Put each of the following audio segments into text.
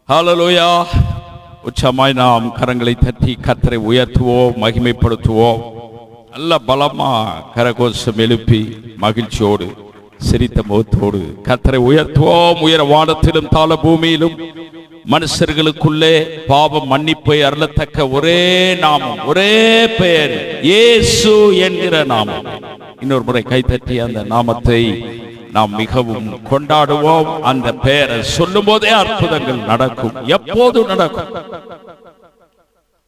ஹல்லேலூயா. உச்சமாய் நாம் கரங்களை தட்டி கர்த்தரை உயர்த்துவோம், மகிமைப்படுத்துவோம். நல்ல பலமா கரகோஷம் எழுப்பி மகிழ்ச்சியோடு சிரித்த முகத்தோடு கர்த்தரை உயர்த்துவோம். உயர வானத்திலும் தாழ பூமியிலும் மனுஷர்களுக்குள்ளே பாவம் மன்னிப்பை அருளத்தக்க ஒரே நாமம், ஒரே பெயர், இயேசு என்கிற நாமம். இன்னொரு முறை கைத்தட்டி அந்த நாமத்தை நாம் மிகவும் கொண்டாடுவோம். அந்த பெயரை சொல்லும் போதே அற்புதங்கள் நடக்கும். எப்போது நடக்கும்?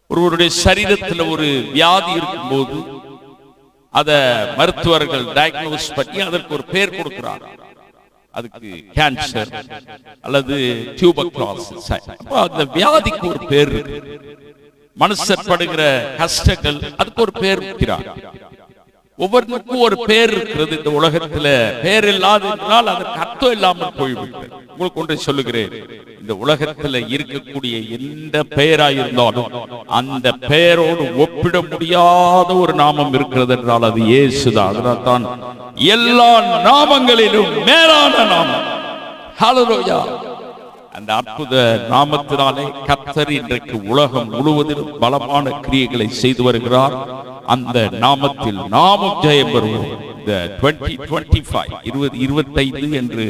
ஒருவருடைய சரீரத்தில் ஒரு வியாதி இருக்கும் போது அத மருத்துவர்கள் டயக்னோஸ் பண்ணி அதற்கு ஒரு பெயர் கொடுக்கிறார். அதுக்கு கேன்சர் அல்லது டியூபர்குலோசிஸ். அந்த வியாதிக்கு ஒரு பேர் இருக்கு. மனுஷர் படுகிற கஷ்டங்கள் அதுக்கு ஒரு பேர் இருக்கிறார். ஒவ்வொருக்கும் ஒரு பேர் இருக்கிறது. இந்த உலகத்துல பேர் இல்லாது என்றால் அதற்கு அர்த்தம் இல்லாமல் போய்விட்டது. உங்களுக்கு ஒன்றை சொல்லுகிறேன், இந்த உலகத்துல இருக்கக்கூடிய எந்த பெயராயிருந்தாலும் அந்த பெயரோடு ஒப்பிட முடியாத ஒரு நாமம் இருக்கிறது என்றால் அது இயேசுதான். அதனால் தான் எல்லா நாமங்களிலும் மேலான நாமம். ஹல்லேலூயா. அந்த அற்புத நாமத்தினாலே கர்த்தர் இன்றைக்கு உலகம் முழுவதிலும் பலமான கிரியைகளை செய்து வருகிறார். அந்த நாமத்தில் நாமும் ஜெயம் பெறுவோம். இந்த 2025 என்று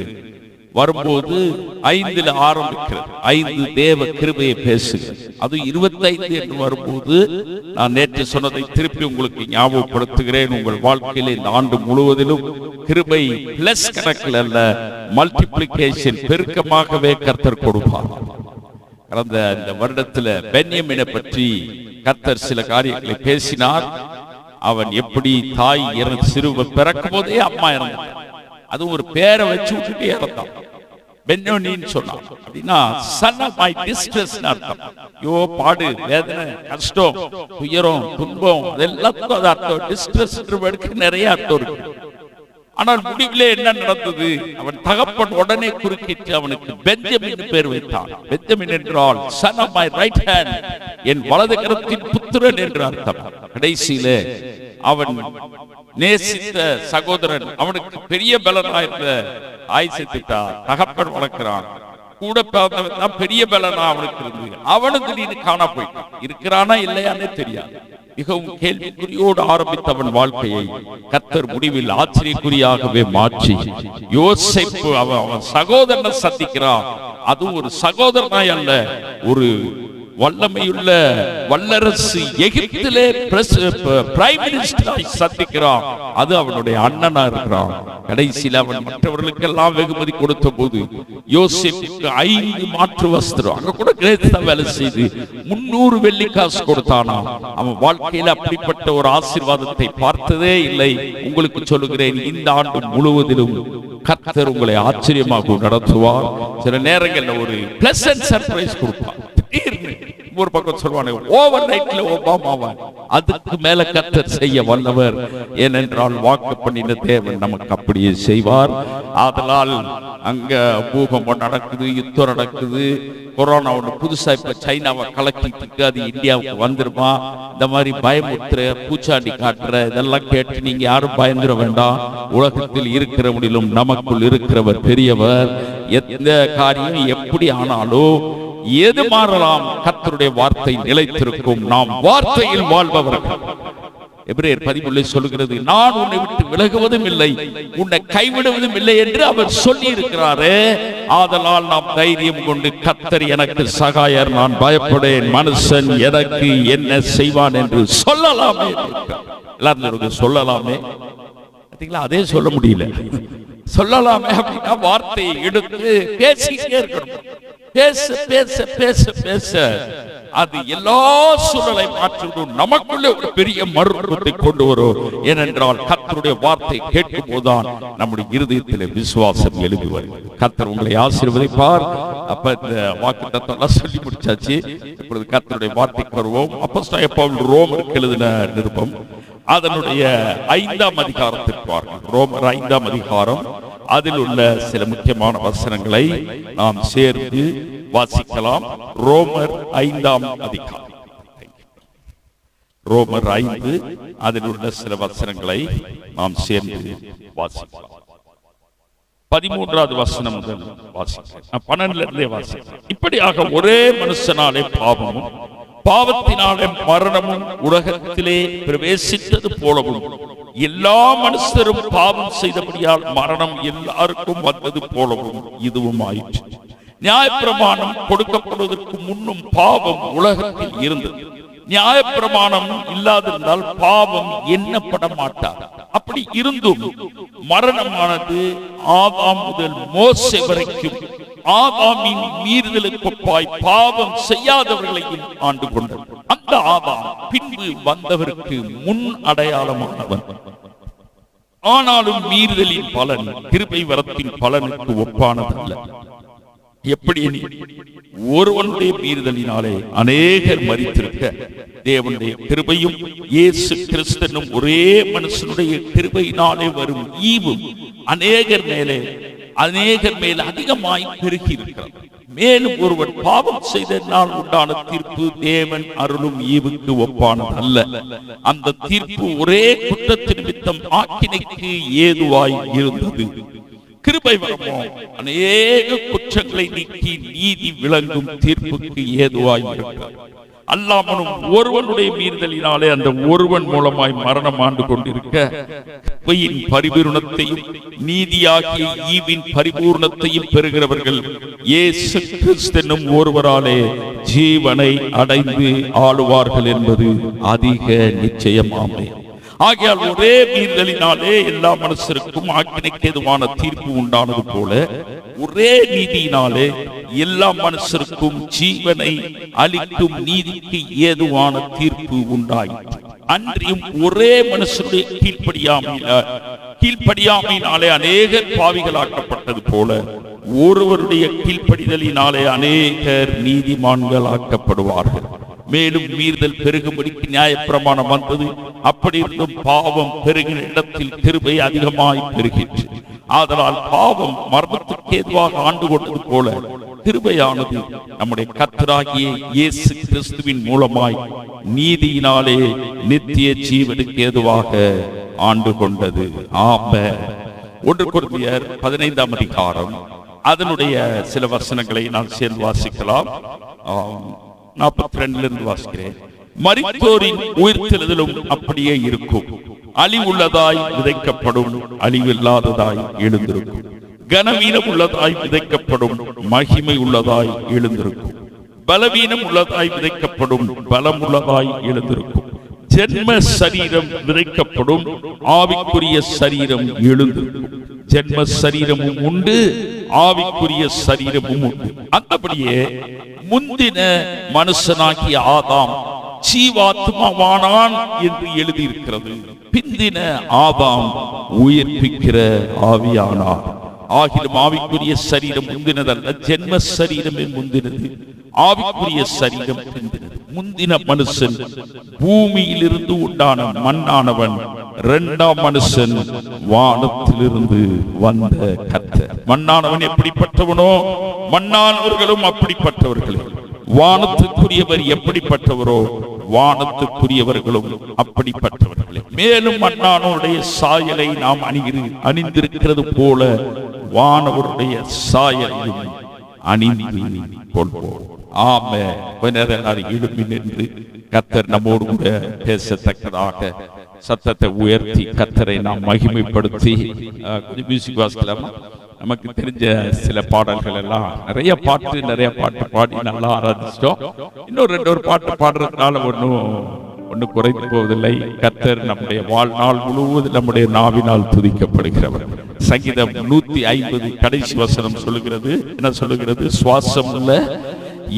வரும்போது 5 ஆரம்பிக்கிறது. 5 தேவ கிருபையை பேசுகிறது. அது 25 என்று வரும்போது நான் நேற்று சொன்னதை திருப்பி உங்களுக்கு ஞாபகப்படுத்துகிறேன். உங்கள் வாழ்க்கையில் இந்த ஆண்டு முழுவதிலும் கிருபை பிளஸ் கணக்கில் அல்ல, மல்டிப்ளிகேஷன், பெருக்கமாகவே கர்த்தர் கொடுப்பார். கடந்த இந்த வருடத்துல பென்யமீனை பற்றி கர்த்தர் சில காரியங்களை பேசினார். அவன் எப்படி தாய் சிறுவன் பிறக்கும் போதே அம்மா இறந்தான். அதுவும் ஒரு பேரை வச்சு விட்டுட்டு இறந்தான். பென்யமீன் சொன்னான். அப்படின்னா சன் ஆஃப் மை டிஸ்ட்ரெஸ் அர்த்தம். ஐயோ, பாடு, வேதனை, கஷ்டம், துயரம், துன்பம், அதெல்லாத்துக்கும் அது அர்த்தம். டிஸ்ட்ரெஸ் நிறைய அர்த்தம் இருக்கு. ஆனால் முடிவிலே என்ன நடந்தது? அவன் தகப்பன் உடனே குறுக்கிட்டு அவனுக்கு பென்ஜமின் பேர் வைத்தான். பென்ஜமின் என்றால் son of my right hand, என் வலது கரத்தின் புத்திரன் என்று அர்த்தம். கடைசியிலே அவன் நேசித்த சகோதரன் அவனுக்கு பெரிய பலனா இருந்த ஆயுசத்திட்டார். தகப்பன் வளர்க்கிறான், கூட பிறந்தவன் பெரிய பலனா அவனுக்கு இருந்து அவனுக்கு நீ காணா போயிட்டான். இருக்கிறானா இல்லையானே தெரியாது. மிகவும் கேள்விக்குறியோடு ஆரம்பித்தவன் வாழ்க்கையை கர்த்தர் முடிவில் ஆச்சரியக்குறியாகவே மாற்றி யோசேப்பு அவன் சகோதரனை சந்திக்கிறான். அது ஒரு சகோதரனாய் அல்ல, ஒரு வல்லமையுள்ள வல்லரசு எகிப்திலே பிரைம் மினிஸ்டரை சந்திக்கிறான். அது அவனுடைய அண்ணனா இருக்கிறான். கடைசியில் அவன் மற்றவர்களுக்கெல்லாம் வெகுமதி கொடுத்த போது யோசேப்புக்கு 5 மாற்று வஸ்திரம், அங்க கூட கிரேத்தா வேலை செய்து 300 வெள்ளிக்காசு கொடுத்தானா. அவன் வாழ்க்கையில் அப்படிப்பட்ட ஒரு ஆசீர்வாதத்தை பார்த்ததே இல்லை. உங்களுக்கு சொல்லுகிறேன், இந்த ஆண்டு முழுவதிலும் கர்த்தர் உங்களை ஆச்சரியமாக நடத்துவார். சில நேரங்களில் ஒரு பிளசன்ட் சர்ப்ரைஸ் கொடுப்பார். ஒரு பக்கம் சொல்வானே, ஓவர் நைட்ல ஒபாமாவான். அதுக்கு மேல கர்த்தர் செய்ய வல்லவர். ஏனென்றால் வாக்கு பண்ணின தேவன் நமக்கு அப்படியே செய்வார். ஆதலால் அங்க பூகம்பம் நடக்குது, யுத்தம் நடக்குது, கொரோனா ஒன்று புதுசா இப்ப சைனாவை கலக்கிட்டு அது இந்தியாவுக்கு வந்துருமா, இந்த மாதிரி பயமுறுத்துற, பூச்சாண்டி காட்டுற இதெல்லாம் கேட்டு நீங்க யாரும் பயந்துட வேண்டாம். உலகத்தில் இருக்கிறவனிலும் நமக்குள் இருக்கிறவர் பெரியவர். எந்த காரியம் எப்படி ஆனாலும் எது மாறலாம், கர்த்தருடைய வார்த்தை நிலைத்திருக்கும். நாம் வார்த்தையில் வாழ்பவர்கள். எபிரேயர் 13 சொல்லுகிறது, நான் உன்னை விட்டு விலகுவதும் இல்லை, உன்னை கைவிடுவதும் இல்லை என்று அவர் சொல்லி இருக்கிறாரே. ஆதலால் நாம் தைரியம் கொண்டு கர்த்தர் எனக்கு சகாயர், நான் பயப்படேன், மனுஷன் எனக்கு என்ன செய்வான் என்று சொல்லலாமே. எல்லாரும் சொல்லலாமே, அதே சொல்ல முடியல. சொல்லலாமே அப்படின்னா வார்த்தையை எடுத்து பேசிக்கிட்டே இருக்கணும். பேச பேச பேச பேச அது எல்லா சூழலை மாற்றிவிடும். நமக்குள்ளே ஒரு பெரிய மறுரூபத்தை கொண்டு வரும். ஏனென்றால் கர்த்தருடைய வார்த்தை கேட்கும் போதுதான் நம்முடைய இருதயத்திலே விசுவாசம் எழுதி வரும். கர்த்தர் உங்களை ஆசீர்வதிப்பார். அப்ப இந்த வாக்குத்தத்தம் சொல்லி முடிச்சாச்சு. இப்பொழுது கர்த்தருடைய வார்த்தைக்கு வருவோம். அப்போஸ்தலனாகிய பவுல் ரோமருக்கு எழுதின நிருபம் அதனுடைய 5ஆம் அதிகாரத்திற்கு வாருங்கள். ரோமர் 5ஆம் அதிகாரம், அதில் உள்ள சில முக்கியமான வசனங்களை நாம் சேர்ந்து வாசிக்கலாம். ரோமர் 5ஆம் அதிகாரம், ரோமர் 5, அதில் உள்ள சில வசனங்களை நாம் சேர்ந்து வாசிக்கலாம். 13வது வசனம் முதல் வாசிக்கிறேன். 12ல இருந்தே வாசிக்கிறேன். இப்படியாக ஒரே மனுஷனாலே பாவமும் பாவத்தினாலே மரணமும் உலகத்திலே பிரவேசித்தது போலவும் எல்லா மனுஷரும் பாவம் செய்தபடியால் மரணம் எல்லாருக்கும் வந்தது போலவும் இதுவும் ஆயிற்று. நியாயப்பிரமாணம் கொடுக்கப்படுவதற்கு முன்னும் பாவம் உலகத்தில் இருந்தது. நியாயப்பிரமாணம் இல்லாதிருந்தால் பாவம் எண்ணப்பட மாட்டார். அப்படி இருந்தும் மரணமானது ஆதாம் முதல் மோசே வரைக்கும் ஆதாமின் மீறுதலுக்கு ஒப்பாய் பாவம் செய்யாதவர்களையும் ஆண்டு கொண்டது. அந்த ஆதாம் பின்பு வந்தவருக்கு முன் அடையாளமானவன். ஆனாலும் மீறுதலின் பலன் கிருபை வரத்தின் பலனுக்கு ஒப்பானதல்ல. எப்படி ஒருவனுடைய மீறுதலினாலே அநேகர் மரித்திருக்க தேவனுடைய கிருபையும் இயேசு கிறிஸ்தனும் ஒரே மனுஷனுடைய கிருபையினாலே வரும் ஈவும் அநேகர் மேல் அதிகமாய் பெருகி இருக்கிறது. மேலும் ஒருவன் பாவம் செய்தனால் உண்டான தீர்ப்பு தேவன் அருளும் ஈவுக்கு ஒப்பானது அல்ல. அந்த தீர்ப்பு ஒரே குற்றத்தின் நிமித்தம் ஆக்கினைக்கு ஏதுவாய் இருந்தது. கிருபை வரமோ அநேக குற்றங்களை நீக்கி நீதி விளங்கும் தீர்ப்புக்கு ஏதுவாய் இருக்கிறார். அல்லாமலும் ஒருவனுடைய மீறுதலினாலே அந்த ஒருவன் மூலமாய் மரணம் ஆண்டு கொண்டிருக்க கிருபையின் பரிபூரணத்தையும் நீதியாகிய ஈவின் பரிபூர்ணத்தையும் பெறுகிறவர்கள் இயேசு கிறிஸ்தனும் ஒருவராலே ஜீவனை அடைந்து ஆளுவார்கள் என்பது அதிக நிச்சயமாமே. ஆகையால் ஒரே மீறுதலினாலே எல்லா மனுஷருக்கும் ஆக்கினைக்கு ஏதுவான தீர்ப்பு உண்டானது போல ஒரே நீதியினாலே எல்லா மனுஷருக்கும் ஜீவனை அளிக்கும் நீதிக்கு ஏதுவான தீர்ப்பு உண்டாயிற்று. அன்றியும் ஒரே மனுஷருடைய கீழ்ப்படியாமையினாலே அநேகர் பாவிகளாக்கப்பட்டது போல ஒருவருடைய கீழ்ப்படிதலினாலே அநேகர் நீதிமான்கள் ஆக்கப்படுவார்கள். மேலும் மீறுதல் பெருகும்படிக்கு நியாயப்பிரமாணம் வந்தது. அப்படி இருந்தும் பாவம் பெருகின இடத்தில் கிருபை அதிகமாய் பெருகிற்று. ஆதலால் பாவம் மரணத்துக்கு ஏதுவாக ஆண்டு கொண்டது போல கிருபையானது நம்முடைய கர்த்தராகிய இயேசு கிறிஸ்துவின் மூலமாய் நீதியினாலே நித்திய ஜீவனுக்கு ஏதுவாக ஆண்டு கொண்டது. ஆமென். 1 கொரிந்தியர் 15ஆம் அதிகாரம் அதனுடைய சில வசனங்களை நான் சேர்ந்து வாசிக்கலாம். 42 இருந்து வாசிக்கிறேன். மரித்தோரின் உயிர்த்தெழுதலும் அப்படியே இருக்கும். அழிவுள்ளதாய் விதைக்கப்படும், அழிவில்லாததாய் எழுந்திருக்கும். கனவீனம் உள்ளதாய் விதைக்கப்படும், மகிமை உள்ளதாய் எழுந்திருக்கும். பலவீனம் உள்ளதாய் விதைக்கப்படும், பலம் உள்ளதாய் எழுந்திருக்கும். ஜென்ம சரீரம் விதைக்கப்படும், ஆவிக்குரிய சரீரம் எழுந்திருக்கும். ஜென்ம சரீரமும் உண்டு, ஆவிக்குரிய சரீரமும் உண்டு. அந்தபடியே முந்தின மனுஷனாகிய ஆதாம் ஜீவாத்மாவானான் என்று எழுதியிருக்கிறது. பிந்தின ஆதாம் உயிர்ப்பிக்கிற ஆவியானார். ஆகிலும் ஆவிக்குரிய சரீரம் முந்தினதல்ல, ஜென்ம சரீரமே முந்தினது, ஆவிக்குரிய சரீரம் பிந்தினது. முந்தின மனுஷன் பூமியிலிருந்து உண்டான மண்ணானவன், இரண்டாம் மனுஷன் வானத்திலிருந்து வந்த கர்த்தர். மண்ணானவன் எப்படிப்பட்டவனோ மண்ணானவர்களும் அப்படிப்பட்டவர்களே. வானத்துக்குரியவர் எப்படிப்பட்டவரோ வானத்துக்குரியவர்களும் அப்படிப்பட்டவர்களே. மேலும் மண்ணானவருடைய சாயலை நாம் அணிந்திருக்கிறது போல வானவருடைய சாயலையும் அணிந்து கொள்வோம். ஆமென். எழுப்பி நின்று கர்த்தர் நம்மோடு கூட பேசத்தக்கதாக சத்தத்தை உயர்த்தி கர்த்தரை நாம் மகிமைப்படுத்தி மியூசிக் வாசிக்கலாமா? நமக்கு தெரிஞ்ச சில பாடல்கள் எல்லாம் நிறைய பாட்டு பாடி நல்லா ஆராதிச்சிட்டோம். இன்னும் 2 பாட்டு பாடுறதுனால ஒன்னும் குறைந்து போவதில்லை. கர்த்தர் நம்முடைய வாழ்நாள் முழுவதும் நம்முடைய நாவினால் துதிக்கப்படுகிறவர். சங்கீதம் 150 கடைசி வசனம் சொல்லுகிறது, என்ன சொல்லுகிறது? சுவாசம் உள்ள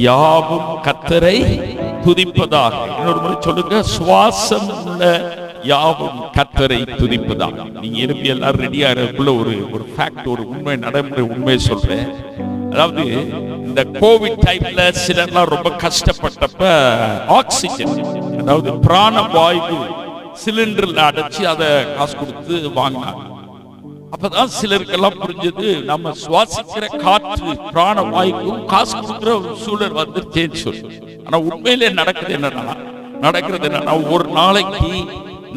யாவும் கர்த்தரை துதிப்பதாக. இன்னொரு முறை சொல்லுங்க, சுவாசம் உள்ள யாவும் கர்த்தரை துதிப்பதாக. நீங்க எழுப்பி எல்லாரும் ரெடியா இருக்குள்ள ஒரு ஃபேக்ட், ஒரு உண்மை, நடைமுறை உண்மை சொல்றேன். அதாவது இந்த கோவிட் டைம்ல சிலர்லாம் ரொம்ப கஷ்டப்பட்டப்ப ஆக்சிஜன், அதாவது பிராணவாயு சிலிண்டர்ல அடைச்சு அதை காசு கொடுத்து வாங்கினாங்க. அப்பதான் சிலருக்கெல்லாம் புரிஞ்சது, நம்ம சுவாசிக்கிற காற்று பிராணவாயுக்கும் காசு கொடுக்கிற ஒரு சூழல் வந்துருச்சேன்னு சொல்லி. ஆனா உண்மையிலே நடக்கிறது என்னன்னா ஒரு நாளைக்கு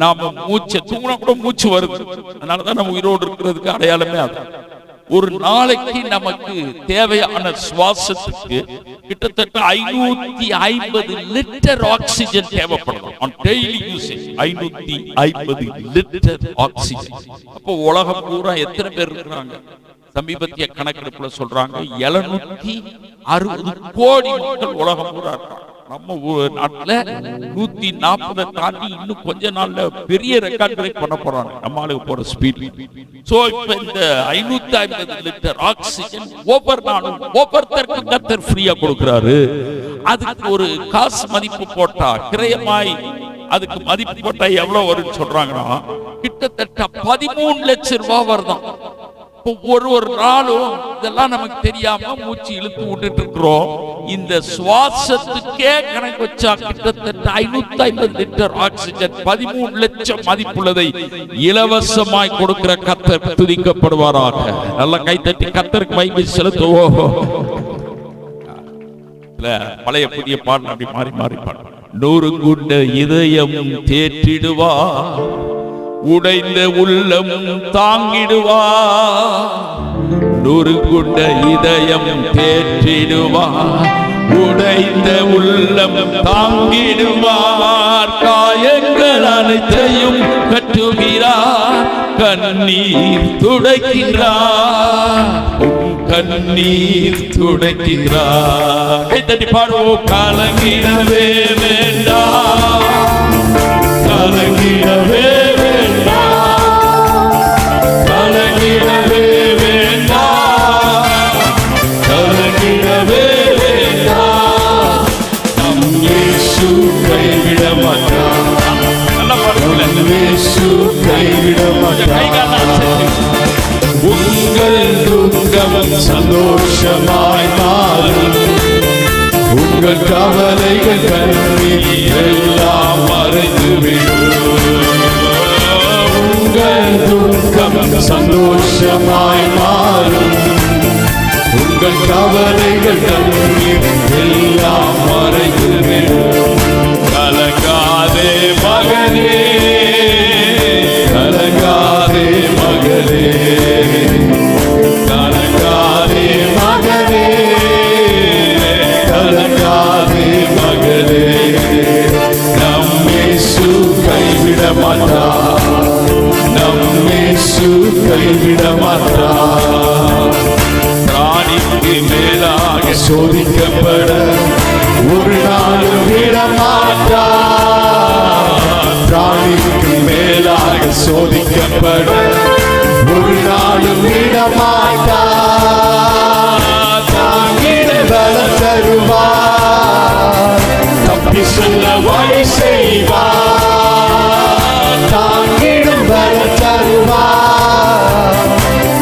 நாம மூச்சை தூங்கினா கூட மூச்சு வருது. அதனாலதான் நம்ம உயிரோடு இருக்கிறதுக்கு அடையாளமே அது. ஒரு நாளைக்கு நமக்கு தேவையான சுவாசத்துக்கு கிட்டத்தட்ட 550 லிட்டர் ஆக்சிஜன் தேவைப்படும். on daily usage 550 litre oxygen. அப்போ உலகம் பூரா எத்தனை பேர் இருக்கிறாங்க? சமீபத்திய கணக்கெடுப்புல சொல்றாங்க 760 கோடி மக்கள் உலகம் பூரா இருக்காங்க. நம்ம நாட்டுல 140 தாண்டி இன்னும் கொஞ்ச நாள்ல பெரிய ரெக்கார்ட்களை பண்ண போறாங்க நம்மளுக்கு போற ஸ்பீட். சோ இப்ப இந்த 550 லிட்டர் ஆக்சிஜன் ஒவ்வொரு நாளும் ஒவ்வொருத்தருக்கு கர்த்தர் ஃப்ரீயா கொடுக்கிறாரு. அதுக்கு ஒரு காசு மதிப்பு போட்டா, கிரயமாய் அதுக்கு மதிப்பு போட்டா எவ்வளவு வரும்னு சொல்றாங்கன்னா கிட்டத்தட்ட 13 லட்சம் ரூபாய் வருதான். ஒரு நாளும் இதெல்லாம் நமக்கு தெரியாம மூச்சு இழுத்து விட்டுட்டு இருக்கிறோம். இந்த சுவாசத்துக்கே கணக்கு வச்சா கிட்டத்தட்ட 550 லிட்டர் ஆக்சிஜன் 13 லட்சம் மதிப்புள்ளதை இலவசமாய் கொடுக்கிற கர்த்தர் துதிக்கப்படுவாராக. நல்ல கைத்தட்டி கர்த்தருக்கு மகிமை செலுத்துவோம். பழைய புதிய பாடல் அப்படி மாறி மாறி பாடல். நொறுங்குண்ட இதயம் தேற்றிடுவா, உடைந்த உள்ளம் தாங்கிடுவா, நொறுங்குண்ட இதயம் தேற்றிடுவா, உடைந்த உள்ளம் தாங்கிடுவார். காயங்கள் அனைத்தையும் கட்டுகிறார், கண்ணீர் துடைக்கிறார், கண்ணீர் துடைக்கிறார். கைத்தட்டி பாடுவோம். கலங்கிடவே வேண்டாம், கலங்கிடவே உங்கள் துக்கம் சந்தோஷமாய் மாறும், உங்கள் கவலைகள் கண்ணீர் எல்லாம் மறைந்துவிடும். உங்கள் துக்கம் சந்தோஷமாய் மாறும், உங்கள் கவலைகள் கண்ணீர் எல்லாம் மறைந்துவிடும். கலங்காதே மகனே, கலங்காதே மகளே, கலங்காதே மகனே, கலங்காதே மகளே. நம் இயேசு கைவிட மாட்டார், நம் இயேசு கைவிட மாட்டார். பிராணிக்கு மேலாக சோதிக்கப்பட ஒரு நாளும் விட மாட்டார். பிராணிக்கு மேலாக சோதிக்கப்பட ஒரு நாளும் விட மாட்டார். தாங்கிட பலம் தருவார், தப்பி செல்ல வழி செய்வார். தாங்கிடும் பலம் தருவார்,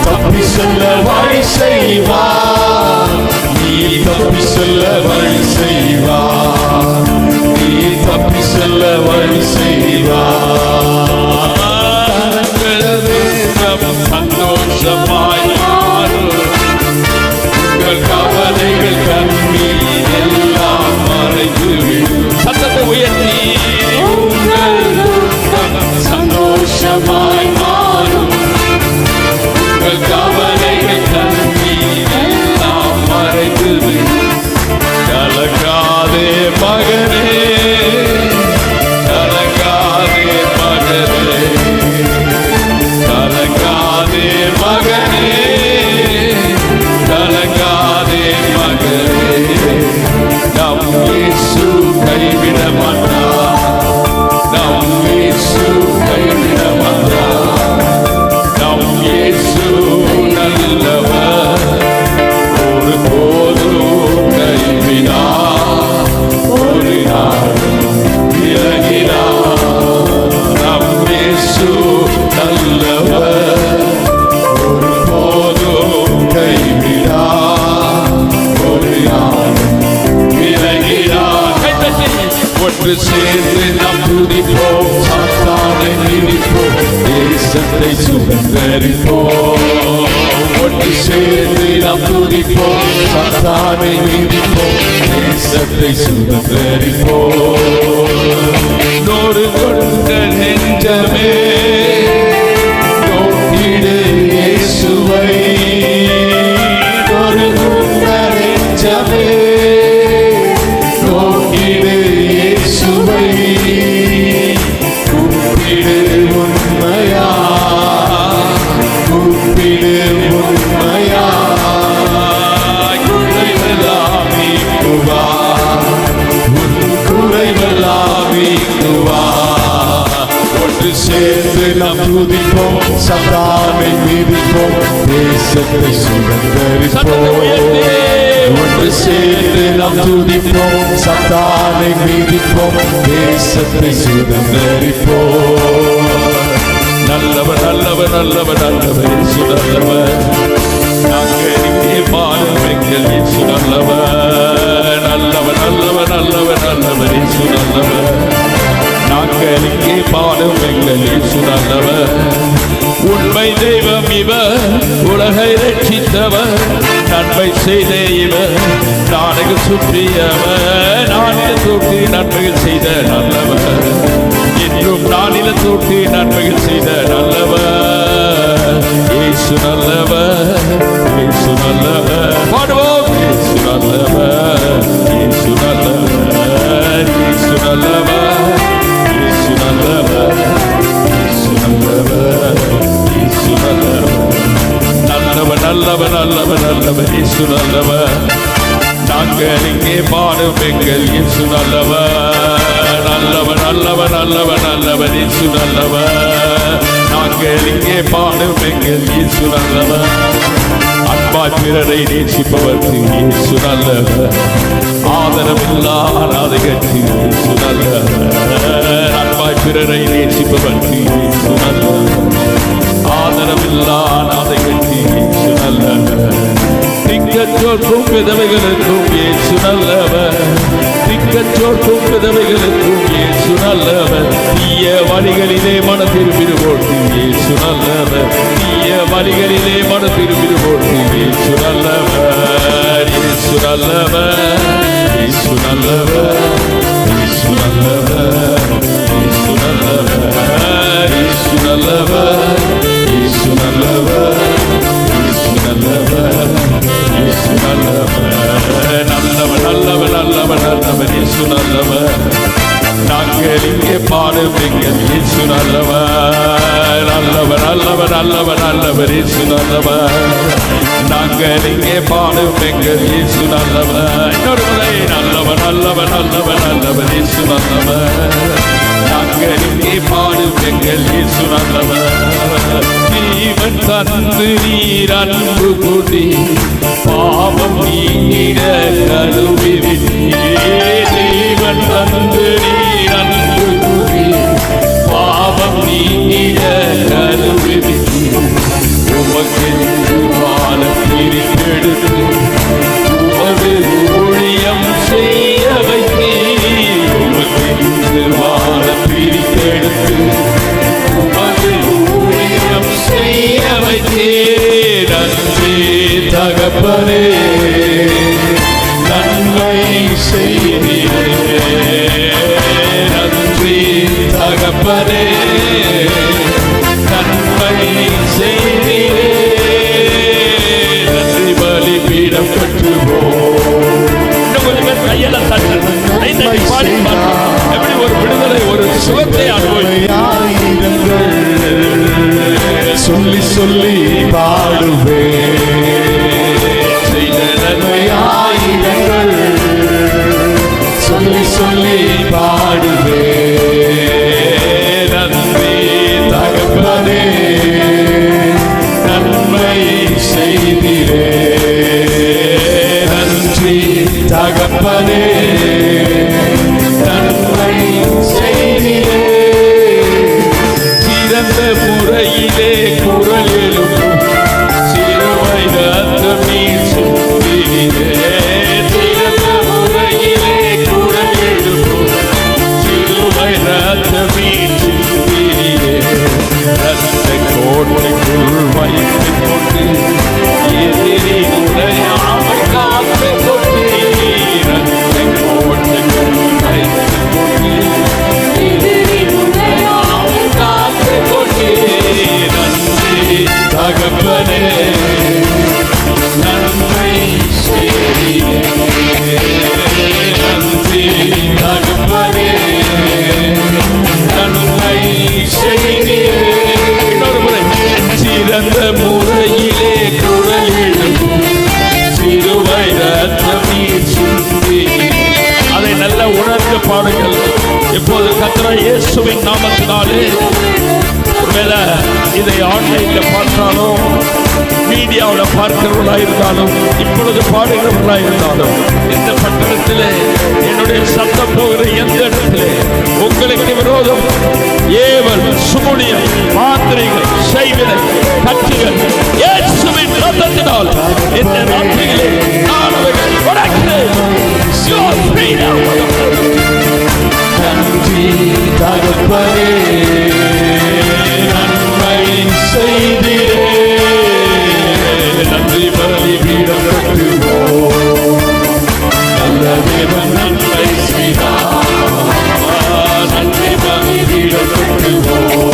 தப்பி செல்ல வழி செய்வார். நீ தப்பி செல்ல வழி செய்வார், நீ தப்பி செல்ல வழி செய்வார். சந்தோஷமாய் மாறும், உங்கள் கவலைகள் கண்ணீர் எல்லாம் மறைந்துவிடும். சத்தத்தை உயர்த்தி உங்கள் சந்தோஷமாய் மாறும், உங்கள் கவலைகள் கண்ணீர் எல்லாம் மறைந்துவிடும். கலங்காதே மகனே, கலங்காதே மகனே, கலங்காதே மகனே, கலங்காதே மகனே. நம் இயேசு கைவிட மாட்டார், நம் இயேசு கைவிட மாட்டார். நம் இயேசு நல்லவர், ஒரு போதும் கைவிடார், ஒரு நாளும் விலகினார். நம் இயேசு நல்லவர், ஒரு போதும் கைவிடார், ஒரு நாளும் விலகினார். ஒன்று சேர்ந்து நாம் துதிப்போம், சாத்தானை மிதிப்போம், தேசத்தை சுதந்தரிப்போம். ஒன்று சேர்ந்து நாம் துதிப்போம், சாத்தானை மிதிப்போம், தேசத்தை சுதந்தரிப்போம். நொறு கொண்ட நெஞ்சமே நோக்கிடு இயேசுவை, சேர்த்து நாம் துதிப்போம், சாத்தானை மிதிப்போம், தேசத்தை சுதந்தரிப்போம். ஒன்று சேர்த்து நாம் துதிப்போம், சாத்தானை மிதிப்போம், தேசத்தை சுதந்தரிப்போம். நல்லவர் நல்லவர் நல்லவர் நல்லவர் இயேசு நல்லவர். நாங்கள் இங்கே பாடும் எங்கள் இயேசு நல்லவர். நல்லவர் நல்லவர் நல்லவர் நல்லவர் இயேசு நல்லவர். நாங்கள் இங்கே பாடும் எங்கள் இயேசு நல்லவர். உண்மை தெய்வம் இவர், உலகை ரட்சித்தவர், நன்மை செய்த இவர், நாளைக்கு சுற்றியவர், நானில தோட்டி நன்மைகள் செய்த நல்லவர், என்றும் நானில தோட்டி நன்மைகள் செய்த நல்லவர். இயேசு நல்லவர், இயேசு நல்லவர். பாடுவோம். இயேசு நல்லவர், இயேசு நல்லவர், இயேசு நல்லவர், இயேசு நல்லவர், இயேசு நல்லவர், இயேசு நல்லவர். நல்லவர் நல்லவர் நல்லவர் நல்லவர் இயேசு நல்லவர். நாங்கள் இங்கே பாடும் எங்கள் இயேசு நல்லவர். நல்லவர் நல்லவர் நல்லவர் நல்லவர் இயேசு நல்லவர். நாங்கள் இங்கே பாடும் எங்கள் இயேசு நல்லவர். அன்பாய் பிறரை நேசிப்பவர்க்கு இயேசு நல்லவர். ஆதரவில்லா அநாதைகளுக்கு இயேசு நல்லவர். அன்பாய் பிறரை நேசிப்பவர்க்கு இயேசு நல்லவர். ஆதரவில்லா அநாதைகளுக்கு இயேசு நல்லவர். திக்கச்சோர்க்கும் விதவைகளுக்கும் இயேசு நல்லவர். திக்கச்சோர்க்கும் விதவைகளுக்கும் இயேசு நல்லவர். தீய வழிகளிலே மன திரும்பிடுவோர்க்கு இயேசு நல்லவர். தீய வழிகளிலே மன திரும்பிடுவோர்க்கு இயேசு நல்லவர். இயேசு நல்லவர், இயேசு நல்லவர், இயேசு நல்லவர், இயேசு நல்லவர், இயேசு நல்லவர், இயேசு நல்லவர், இயேசு நல்லவர், இயேசு நல்லவர். நல்லவர் நல்லவர் நல்லவர் நல்லவர் இயேசு நல்லவர். நாங்கள் இங்கே பாடும் எங்கள் இயேசு நல்லவர். நல்லவர் நல்லவர் நல்லவர் நல்லவர் இயேசு நல்லவர். நாங்கள் இங்கே பாடும் எங்கள் இயேசு நல்லவர். இன்னொரு முறை. நல்லவர் நல்லவர் நல்லவர் நல்லவர் இயேசு நல்லவர். நாங்கள் இங்கே பாடும் எங்கள் இயேசு நல்லவர். ஜீவன் தந்து நீர் அன்பு கூட்டி பாவம் நீங்கிட கழுவி விட்டீர். ஜீவன் தந்து நீர் அன்பு கூட்டி பாவம் நீங்கிட கழுவி விட்டீர். உமக்கென்று வானம் பிரித்தெடுத்து உமது ஊழியம் செய்ய வைத்தீர். உமக்கென்று வானம் பிரித்தெடுத்து உமது ஊழியம் செய்ய வைத்தீர். நன்றி தகப்பனே, நன்மை செய்தீரே. நன்றி தகப்பனே, நன்மை செய்தீரே. நன்றி பலிபீடம் கட்டுவோம். கொஞ்சம் பேர் கையெல்லாம் தட்டணும். எப்படி ஒரு விடுதலை, ஒரு சுகத்தை அனுபவிங்கள் சொல்லி சொல்லி பாடுவே. செய்த நன்மையாயிரங்கள் சொல்லி சொல்லி பாடுவே. நன்றி தகப்பனே, நன்மை செய்திரே. நன்றி தகப்பனே, நன்மை செய்திரே. சிறந்த முறையிலே குரல் எழுப்பும் சிறுவை ரத்தம் நீர் சுற்றினே. சிறந்த முறையிலே குரல் எழுப்பும் சிறுவை ரத்தம் நீர் சுற்றினே. ரத்த கோட்டைக்குள் வைத்துக் கொண்டு எதிரி உடையாமல் காத்துக் கொண்டீர். ரத்த கோட்டைக்குள் வைத்துக் கொண்டு எதிரி உடையாமல் காத்துக் கொண்டீர். நன்றி தகப்பனே, நன்மை செய்தீரே. நன்றி தகப்பனே, நன்மை செய்தீரே. இன்னொரு முறை. சிறந்த முறையிலே குரல் எழுப்பும் சிறுவை ரத்தம் நீர் சுற்றி. அதை நல்ல உணர்ந்து பாடுங்கள். எப்போது கர்த்தர் இயேசுவின் நாமத்தினாலே ஒருவேளை இதை ஆன்லைன்ல பார்த்தாலும் மீடியாவில் பார்க்கிறவர்களா இருந்தாலும் இப்பொழுது பாடுகிறவர்களா இருந்தாலும் இந்த பட்டணத்திலே என்னுடைய சத்தம் போகிற எந்த இடத்திலே உங்களுக்கு விரோதம் ஏவல் சூனியம் மாந்திரிகள் செய்வினை கட்சிகள் இயேசுவின் ரத்தத்தினால் இந்த ராத்திரியிலே நான் அவர்களை உடைக்கிறேன். நன்றி தகப்பனே, நன்மை செய்தீரே. நன்றி பலிபீடம் கட்டுவோம். நல்ல தேவன் நன்மை செய்தார். நன்றி பலிபீடம் கட்டுவோம்.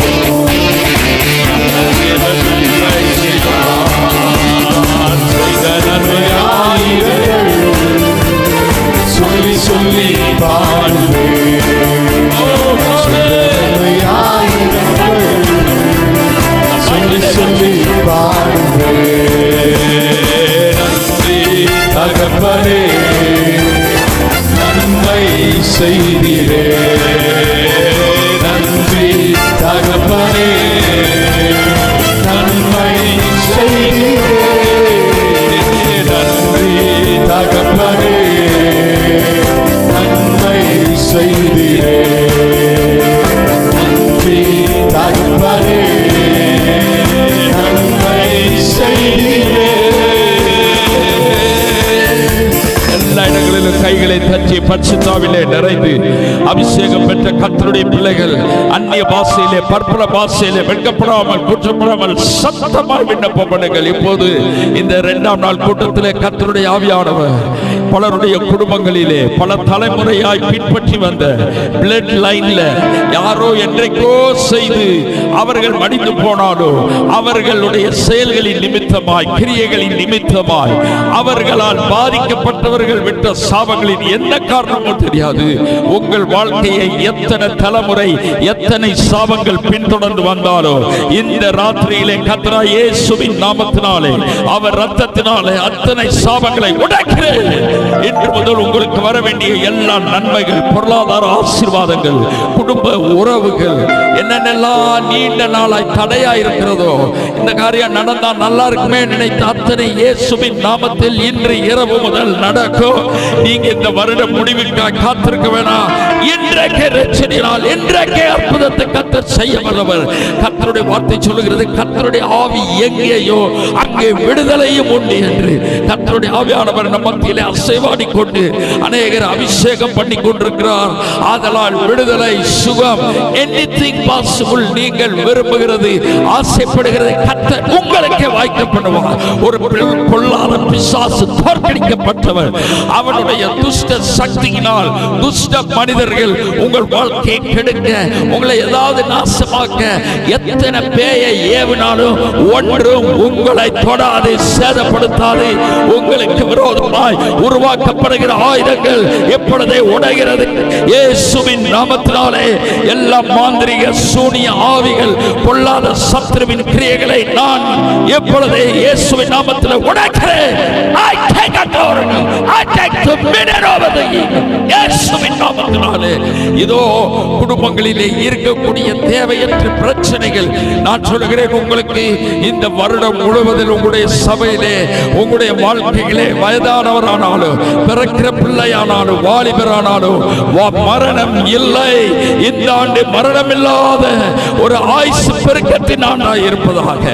நல்ல தேவன் நன்மை செய்தார். செய்த நன்மையாயிரங்கள் சொல்லி சொல்லி பாடுவேன். சொல்லி சொல்லி பாடுவேன். நன்றி தகப்பனே, நன்மை செய்தீரே. நன்றி தகப்பனே, நன்மை செய்தீரே. நன்றி தகப்பனே, நன்மை செய்தீரே. நன்றி தகப்பனே, நன்மை செய்தீரே. எல்லா இடங்களிலும் கைகளை தட்டி பரிசுத்தாவிலே நிறைந்து அபிஷேகம் பெற்ற கர்த்தருடைய பிள்ளைகள் அந்நிய பாஷையிலே பற்பல பாஷையிலே வெட்கப்படாமல் குற்றப்படாமல் சத்தமாய் விண்ணப்பம் பண்ணுங்கள். இப்போது இந்த 2ஆம் நாள் கூட்டத்திலே கர்த்தருடைய ஆவியானவர் பலருடைய குடும்பங்களிலே பல தலைமுறையாய் பின்பற்றி வந்த பிளட் லைன்ல யாரோ என்றைக்கோ செய்து அவர்கள் மடிந்து போனாலோ அவர்களுடைய செயல்களின் நிமித்தமாய் கிரியைகளின் நிமித்தமாய் அவர்களால் பாதிக்கப்பட்டவர்கள் விட்ட சாபங்களின் என்ன காரணமோ தெரியாது. உங்கள் வாழ்க்கையை எத்தனை தலைமுறை எத்தனை சாபங்கள் பின்தொடர்ந்து வந்தாலோ இந்த ராத்திரியிலே கர்த்தராகிய இயேசுவின் நாமத்தினாலே அவர் இரத்தத்தினாலே அத்தனை சாபங்களை உடைக்கிறேன். இன்று முதல் உங்களுக்கு வர வேண்டிய எல்லா நன்மைகள், பொருளாதார ஆசீர்வாதங்கள், குடும்ப உறவுகள், என்னென்னலாம் நீண்ட நாளாய் தடையா இருக்கிறதோ இந்த காரியம் நடந்தா நல்லா இருக்குமே நினைத்த அத்தனை இயேசுவின் நாமத்தில் இன்று இரவு முதல் நடக்கும். நீங்க இந்த வருட முடிவிற்காக காத்திருக்க வேணாம். இன்றைக்கே ரட்சணியால் இன்றைக்கே அற்புதத்தை கர்த்தர் செய்ய வல்லவர். கர்த்தருடைய வார்த்தை சொல்லுகிறது, கர்த்தருடைய ஆவி எங்கேயோ அங்கே விடுதலையும் உண்டு என்று. கர்த்தருடைய ஆவியானவர் நம் மத்தியிலே அசைவாடி கொண்டு அநேகர் அபிஷேகம் பண்ணி கொண்டிருக்கிறார். ஆதலால் விடுதலை, சுகம், anything possible நீங்கள் விரும்புகிறது ஆசைப்படுகிறது கர்த்தர் உங்களுக்கு வாய்க்க பண்ணுவார். ஒரு பொல்லாத பிசாசு தோற்கடிக்கப்பட்டவர். அவனுடைய துஷ்ட சக்தியினால் துஷ்ட மனிதர்கள் உங்கள் வாழ்க்கையை கெடுக்க, உங்களை ஏதாவது நாசமாக்க எத்தனை பேயை ஏவினாலும் ஒன்றும் உங்களை தொடாது, சேதப்படுத்தாது. உங்களுக்கு விரோதமாய் உருவாக்கப்படுகிற ஆயுதங்கள் எப்பொழுதே உடைகிறது. இயேசுவின் நாமத்தினாலே எல்லா மாந்திரிக சூனிய ஆவிகள் பொல்லாத சத்துருவின் கிரியைகளை நான் எப்பொழுதே இயேசுவின் நாமத்தில் உடைக்கிறேன். I take authority. I take dominion over the evil. இயேசுவின் நாமத்தினாலே இதோ குடும்பங்களிலே இருக்கக்கூடிய தேவையற்ற பிரச்சனைகள் நான் சொல்கிறேன் உங்களுக்கு இந்த வருடம் முழுவதில் உங்களுடைய சபையிலே உங்களுடைய வாழ்க்கையிலே வயதானவரானாலும் பிறக்கிற பிள்ளையானாலும் வாலிபரானாலும் மரணம் இல்லை. இந்த ஆண்டு மரணம் இல்லாத ஒரு ஆயுசு பெருக்கத்தின் ஆண்டாய் இருப்பதாக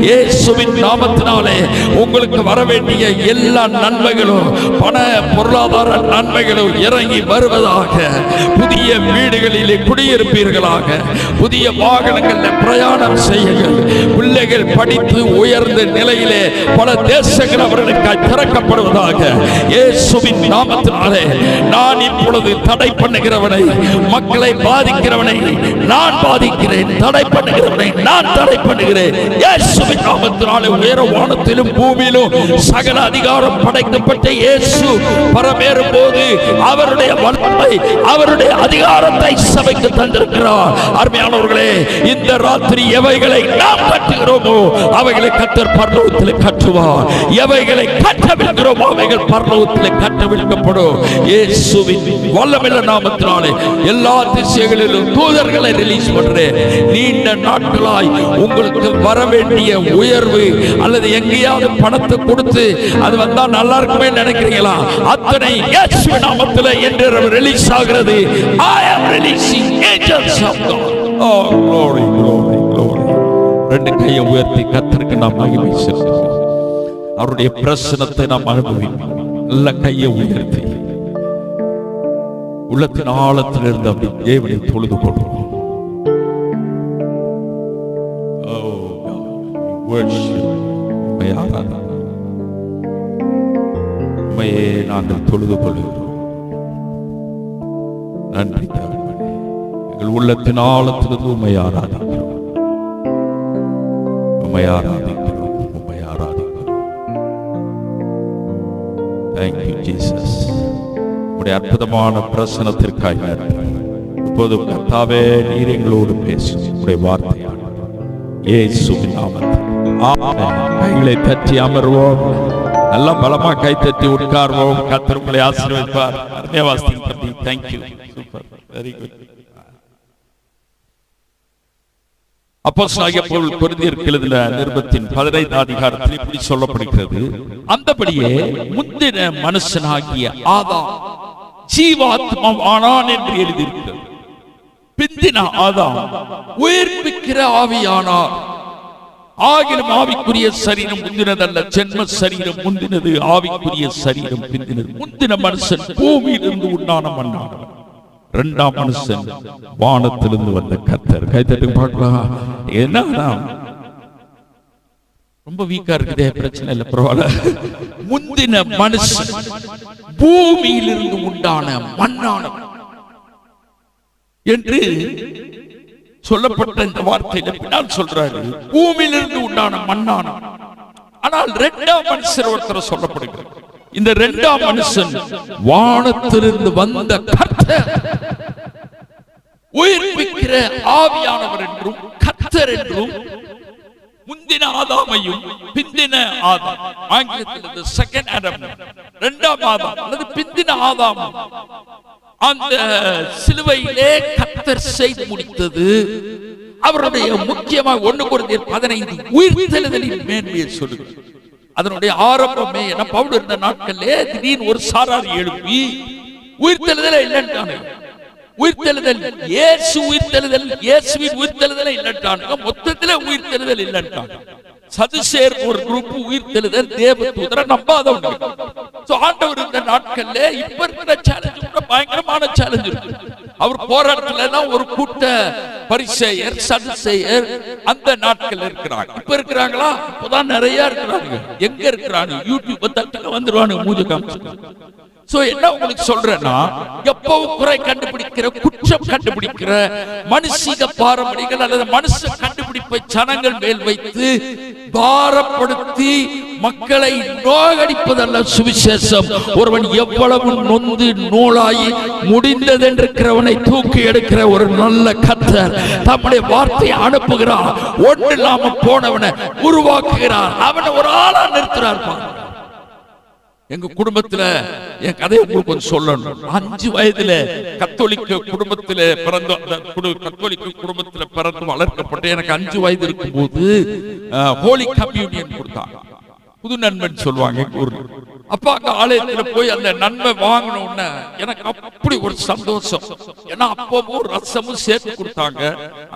இயேசுவின் நாமத்தினாலே உங்களுக்கு வர வேண்டிய எல்லா நன்மைகளும் பண பொருளாதார நன்மைகளும் இறங்கி வருவதாக. புதிய வீடுகளிலே குடியிருப்பீர்களாக. புதிய வாகனங்களில் பிரயாணம் செய்யுங்கள். பிள்ளைகள் படித்து உயர்ந்த நிலையிலே பல தேசங்கள் அவர்களுக்கு திறக்கப்படுவதாக இயேசுவின் நாமத்தினாலே. நான் இப்பொழுது தடை பண்ணுகிறவனை, மக்களை பாதிக்கிறவனை நான் பாதிக்கிறேன், தடை பண்ணுகிறவனை நான் தடை பண்ணுகிறேன். இயேசுவின் நாமத்தினாலே உயர வானத்திலும் பூமியிலும் சகல அதிகாரம் படைக்கப்பட்ட இயேசு பரமேறும் போது அவருடைய வல்லமை அவருடைய அதிகாரத்தை சபைக்கு தந்திருக்கிறார். அருமையானவர்களே, இந்த ராத்திரி எவைகளை நாம் கட்டுகிறோமோ அவைகளை கர்த்தர் பரலோகத்தில் கட்டுவார். எவைகளை கட்டவிழ்கிறோமோ அவைகள் பரலோகத்தில் கட்டவிழ்க்கப்படும். இயேசுவின் வல்லமையுள்ள நாமத்தினாலே எல்லா திசைகளிலும் தூதர்களை ரிலீஸ் பண்றேன். நீண்ட நாட்களாய் உங்களுக்கு வர வேண்டிய உயர்வு அல்லது எங்கேயாவது பணத்தை கொடுத்து அது வந்தா நல்லா இருக்குமே நினைக்கிறீங்களா? அத்தனை இயேசுவின் நாமத்திலே என்று ரிலீஸ் ஆகிறது. I am releasing angels of God. Oh glory glory glory. ரெண்டு கையை உயர்த்தி கர்த்தருக்கு நாம் மகிமை செலுத்துவோம். அவருடைய பிரசன்னத்தை நாம் அனுபவிப்போம். நல்ல கையை உயர்த்தி உள்ளத்தின் ஆழத்திலிருந்து அப்படி தேவனை தொழுது கொள்வோம். உண்மையே நாங்கள் தொழுது கொள்கிறோம். நன்றி தகப்பனே. எங்கள் உள்ளத்தின் ஆழத்திலிருந்து உம்மை ஆராதிக்கிறோம், உம்மை ஆராதிக்கிறோம், உம்மை ஆராதிக்கிறோம். Thank you Jesus. உம்முடைய அற்புதமான பிரசன்னத்திற்காக நன்றி. இப்போது கர்த்தாவே, நீர் எங்களோடு பேசும் உம்முடைய வார்த்தையால் இயேசுவின் நாமத்தில் ஆமென். கைகளை தட்டி அமர்வோம். நல்ல பலமா கை தட்டி உட்கார்வோம். கர்த்தர் உங்களை ஆசீர்வதிப்பார். அருமையா வாசிங்க தம்பி. Thank you. Super. Very good. அப்போஸ்தலனாகிய பவுல் கொரிந்தியருக்கு எழுதின நிருபத்தின் 15 அதிகாரத்தில் இப்படி சொல்லப்படுகிறது. அந்தபடியே முந்தின மனுஷனாகிய ஆதாம் ஜீவாத்மாவானான் என்று எழுதியிருக்கிறது. பிந்தின ஆதாம் உயிர்ப்பிக்கிற ஆவியானார். ஆகிலும் ஆவிக்குரிய சரீரம் முந்தினதல்ல, ஜென்ம சரீரம் முந்தினது, ஆவிக்குரிய சரீரம் பிந்தினது. முந்தின மனுஷன் பூமியிலிருந்து உண்டான மண்ணானவன், இரண்டாம் மனுஷன் வானத்திலிருந்து வந்த கர்த்தர். கைத்தட்டு பார்க்கலாம். என்ன ரொம்ப வீக்கா இருக்குதே, பிரச்சனை இல்லை, பரவாயில்ல. முந்தின மனுஷன் பூமியிலிருந்து உண்டான மண்ணானவன் என்று சொல்லப்பட்ட இந்த வார்த்தையில பின்னால் சொல்றாரு, பூமியிலிருந்து உண்டான மண்ணான. ஆனால் இரண்டாம் மனுஷர் ஒருத்தர் சொல்லப்படுகிறார். இந்த இரண்டாம் மனுஷன் வானத்திலிருந்து வந்த கர்த்தர், உயிர்ப்பிக்கிற ஆவியானவர் என்றும் கர்த்தர் என்றும் முந்தின ஆதாமையும் பிந்தின ஆதாம், ஆங்கிலத்தில் செகண்ட் ஆடம், இரண்டாம் ஆதாம் அல்லது பிந்தின ஆதாம் அந்த சிலுவையிலே கர்த்தர் செய்து முடித்தது. அவருடைய முக்கியமாக 1 கொரிந்தியர் 15 உயிர்த்தெழுதலின் மேன்மையை சொல்லுகிறது. அதனுடைய ஆரம்பமே என்ன, பவுல் இருந்த நாட்களிலே திடீர்னு ஒரு சாரார் எழுப்பி உயிர்த்தெழுதலே இல்லைன்றாங்க. உயிர்த்தெழுதல் இயேசு உயிர்த்தெழுதல், இயேசுவின் உயிர்த்தெழுதலே இல்லைன்றாங்க. மொத்தத்திலே உயிர்த்தெழுதல் இல்லைன்றாங்க. சதுசேர் ஒரு குரூப் உயிர்த்தெழுதல் தேவதூதரை நம்பாதவங்க. ஆண்டவர் இந்த நாட்கள்ல இப்ப இருக்கிற சேலஞ்ச் கூட பயங்கரமான சேலஞ்ச் இருக்கு. அவர் போராட்டத்துல ஒரு கூட்ட பரிசேயர் சதுசேயர் அந்த நாட்கள் இருக்கிறாங்க. இப்ப இருக்கிறாங்களா? இப்பதான் நிறைய இருக்கிறாங்க. எங்க இருக்கிறாங்க? யூடியூப் தட்டுல வந்துருவாங்க மூஞ்ச காமிச்சு. என்ன உங்களுக்கு சொல்றேன்னா, எப்பவும் குறை கண்டுபிடிக்கிற, குற்றம் கண்டுபிடிக்கிற மனுஷிக பாரம்பரியங்கள் அல்லது மனுஷ கண்டுபிடிப்பை ஜனங்கள் மேல் வைத்து பாரப்படுத்தி மக்களை நோகடிப்பதல்ல சுவிசேஷம். ஒருவன் எவ்வளவு நொந்து நூலாகி முடிந்ததென்றிருக்கிறவனை தூக்கி எடுக்கிற ஒரு நல்ல கர்த்தர் தம்முடைய வார்த்தையை அனுப்புகிறார். ஒன்று இல்லாம போனவனை உருவாக்குகிறார். அவனை ஒரு ஆளா நிறுத்துறார். எங்க குடும்பத்துல என் கதையை உங்களுக்கு கொஞ்சம் சொல்லணும். 5 வயதுல கத்தோலிக்க குடும்பத்துல பிறந்த, கத்தோலிக்க குடும்பத்துல பிறந்து வளர்க்கப்பட்ட எனக்கு 5 வயது இருக்கும் போது ஹோலி கம்யூனியன் கொடுத்தாங்க. புது நன்மைன்னு சொல்லுவாங்க ஊர்ல. அப்ப அங்க ஆலயத்துல போய் அந்த நன்மை வாங்கின உடனே எனக்கு அப்படி ஒரு சந்தோஷம். ஏன்னா அப்பவும் ரசமும் சேர்த்து கொடுத்தாங்க.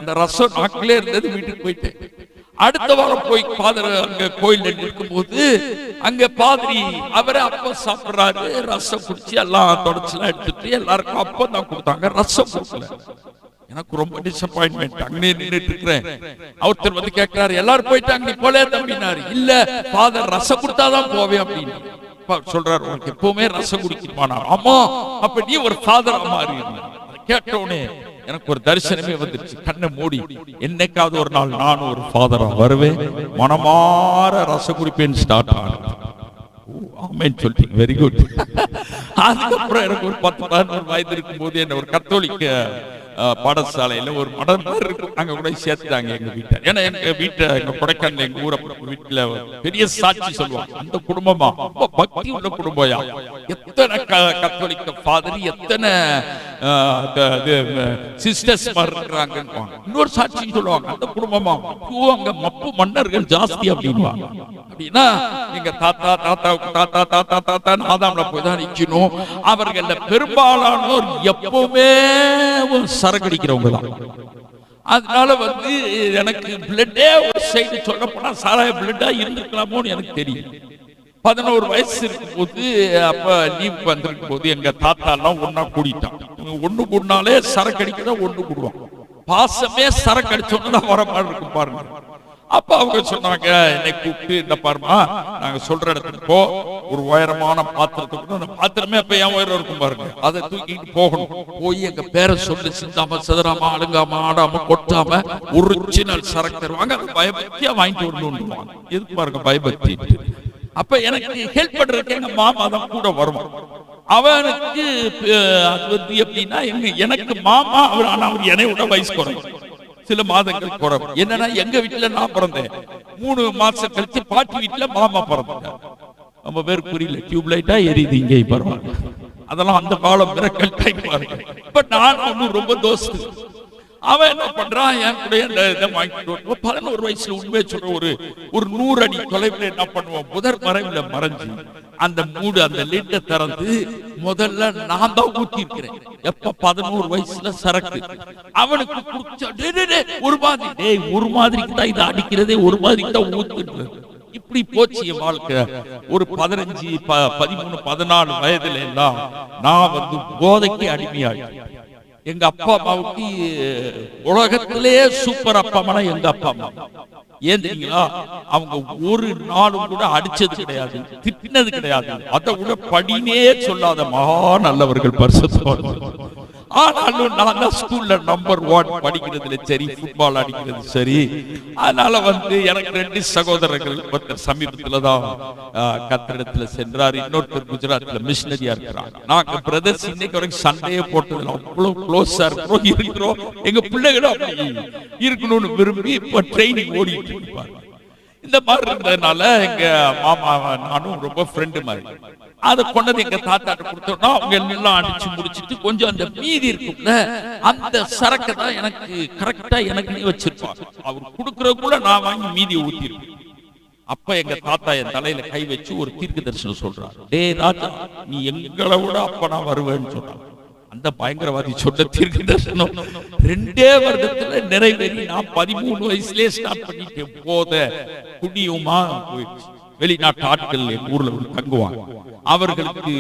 அந்த ரசம் நாக்கிலே இருந்தது. வீட்டுக்கு போயிட்டேன். அடுத்த வாரம் போய் பாதர் அங்க கோயில் இருக்கும் போது அங்க பாதிரி அவரே அப்பம் சாப்பிடுறாரு. ரசம் குடிச்சு எல்லாம் தொடச்சுலாம் எடுத்துட்டு எல்லாருக்கும் அப்பம் தான் கொடுத்தாங்க, ரசம் கொடுக்கல. எனக்கு ரொம்ப டிசப்பாயின்மெண்ட். அங்கே நின்றுட்டு இருக்கிறேன். ஒருத்தர் வந்து கேட்கிறாரு, எல்லாரும் போயிட்டாங்க, நீ போலே தம்பினாரு. இல்ல பாதர் ரசம் கொடுத்தாதான் போவேன் அப்படின்னு சொல்றாரு. உனக்கு எப்பவுமே ரசம் குடிக்கணுமானா? ஆமா. அப்ப நீ ஒரு ஃபாதரா மாறி. கேட்டோடனே எனக்கு ஒரு தரிசனமே வந்துருச்சு. கண்ணை மூடி என்னைக்காவது ஒரு நாள் நானும் ஒரு ஃபாதரா வருவேன், மனமாற ரச குடிப்பேன் ஸ்டார்ட் ஆனது. ஆமென் சொல்லிட்டீங்க, வெரி குட். அதுக்கப்புறம் எனக்கு ஒரு 10-11 வயது இருக்கும் போது என்ன ஒரு கத்தோலிக்க பாடசாலையில ஒரு மடம் இருக்கு, அங்க கூட சேர்த்துட்டாங்க எங்க வீட்டை. ஏன்னா எங்க வீட்டை எங்க கொடைக்கானல் எங்க ஊரை வீட்டுல பெரிய சாட்சி சொல்லுவாங்க, அந்த குடும்பமா ரொம்ப பக்தி உள்ள குடும்பம்யா, எத்தனை கத்தோலிக்க ஃபாதர், எத்தனை சிஸ்டர்ஸ் இருக்கிறாங்க. இன்னொரு சாட்சி சொல்லுவாங்க, அந்த குடும்பமா அங்க மப்பு மன்னர்கள் ஜாஸ்தி அப்படின்வாங்க. அப்படின்னா எங்க தாத்தா தாத்தாவுக்கு தாத்தா தாத்தா தாத்தா ஆதாம்ல போய் தான் நிக்கணும். அவர்கள பெரும்பாலானோர் எப்பவுமே சரக்கடிக்கிறவங்க தான். அதனால எனக்கு பிளட்டே ஒரு சைடு சொல்ல போனா சாராய பிளட்டா இருந்திருக்கலாமோன்னு எனக்கு தெரியும். 11 வயசு இருக்கும் போது, அப்ப லீவுக்கு வந்திருக்கும் போது எங்க தாத்தா எல்லாம் ஒன்னா கூடிட்டான். ஒண்ணு கூடினாலே சரக்கு அடிக்கதான் ஒண்ணு கூடுவான். பாசமே சரக்கு அடிச்சோன்னு தான் வர மாதிரி இருக்கும் பாருங்க. அப்ப அவங்க சொன்னாங்க, என்னை கூப்பிட்டு, இந்த பாருமா, நாங்க சொல்ற இடத்துக்கு போ, ஒரு உயரமான பாத்திரத்துக்கு, அந்த பாத்திரமே அப்ப என் உயரம் இருக்கும் பாருங்க, அதை தூக்கிட்டு போகணும். போய் எங்க பேரை சொல்லி சிந்தாம சிதறாம அழுங்காம ஆடாம கொட்டாம ஒரிஜினல் சரக்கு தருவாங்க, பயபக்தியா வாங்கிட்டு வரணும். எதுக்கு பாருங்க பயபக்தி. அப்ப எனக்கு ஹெல்ப் பண்றதுக்கு எங்க மாமா தான் கூட வருவான். அவனுக்கு அது எப்படின்னா, எனக்கு மாமா அவர், ஆனா அவர் என்னை விட வயசு குறையும், சில மாதங்கள் குறைவு. என்னன்னா எங்க வீட்டுல நான் பிறந்தேன், 3 மாசம் கழிச்சு பாட்டி வீட்டுல மாமா பிறந்தேன். நம்ம பேர் புரியல, டியூப் லைட்டா எரியுது இங்கே பரவாயில்ல, அதெல்லாம் அந்த காலம் மிரக்கல் டைம் பாருங்க. பட் நான் ரொம்ப தோஸ்து. அவன் என்ன பண்றான், என் கூட இதை வாங்கிட்டு 11 வயசுல உண்மையை சொல்ற ஒரு 100 அடி தொலைவில் என்ன பண்ணுவோம், புதர் மறைவுல மறைஞ்சு அந்த மூடு அந்த லிட்ட திறந்து முதல்ல நான் தான் ஊத்தி இருக்கிறேன். எப்ப 11 வயசுல சரக்கு அவனுக்கு ஒரு மாதிரிக்கு தான் இதை அடிக்கிறதே, ஒரு மாதிரிக்கு தான் ஊத்துட்டு. இப்படி போச்சு என் வாழ்க்கை. ஒரு 15, 13, 14 வயதுல எல்லாம் நான் போதைக்கு அடிமையாயிட்டேன். எங்க அப்பா அம்மாவுக்கு உலகத்திலே சூப்பர் அப்பா அம்மா எங்க அப்பா அம்மா. ஏன் தெரியுங்களா, அவங்க ஒரு நாளும் கூட அடிச்சது கிடையாது, திட்டினது கிடையாது, அதை விட படினே சொல்லாத மகா நல்லவர்கள், பரிசுத்தவான்கள். ஆனாலும் நான் தான் ஸ்கூல்ல நம்பர் 1 படிக்கிறதுல சரி, ஃபுட்பால் அடிக்கிறது சரி. அதனால எனக்கு 2 சகோதரர்கள், ஒருத்தர் சமீபத்துலதான் கத்திடத்துல சென்றார், இன்னொருத்தர் குஜராத்ல மிஷனரியா இருக்கிறாங்க. நாங்க பிரதர்ஸ் இன்னைக்கு வரைக்கும் சண்டையே போட்டதுல அவ்வளவு க்ளோஸா இருக்கிறோம். எங்க பிள்ளைகளும் அப்படி இருக்கணும்னு விரும்பி இப்ப ட்ரைனிங் ஓடிட்டு இருப்பாங்க. இந்த மாதிரி இருந்ததுனால எங்க மாமா நானும் ரொம்ப ஃப்ரெண்டு மாதிரி. அதை கொண்டது எங்க தாத்தாட்ட கொடுத்தோம்னா அவங்க எல்லாம் அடிச்சு முடிச்சுட்டு கொஞ்சம் அந்த மீதி இருக்கும்ல, அந்த சரக்கை தான் எனக்கு கரெக்டா எனக்கு வச்சிருப்பான். அவர் கொடுக்கறதுக்குள்ள நான் வாங்கி மீதியை ஊத்திருப்பேன். அப்ப எங்க தாத்தா என் தலையில கை வச்சு ஒரு தீர்க்க தரிசனம் சொல்றாரு, டே ராஜா, நீ எங்களை விட அப்ப நான் வருவேன்னு சொல்றான். அந்த பயங்கரவாதி சொன்ன தீர்க்க தரிசனம் 2 வருடத்துல நிறைவேறி நான் 13 வயசுலயே ஸ்டார்ட் பண்ணிட்டேன். போத குடியுமா போயிடுச்சு. வெளிநாட்டு ஆட்கள் எங்க ஊர்ல தங்குவாங்க, அவர்களுக்கு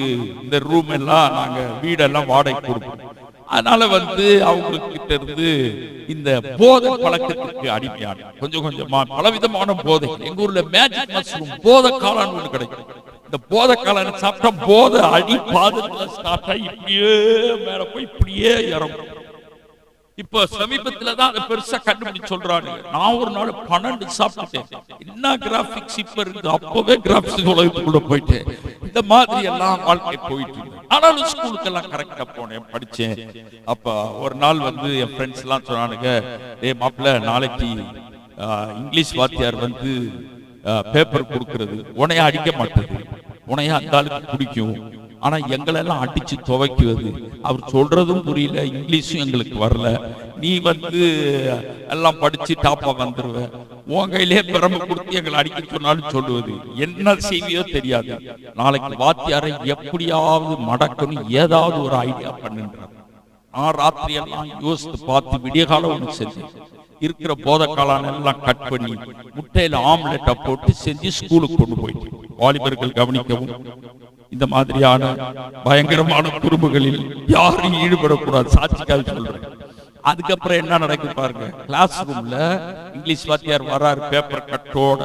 இந்த ரூம் எல்லாம் நாங்க வீடெல்லாம் வாடகை கொடுப்போம். அதனால அவங்க கிட்ட இருந்து இந்த போதை பழக்கத்துக்கு அடிமையான கொஞ்சம் கொஞ்சமா பலவிதமான போதை. எங்க ஊர்ல மேஜிக் மஷ்ரூம் போதை காளான் ஒண்ணு கிடைக்கும். இந்த போதை காளான் சாப்பிட்டா போதை அடி பாதத்துல ஸ்டார்ட் ஆகி இப்படியே மேல போய் இப்படியே இறங்கும். இப்ப சமீபத்துலதான் அதை பெருசா கண்டுபிடிச்சு சொல்றாங்க. நான் ஒரு நாள் 12 சாப்பிட்டேன். என்ன கிராபிக்ஸ் இப்ப இருக்கு, அப்பவே கிராபிக்ஸ் உலகத்துக்குள்ள போயிட்டேன். இந்த மாதிரி எல்லாம் வாழ்க்கை போயிட்டு இருக்கு. ஆனாலும் ஸ்கூலுக்கு எல்லாம் கரெக்டா போனேன், படிச்சேன். அப்ப ஒரு நாள் என் ஃப்ரெண்ட்ஸ் எல்லாம் சொன்னானுங்க, டேய் மாப்பிள்ள, நாளைக்கு இங்கிலீஷ் வாத்தியார் பேப்பர் கொடுக்கறது, உனைய அடிக்க மாட்டது, உனைய அந்த ஆளுக்கு பிடிக்கும், ஆனா எங்களெல்லாம் அடிச்சு துவைக்குவது, அவர் சொல்றதும் புரியல, இங்கிலீஷும் எங்களுக்கு வரல, நீ எல்லாம் படிச்சு டாப்பா வந்துருவ, உன் கையிலே பிரம்பு கொடுத்து எங்களை அடிக்க சொன்னாலும் சொல்லுவது, என்ன செய்வியோ தெரியாது, நாளைக்கு வாத்தியாரை எப்படியாவது மடக்கணும், ஏதாவது ஒரு ஐடியா பண்ணுன்றார். நான் ராத்திரி எல்லாம் யோசித்து பார்த்து விடிய காலம் ஒன்று செஞ்சேன். இருக்கிற போதை காளான் எல்லாம் கட் பண்ணி முட்டையில ஆம்லெட்டா போட்டு செஞ்சு ஸ்கூலுக்கு கொண்டு போயிட்டு, வாலிபர்கள் கவனிக்கவும், இந்த மாதிரியான பயங்கரமான குறும்புகளில் யாரும் ஈடுபடக்கூடாது, சாட்சிக்காக சொல்றேன். அதுக்கப்புறம் என்ன நடக்குது பாருங்க, கிளாஸ் ரூம்ல இங்கிலீஷ் வாத்தியார் வராரு பேப்பர் கட்டோட,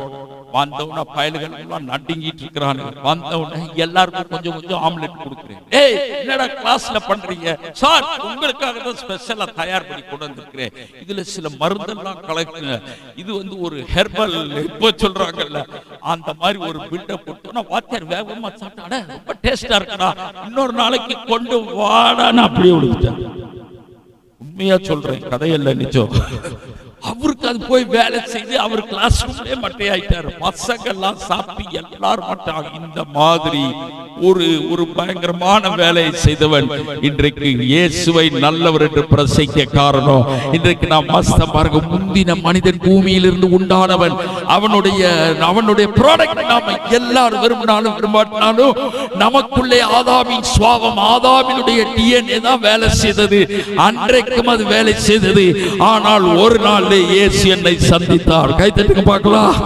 வந்தவன பயல்கள் எல்லாம் நடுங்கிட்டு இருக்கிறானுங்க. வந்தவன எல்லாருக்கும் கொஞ்சம் கொஞ்சம் ஆம்லெட் கொடுக்குறேன். ஏய் என்னடா கிளாஸ்ல பண்றீங்க? சார் உங்களுக்காக தான் ஸ்பெஷலா தயார் பண்ணி கொண்டு வந்திருக்கிறேன். இதுல சில மருந்தெல்லாம் கலக்குங்க. இது வந்து ஒரு ஹெர்பல் இப்போ சொல்றாங்கல்ல அந்த மாதிரி ஒரு பில்டப் போட்டு வாத்தியார் வேகமா சாப்பிட்டாட ரொம்ப டேஸ்டா இருக்குடா, இன்னொரு நாளைக்கு கொண்டு வாடான்னு அப்படியே விடுவிட்டார். உண்மையா சொல்றேன், கதையல்ல நிஜம். அவருக்கு அது போய் வேலை செய்து அவர் கிளாஸ் ரூம்லயே மட்டையாயிட்டாரு. பசங்க எல்லாம் சாப்பிட்டு எல்லாரும் மட்டாங்க. இந்த மாதிரி ஒரு பயங்கரமான வேலையை செய்தவன் இன்றைக்கு இயேசுவை நல்லவர் என்று பிரசைக்க காரணம். இன்றைக்கு நாம் மஸ்த பாருங்க, முந்தின மனிதன் பூமியிலிருந்து உண்டானவன். அவனுடைய ப்ராடக்ட் நாம எல்லாரும் விரும்பினாலும் விரும்பாட்டினாலும் நமக்குள்ளே ஆதாமின் சுவாபம், ஆதாமினுடைய டிஎன்ஏ தான் வேலை செய்தது. அன்றைக்கும் அது வேலை செய்தது. ஆனால் ஒரு நாள் இயேசு என்னை சந்தித்தார். கை தட்டுங்க பார்க்கலாம்.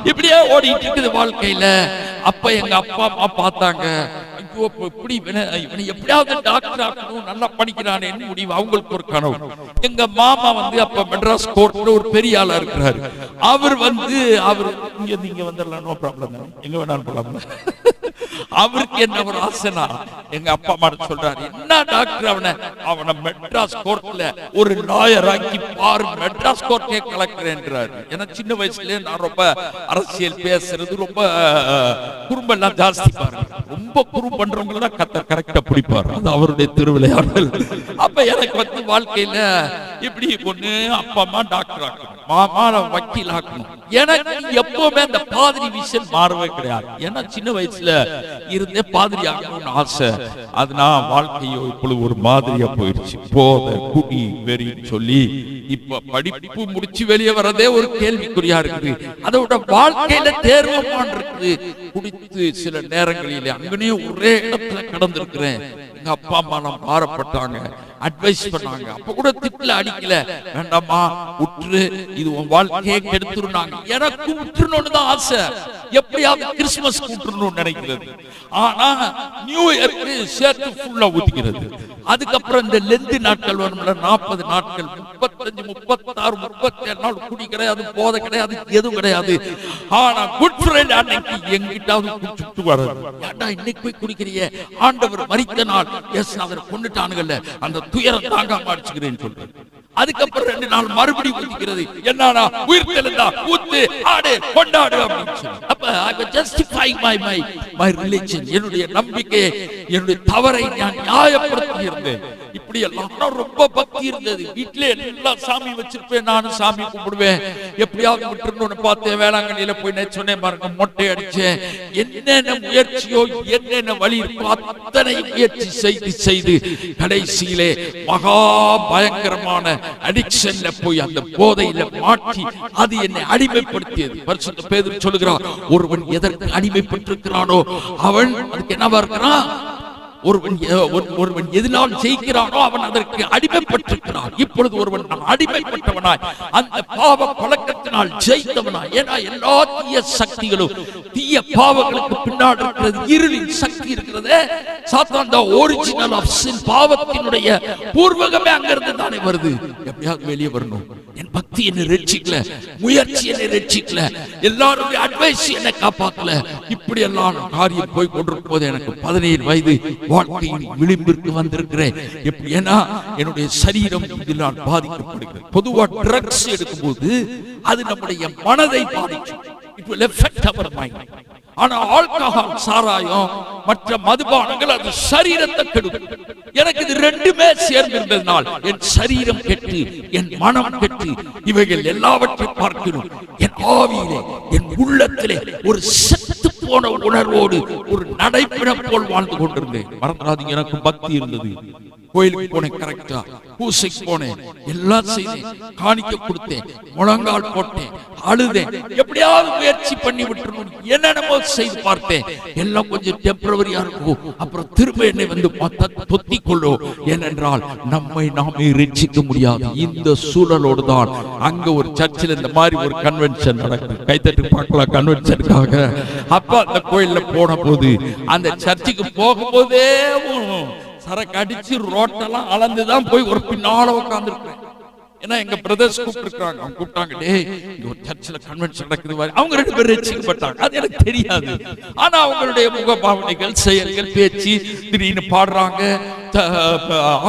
இப்படியே ஓடிட்டு இருக்குது வாழ்க்கையில. அப்ப எங்க அப்பா அம்மா பார்த்தாங்க, ஐயோ இப்படி இவனை எப்படியாவது டாக்டர் ஆகணும், நல்லா படிக்கிறானேன்னு முடிவு. அவங்களுக்கு ஒரு கனவு. எங்க மாமா வந்து அப்ப மெட்ராஸ் கோர்ட்ல ஒரு பெரிய ஆளா இருக்கிறாரு. அவர் இங்க வந்துடலாம், நோ ப்ராப்ளம், எங்க வேணாலும் போலாம். அவருக்கு என்ன ஒரு ஆசைனா எங்க அப்பா அம்மா சொல்றாரு, என்ன டாக்டர் அவனை மெட்ராஸ் கோர்ட்ல ஒரு லாயர் ஆக்கி பாரு, மெட்ராஸ் கோர்ட்டே கலக்கிறேன்றாரு. ஏன்னா சின்ன வயசுலயே நான் ரொம்ப அரசியல் பேசுறது, ரொம்ப குறும்பெல்லாம் ஜாஸ்தி பாருங்க. ரொம்ப குறும்பு பண்றவங்கள தான் கத்தர் கரெக்டா பிடிப்பாரு. அது அவருடைய திருவிளையாடல். அப்ப எனக்கு வந்து வாழ்க்கையில இப்படி ஒண்ணு அப்பா அம்மா டாக்டர் ஆக்கணும், மாமா வக்கீல் ஆக்கணும். எனக்கு எப்பவுமே அந்த பாதிரி விஷயம் மாறவே கிடையாது. ஏன்னா சின்ன வயசுல இருந்தே பாதிரி ஆகணும்னு ஆசை. அதனால வாழ்க்கையோ இப்பொழுது ஒரு மாதிரியா போயிடுச்சு. போத குடி வெறின்னு சொல்லி இப்ப படிப்பு முடிச்சு வெளியே வரதே ஒரு கேள்விக்குறியா இருக்குது. அதோட வாழ்க்கையில தேர்வமான் இருக்குது. குடித்து சில நேரங்களிலே அங்கனே ஒரே இடத்துல கடந்திருக்கிறேன். எங்க அப்பா அம்மா நான் மாறப்பட்டாங்க, அட்வைஸ் பண்ணாங்க. அப்ப கூட திட்டுல அடிக்கல, வேண்டாமா உற்று, இது உன் வாழ்க்கையை கெடுத்துருனாங்க. எனக்கு உற்றுணும்னு தான் ஆசை, எப்படியாவது கிறிஸ்துமஸ் உற்றுணும்னு நினைக்கிறது. ஆனா நியூ இயர்க்கு சேர்த்து ஃபுல்லா ஊத்திக்கிறது. அதுக்கப்புறம் இந்த லெந்து நாட்கள் வரும்ல, 40 நாட்கள், 35, 36, 37 நாள் குடி கிடையாது, போதை கிடையாது, எதுவும் கிடையாது. ஆனா குட் ஃப்ரைடே அன்னைக்கு எங்கிட்டாவது குடிச்சுட்டு வர்றது. ஏன்டா இன்னைக்கு போய் குடிக்கிறியே, ஆண்டவர் மரித்த நாள், எஸ் அவர் கொண்டுட்டானுங்கல்ல, அந்த துயரம் தாங்காம அடிச்சுக்கிறேன்னு சொல்றேன். அதுக்கப்புறம் 2 நாள் மறுபடியும் ஊத்திக்கிறது. என்னன்னா உயிர் தெழுந்தா ஊத்து, ஆடு, கொண்டாடு அப்படின்னு சொல்லி. அப்ப I was justifying my religion, என்னுடைய நம்பிக்கையை, என்னுடைய தவறை நான் நியாயப்படுத்தி இருந்தேன். இப்படி எல்லாம் ரொம்ப பக்தி இருந்தது. வீட்டிலே எல்லா சாமி வச்சிருப்பேன், நானும் சாமி கும்பிடுவேன். எப்படியாவது விட்டுறணும்னு பார்த்தேன். வேளாங்கண்ணியில போய் சொன்னேன் பாருங்க, மொட்டை அடிச்சேன். என்னென்ன முயற்சியோ என்னென்ன வழி இருக்கோ அத்தனை முயற்சி செய்து கடைசியிலே மகா பயங்கரமான அடிக்ஷன்ல போய் அந்த போதையில மாட்டி அது என்னை அடிமைப்படுத்தியது. பரிசுத்த பேதுரு சொல்லுகிறார், ஒருவன் எதற்கு அடிமைப்பட்டிருக்கிறானோ அவன் அதுக்கு என்னவா இருக்கிறான்? ஒருவன் எதினால் ஜெயிக்கிறானோ அவன் அதற்கு அடிமைப்பட்டிருக்கிறான். இப்பொழுது ஒருவன் அடிமைப்பட்டவனாய் அந்த பாவ பழக்கத்தினால் ஜெயித்தவனாய். ஏன்னா எல்லா தீய சக்திகளும், தீய பாவங்களுக்கு பின்னாடி இருக்கிறது இருளின் சக்தி இருக்கிறது. சாத்தான் தான் ஒரிஜினல் ஆஃப் சின், பாவத்தினுடைய பூர்வகமே அங்கிருந்து தானே வருது. எப்படியாவது வெளியே வரணும். என் பக்தி என்னை ரட்சிக்கல, முயற்சி என்னை ரட்சிக்கல, எல்லாருடைய அட்வைஸ் என்னை காப்பாத்தல. இப்படி எல்லாம் காரியம் போய் கொண்டிருக்கும் போது எனக்கு 17 வயது, வாழ்க்கையின் விளிம்பிற்கு வந்திருக்கிறேன். ஏன்னா என்னுடைய சரீரம் இதனால் பாதிக்கப்படுகிறது. பொதுவா ட்ரக்ஸ் எடுக்கும் போது அது நம்முடைய மனதை பாதிக்கும். It will affect our mind. ஆனா ஆல்கஹால், சாராயம், மற்ற மதுபானங்கள் அது சரீரத்தை கெடுக்கும். எனக்கு இது ரெண்டுமே சேர்ந்திருந்ததனால் என் சரீரம் கெட்டு, என் மனம் கெட்டு, இவைகள் எல்லாவற்றையும் பார்க்கணும். என் ஆவியிலே, என் உள்ளத்திலே ஒரு செத்து போன உணர்வோடு ஒரு நடைப்பிடம் போல் வாழ்ந்து கொண்டிருந்தேன். மறந்துடாதீங்க, எனக்கு பக்தி இருந்தது. கோயிலுக்கு போனேன், கரெக்டா பூசைக்கு போனேன், எல்லாம் செய்தேன், காணிக்க கொடுத்தேன், முழங்கால் போட்டேன், அழுதேன். எப்படியாவது முயற்சி பண்ணி விட்டுறணும், என்னென்னமோ செய்து பார்த்தேன். எல்லாம் கொஞ்சம் டெம்பரவரியா இருக்கும். அப்புறம் திரும்ப என்னை வந்து தொத்திக் கொள்ளும். ஏனென்றால் நம்மை நாமே ரட்சிக்க முடியாது. இந்த சூழலோடு தான் அங்க ஒரு சர்ச்சில் இந்த மாதிரி ஒரு கன்வென்ஷன் நடக்குது. கைத்தட்டு பார்க்கலாம் கன்வென்ஷனுக்காக. அப்ப அந்த கோயில்ல போன போது, அந்த சர்ச்சுக்கு போகும்போதே சரக்கு அடிச்சு ரோட்டெல்லாம் அளந்துதான் போய் ஒரு பின்னால உட்கார்ந்து இருப்பேன். ஏன்னா எங்க பிரதர்ஸ் கூப்பிட்டுருக்காங்க. அவங்க கூப்பிட்டாங்க, டேய் இங்க ஒரு சர்ச்சில் கன்வென்ஷன் நடக்குது பாரு. அவங்க 2 பேரும் ரட்சிக்கப்பட்டாங்க. அது எனக்கு தெரியாது. ஆனா அவங்களுடைய முகபாவனைகள், செயல்கள், பேச்சு, திடீர்னு பாடுறாங்க,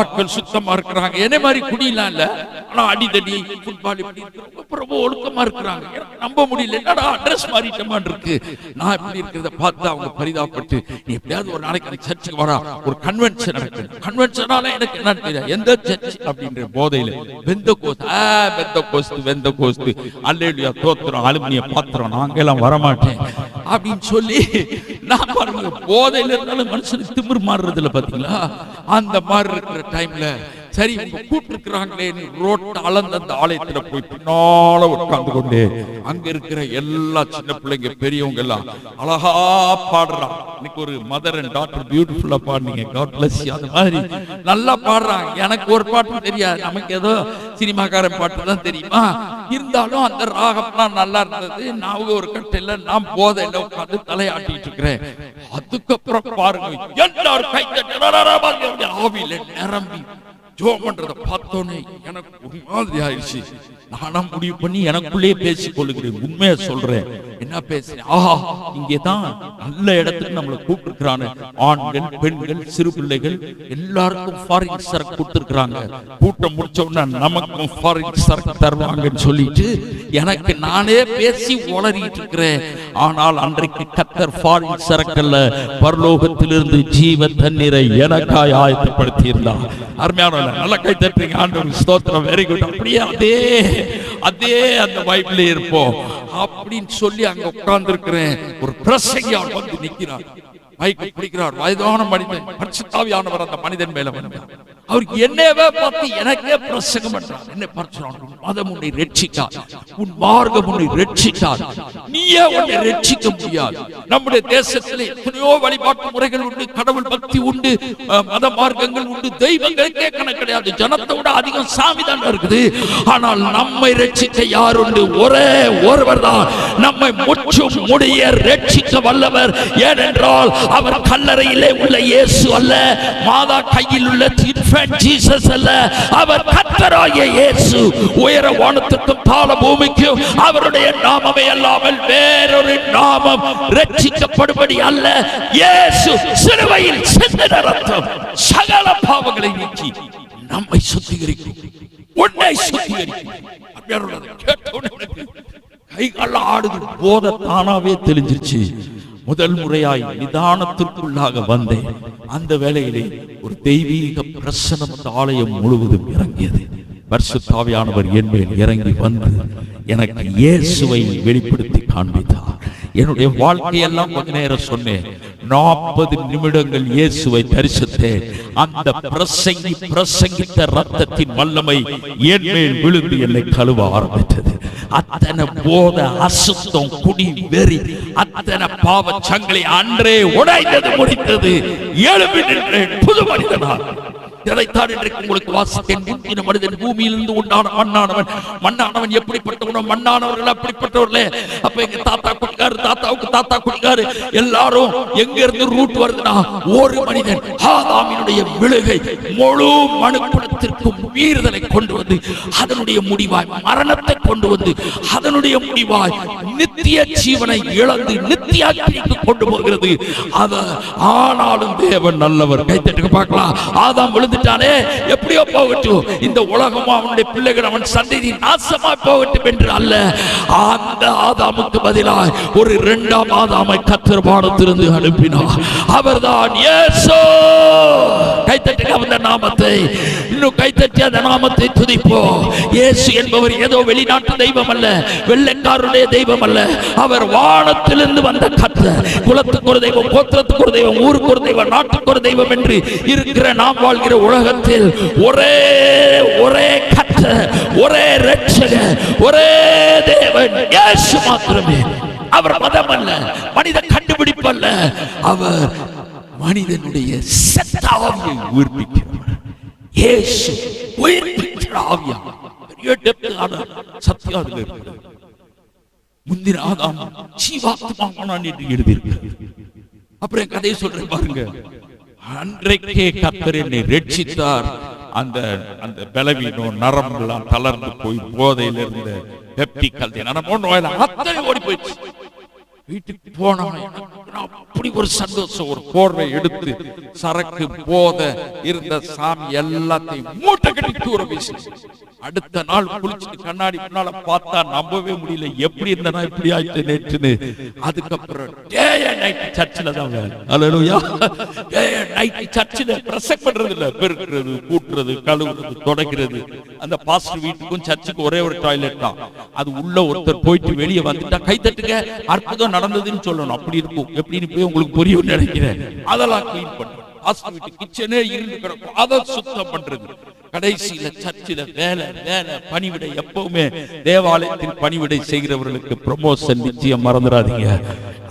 ஆட்கள் சுத்தமா இருக்கிறாங்க. என்ன மாதிரி குடியெல்லாம் இல்ல, ஆனா அடிதடி, ஃபுட்பால் இப்படி ரொம்ப ஒழுக்கமா இருக்கிறாங்க. எனக்கு நம்ப முடியல, என்னடா அட்ரஸ் மாறிட்டமான் இருக்கு. நான் இப்படி இருக்கிறத பார்த்து அவங்க பரிதாபப்பட்டு, நீ எப்படியாவது ஒரு நாளைக்கு அந்த சர்ச்சுக்கு வரா, ஒரு கன்வென்ஷன் நடக்குது. கன்வென்ஷனால எனக்கு என்னன்னு தெரியாது, எந்த சர்ச் அப்படின்ற போதையில அல்லேலூயா தோத்திரம் அலுமினிய பாத்திரம் நாங்க எல்லாம் வரமாட்டேன் அப்படின்னு சொல்லி நான் பாருங்க போதையில இருந்தாலும் மனுஷனுக்கு திமிர் மாறுறது இல்ல பாத்தீங்களா? அந்த மாதிரி இருக்கிற டைம்ல சரி கூப்பிட்டு இருக்கிறாங்களே ரோட்ட அளந்த அந்த ஆலயத்துல போய் பின்னால உட்கார்ந்து கொண்டு அங்க இருக்கிற எல்லா சின்ன பிள்ளைங்க பெரியவங்க எல்லாம் அழகா பாடுறாங்க. இன்னைக்கு ஒரு மதர் அண்ட் டாட்டர் பியூட்டிஃபுல்லா பாடுனீங்க, காட் பிளஸ் யூ. அந்த மாதிரி நல்லா பாடுறாங்க. எனக்கு ஒரு பாட்டு தெரியாது, நமக்கு ஏதோ சினிமாக்காரன் பாட்டு தான் தெரியுமா. இருந்தாலும் அந்த ராகம்லாம் நல்லா இருந்தது. நான் ஒரு கட்டையில நான் போதையில உட்கார்ந்து தலையாட்டிட்டு இருக்கிறேன். அதுக்கப்புறம் பாருங்க எல்லாரும் கை தட்டி ஆவியில நிரம்பி ஜோம் பண்றத பார்த்தோன்னே எனக்கு ஒரு மாதிரி ஆயிடுச்சு. நானா முடிவு பண்ணி எனக்குள்ளே பேசிக் கொள்ளுகிறேன். உண்மையா சொல்றேன், என்ன பேசுறேன், ஆஹா இங்கேதான் நல்ல இடத்துக்கு நம்மளை கூப்பிட்டுருக்காங்க. ஆண்கள், பெண்கள், சிறு பிள்ளைகள் எல்லாருக்கும் ஃபாரின் சரக்கு கொடுத்துருக்காங்க. கூட்டம் முடிச்ச உடனே நமக்கும் ஃபாரின் சரக்கு தருவாங்கன்னு சொல்லிட்டு எனக்கு நானே பேசி உளறிட்டு இருக்கிறேன். ஆனால் அன்றைக்கு கர்த்தர் ஃபாரின் சரக்கல்ல, பரலோகத்திலிருந்து ஜீவ தண்ணீரை எனக்காய் ஆயத்தப்படுத்தி இருந்தார். அருமையான நல்ல கை தட்டுறீங்க, ஆண்டவருக்கு ஸ்தோத்திரம். Very good. அப்படியே அதே அந்த வைப்ல இருப்போம் அப்படின்னு சொல்லி அங்க உட்கார்ந்து இருக்கிறேன். ஒரு பிரசங்கியார் வந்து நிக்கிறார், மைக்கு பிடிக்கிறார். வயதான மனிதன், பரிசுத்தாவியானவர் அந்த மனிதன் மேல வந்தார். அவருக்கு என்னவே பார்த்து எனக்கே பிரசங்கம் பண்றார். என்ன பிரச்சனை? மதம் உன்னை ரட்சிக்காது, உன் மார்க்கம் உன்னை ரட்சிக்காது, நீயே உன்னை ரட்சிக்க முடியாது. நம்முடைய தேசத்திலே எத்தனையோ வழிபாட்டு முறைகள் உண்டு, கடவுள் பக்தி உண்டு, மத மார்க்கங்கள் உண்டு, தெய்வங்களுக்கே கணக்கு கிடையாது. ஜனத்தை விட அதிகம் சாமி தான் இருக்குது. ஆனால் நம்மை ரட்சிக்க யார் உண்டு? ஒரே ஒருவர் தான் நம்மை முற்றும் முடிய ரட்சிக்க வல்லவர். ஏனென்றால் அவர் கல்லறையிலே உள்ள இயேசு அல்ல, மாதா கையில் உள்ள ஜீசஸ் அல்ல, அவர் கர்த்தராகிய இயேசு. உயர வானத்துக்கும் தாழ பூமிக்கும் அவருடைய நாமமே அல்லாமல் வேறொரு நாமம் ரட்சிக்கப்படும்படி அல்ல. இயேசு சிலுவையில் சிந்தின ரத்தம் சகல பாவங்களை நீக்கி நம்மை சுத்திகரிக்கும், உன்னை சுத்திகரிக்கும். கை கால ஆடுது, போத தானாவே தெளிஞ்சிருச்சு. முதல் முறையாய் நிதானத்திற்குள்ளாக வந்தேன். அந்த வேளையிலே ஒரு தெய்வீக பிரசன்னம் அந்த ஆலயம் முழுவதும் இறங்கியது. பரிசுத்த ஆவியானவர் என் மேல் இறங்கி வந்து எனக்கு இயேசுவை வெளிப்படுத்தி காண்பித்தார். என்னுடைய வாழ்க்கையெல்லாம் கொஞ்ச நேரம் சொன்னேன். 40 நிமிடங்கள் இயேசுவை தரிசித்தேன். அந்த பிரசங்கித்த ரத்தத்தின் வல்லமை என் மேல் விழுந்து என்னை கழுவ ஆரம்பித்தது. அத்தனை போத, அசுத்தம், குடி, வெறி, அத்தனை பாவ சங்கிலி அன்றே உடைந்தது, முடித்தது. எழுப்பி நின்றேன் புது மனிதனாக. இதைத்தான் இன்றைக்கு உங்களுக்கு வாசித்தேன். முந்தின மனிதன் பூமியிலிருந்து உண்டான மண்ணானவன். மண்ணானவன் எப்படிப்பட்டவனோ மண்ணானவர்கள் அப்படிப்பட்டவர்களே. அப்ப எங்க தாத்தா குடிக்காரு, தாத்தாவுக்கு தாத்தா குடிக்காரு, எல்லாரும் எங்க இருந்து ரூட் வருதுன்னா ஒரு மனிதன் ஆதாமினுடைய விழுகை முழு மனுக்குலத்திற்கும் மீறுதலை கொண்டு வந்து அதனுடைய முடிவாய் மரணத்தை கொண்டு வந்து அதனுடைய முடிவாய் நித்திய ஜீவனை இழந்து நித்திய அக்கினிக்கு கொண்டு போகிறது. ஆனாலும் தேவன் நல்லவர். கைத்தட்டுக்கு பார்க்கலாம். ஆதாம் விழுந்துட்டானே, எப்படியோ போகட்டும், இந்த உலகமும் அவனுடைய பிள்ளைகள் அவன் சந்ததி நாசமா போகட்டும் என்று அல்ல, அந்த ஆதாமுக்கு பதிலாய் ஒரு 2ஆம் ஆதாமை கர்த்தர் வானத்திலிருந்து அனுப்பினார். அவர்தான் இயேசு. கைத்தட்டி அந்த நாமத்தை இன்னும் கைத்தட்டி அந்த நாமத்தை துதிப்போம். இயேசு என்பவர் ஏதோ வெளிநாட்டு தெய்வம் அல்ல, வெள்ளைக்காரருடைய தெய்வம் அல்ல. அவர் வானத்திலிருந்து வந்த கர்த்தர். குலத்துக்கு ஒரு தெய்வம், கோத்திரத்துக்கு ஒரு தெய்வம், ஊருக்கு ஒரு தெய்வம், நாட்டுக்கு ஒரு தெய்வம் என்று இருக்கிற நாம் வாழ்கிற உலகத்தில் ஒரே கர்த்தர், ஒரே இரட்சகர், ஒரே தேவன் இயேசு மாத்திரமே. அவர் மதம் அல்ல, மனித கண்டுபிடிப்பு அல்ல, அவர் மனிதனுடைய செத்த ஆவியை உயிர்ப்பிக்கிறவர். இயேசு உயிர்ப்பிக்கிற ஆவியா. பெரிய டெப்தான சத்தியம் அதுல இருக்கு. முந்தின ஆதாம் ஜீவாத்மாவானான் என்று எழுதியிருக்கு. அப்புறம் கதையை சொல்றேன் பாருங்க. அன்றைக்கே கர்த்தர் என்னை ரட்சித்தார். அந்த அந்த பலவீனம் நரம்பெல்லாம் தளர்ந்து போய் போதையில இருந்த பெப்டிக் நோய் அத்தனை ஓடி போயிடுச்சு. வீட்டுக்கு போன அப்படி ஒரு சந்தோஷம், ஒரு போர்வை எடுத்து சரக்கு போத இருந்த சாமி எல்லாத்தையும் மூட்டை கட்டி தூர வீசி அடுத்த நாள் குளிச்சுட்டு கண்ணாடி முன்னால பார்த்தா நம்பவே முடியல, எப்படி இருந்தா இப்படி ஆயிட்டு நேற்றுன்னு. அதுக்கப்புறம் டே அண்ட் நைட் சர்ச்சில் தான் வேலை. அல்லேலூயா. டே அண்ட் நைட் சர்ச்சில் பிரசங்கம் பண்றது இல்ல, பெருக்கிறது, கூட்டுறது, கழுவுறது, தொடக்கிறது. அந்த பாஸ்டர் வீட்டுக்கும் சர்ச்சுக்கு ஒரே ஒரு டாய்லெட் தான். அது உள்ள ஒருத்தர் போயிட்டு வெளியே வந்துட்டா கை தட்டுங்க, அற்புதம் நடந்ததுன்னு சொல்லணும். அப்படி இருக்கும். எப்படின்னு போய் உங்களுக்கு புரியும் நினைக்கிறேன். அதெல்லாம் கிளீன் பண்றது, பாஸ்டர் வீட்டு கிச்சனே இருந்து கிடக்கும், அதை சுத்தம் பண்றது. கடைசியில சர்ச்சில வேலை வேலை பணிவிடை. எப்பவுமே தேவாலயத்தில் பணிவிடை செய்கிறவர்களுக்கு ப்ரமோஷன் நிச்சயம் மறந்துடாதீங்க.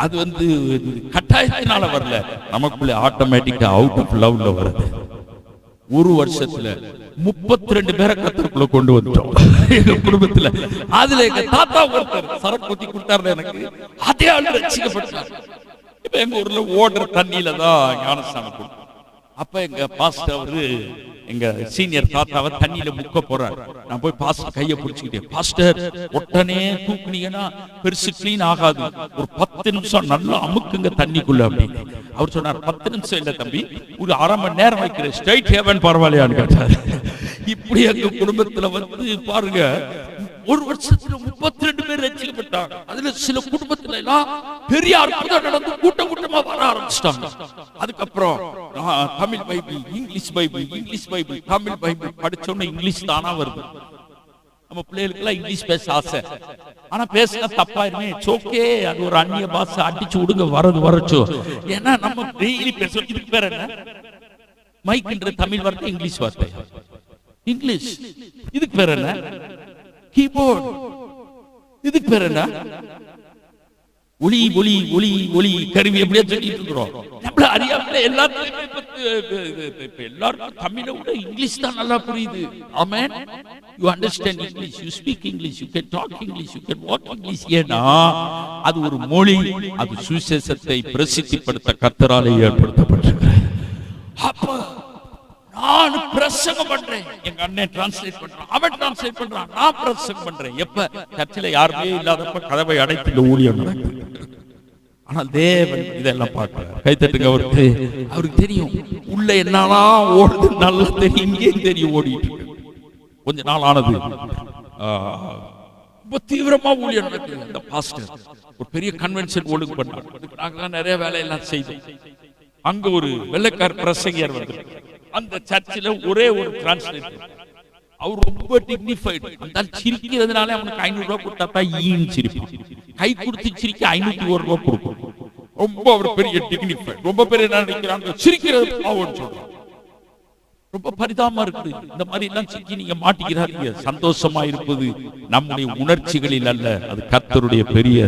அது கட்டாயத்தினால வரல, நமக்குள்ள ஆட்டோமேட்டிக்கா அவுட் ஆஃப் லவ்ல வருது. ஒரு வருஷத்துல 32 பேரை கத்தருக்குள்ள கொண்டு வந்துட்டோம் எங்க குடும்பத்துல. அதுல எங்க தாத்தா ஒருத்தர் சரக்கு ஊத்தி கொடுத்தாரு எனக்கு, அதே ஆள் ரட்சிக்கப்பட்டார். இப்ப எங்க ஊர்ல ஓடுற தண்ணியில தான் ஞானஸ்தானம் கொடுத்தோம். அப்ப எங்க பாஸ்டர் அவரு எங்க சீனியர் தாத்தாவை தண்ணியில முக்க போறாரு. நான் போய் பாஸ்டர் கையை பிடிச்சுக்கிட்டேன். பாஸ்டர் உடனே தூக்குனீங்கன்னா பெருசு கிளீன் ஆகாது, ஒரு 10 நிமிஷம் நல்லா அமுக்குங்க தண்ணிக்குள்ள அப்படின்னு. அவர் சொன்னார் 10 நிமிஷம் இல்ல தம்பி, ஒரு அரை மணி நேரம் வைக்கிறேன், ஸ்ட்ரைட் ஹேவன் பரவாயில்லையான்னு கேட்டாரு. இப்படி எங்க குடும்பத்துல பாருங்க, ஒரு வருஷத்துல 32 பேர் ரட்சிக்கப்பட்டாங்க. அதுல சில குடும்பத்துல எல்லாம் பெரிய அற்புதம் நடந்து கூட்டம் கூட்டமா வர ஆரம்பிச்சிட்டாங்க. அதுக்கப்புறம் Tamil Bible, English Bible, English Bible, Tamil Bible படிச்சோன்னு இங்கிலீஷ் தானா வருது. நம்ம பிள்ளைகளுக்கு எல்லாம் இங்கிலீஷ் பேச ஆசை, ஆனா பேசினா தப்பாயிருமே. ஓகே, அது ஒரு அந்நிய பாஷை, அடிச்சு விடுங்க, வரச்சோ. ஏன்னா நம்ம டெய்லி பேசுறோம். இதுக்கு பேர் என்ன? மைக்ன்ற தமிழ் வார்த்தை, இங்கிலீஷ் வார்த்தை இங்கிலீஷ். இதுக்கு பேர் என்ன? கீபோர்ட். இதுக்கு பேர் என்ன? ஒளி ஒளி ஒளி ஒளி கருவி. எப்படியா சொல்லிட்டு இருக்கிறோம் நம்மள அறியாமல. எல்லாருக்கும் தமிழை விட இங்கிலீஷ் தான் நல்லா புரியுது. ஆமென். You understand English, you speak English, you can talk English, you can walk English. ஏன்னா அது ஒரு மொழி, அது சுவிசேஷத்தை பிரசித்திப்படுத்த கர்த்தராலே ஏற்படுத்தப்பட்டிருக்கிறது. அப்ப நான் பிரசங்கம் பண்றேன், எங்க அண்ணன் டிரான்ஸ்லேட் பண்றான், அவன் டிரான்ஸ்லேட் பண்றான், நான் பிரசங்கம் பண்றேன். எப்ப சர்ச்சில் யாருமே இல்லாதப்ப கதவை அடைத்து ஊழியம் நடக்குது. ஆனால் தேவன் இதெல்லாம் பார்க்கிறார். கைத்தட்டுங்க அவருக்கு. அவருக்கு தெரியும் உள்ள என்னெல்லாம் ஓடுது, நல்லா தெரியும், இங்கே தெரியும் ஓடிட்டு இருக்கு. கொஞ்ச நாள் ஆனது, ரொம்ப தீவிரமா ஊழியம் நடக்குது. இந்த பாஸ்டர் ஒரு பெரிய கன்வென்ஷன் ஒழுங்கு பண்ணார். நாங்கெல்லாம் நிறைய வேலையெல்லாம் செய்தோம். அங்க ஒரு வெள்ளைக்கார பிரசங்கியார் வந்து அந்த சர்ச்சில் ஒரே ஒரு டிரான்ஸ்லேட்டர். அவர் ரொம்ப டிக்னிஃபைடு. அந்த சிரிக்கிறதுனால அவனுக்கு 500 ரூபாய் கொடுத்தா ஈன்னு சிரிப்பான். கை கொடுத்து சிரிக்க 501 ரூபாய் கொடுக்கும். ரொம்ப அவர் பெரிய டிக்னிஃபைடு. ரொம்ப பெரிய நினைக்கிறாங்க, சிரிக்கிறது பாவம்னு சொல்றாங்க. ரொம்ப பரிதாபமா இருக்குது. இந்த மாதிரி எல்லாம் சிக்கி நீங்க மாட்டிக்கிறாங்க. சந்தோஷமா இருப்பது நம்முடைய உணர்ச்சிகளில் அல்ல, அது கர்த்தருடைய பெரிய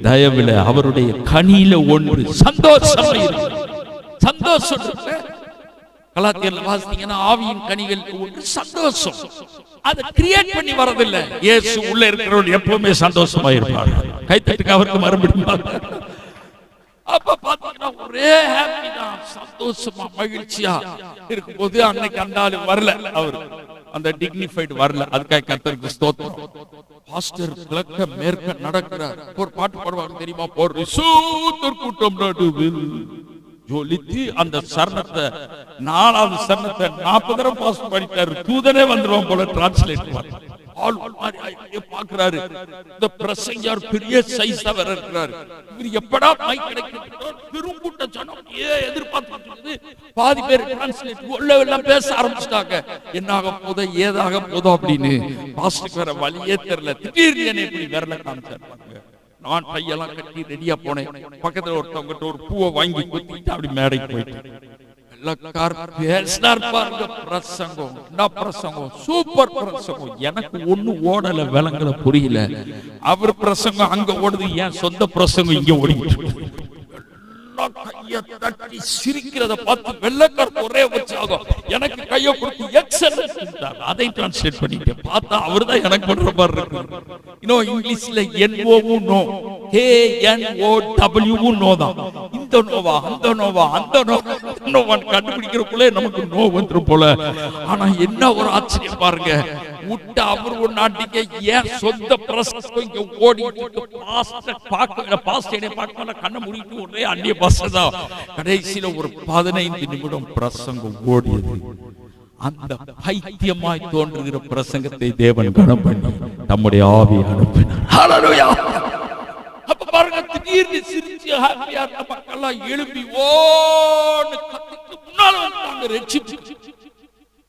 தயவுல, அவருடைய கனியில ஒன்று சந்தோஷமா இருக்கு. சந்தோஷம் கலாத்தியர்ல வாசித்தீங்கன்னா ஆவியின் கனிகள் ஒன்று சந்தோஷம். அதை கிரியேட் பண்ணி வரதில்லை. இயேசு உள்ள இருக்கிறவங்க எப்பவுமே சந்தோஷமா இருப்பார். கைத்தட்டுக்கு அவருக்கு மறுபடியும். அப்ப பாத்தீங்கன்னா ஒரே ஹாப்பி தான், சந்தோஷமா மகிழ்ச்சியா இருக்கும்போது அன்னைக்கு அந்த ஆளு வரல, அவர் அந்த டிக்னிஃபைடு வரல. அதுக்காக கர்த்தருக்கு ஸ்தோத்திரம். பாஸ்டர் கிழக்க மேற்க நடக்கிறார். ஒரு பாட்டு பாடுவாங்க தெரியுமா? போர் சூத்தர் கூட்டம் நடுவில் ஜொலித்து அந்த சரணத்தை 4வது சரணத்தை 40 தடவை பாஸ் பண்ணிட்டாரு. தூதனே வந்துருவான் போல டிரான்ஸ்லேட் பாக்குறாரு. இந்த பிரசங்கியார் பெரிய சைஸா வேற இருக்கிறாரு. இவர் எப்படா மைக் கிடைக்கும் பெருங்கூட்ட ஜனம் எதிர்பார்த்து பாதி பேர் டிரான்ஸ்லேட் எல்லாம் பேச ஆரம்பிச்சிட்டாங்க. என்னாக போதோ ஏதாக போதோ அப்படின்னு பாஸ்டருக்கு வேற வழியே தெரியல. திடீர்னு என்ன இப்படி விரல காமிச்சாரு. நான் கையெல்லாம் கட்டி ரெடியா போனேன். பக்கத்துல ஒருத்தவங்க ஒரு பூவை வாங்கி குத்திட்டு அப்படி மேடைக்கு போயிட்டேன். சூப்பர் பிரசங்கம். எனக்கு ஒண்ணு ஓடல, விளங்கல, புரியல. அவர் பிரசங்கம் அங்க ஓடுது, என் சொந்த பிரசங்கம் இங்க ஓடிட்டு. கையை தட்டி சிரிக்கிறத பார்த்து வெள்ளைக்கார ஒரே உற்சாகம். எனக்கு கையை கொடுத்து எக்ஸலன்ட், அதை டிரான்ஸ்லேட் பண்ணிட்டேன். பார்த்தா அவர்தான் எனக்கு பண்ற மாதிரி இருக்கு. இன்னும் இங்கிலீஷ்ல NO நோ, KNOW நோ தான். இந்த இந்த நோவா அந்த நோவா அந்த நோவான்னு கண்டுபிடிக்கிறக்குள்ளே நமக்கு நோ வந்துரும் போல. ஆனா என்ன ஒரு ஆச்சரியம் பாருங்க, விட்ட அவர் ஒரு நாட்டுக்கு ஏன் சொந்த பிரசங்கம் இங்க ஓடிட்டு பாஸ்டர் கண்ணை மூடிட்டு ஒரே அந்நிய பாஸ்டர் தான். கடைசியில ஒரு 15 நிமிடம் பிரசங்கம் ஓடியது. அந்த பைத்தியமாய் தோன்றுகிற பிரசங்கத்தை தேவன் கனம் பண்ணி நம்முடைய ஆவியை அனுப்பினார். ஹல்லேலூயா. அப்ப பாருங்க, திடீர்னு சிரிச்சு ஹாப்பியா இருந்த மக்கள் எல்லாம் எழுப்பி ஓன்னு கத்திட்டு முன்னால வந்தாங்க. ரெச்சிப்பு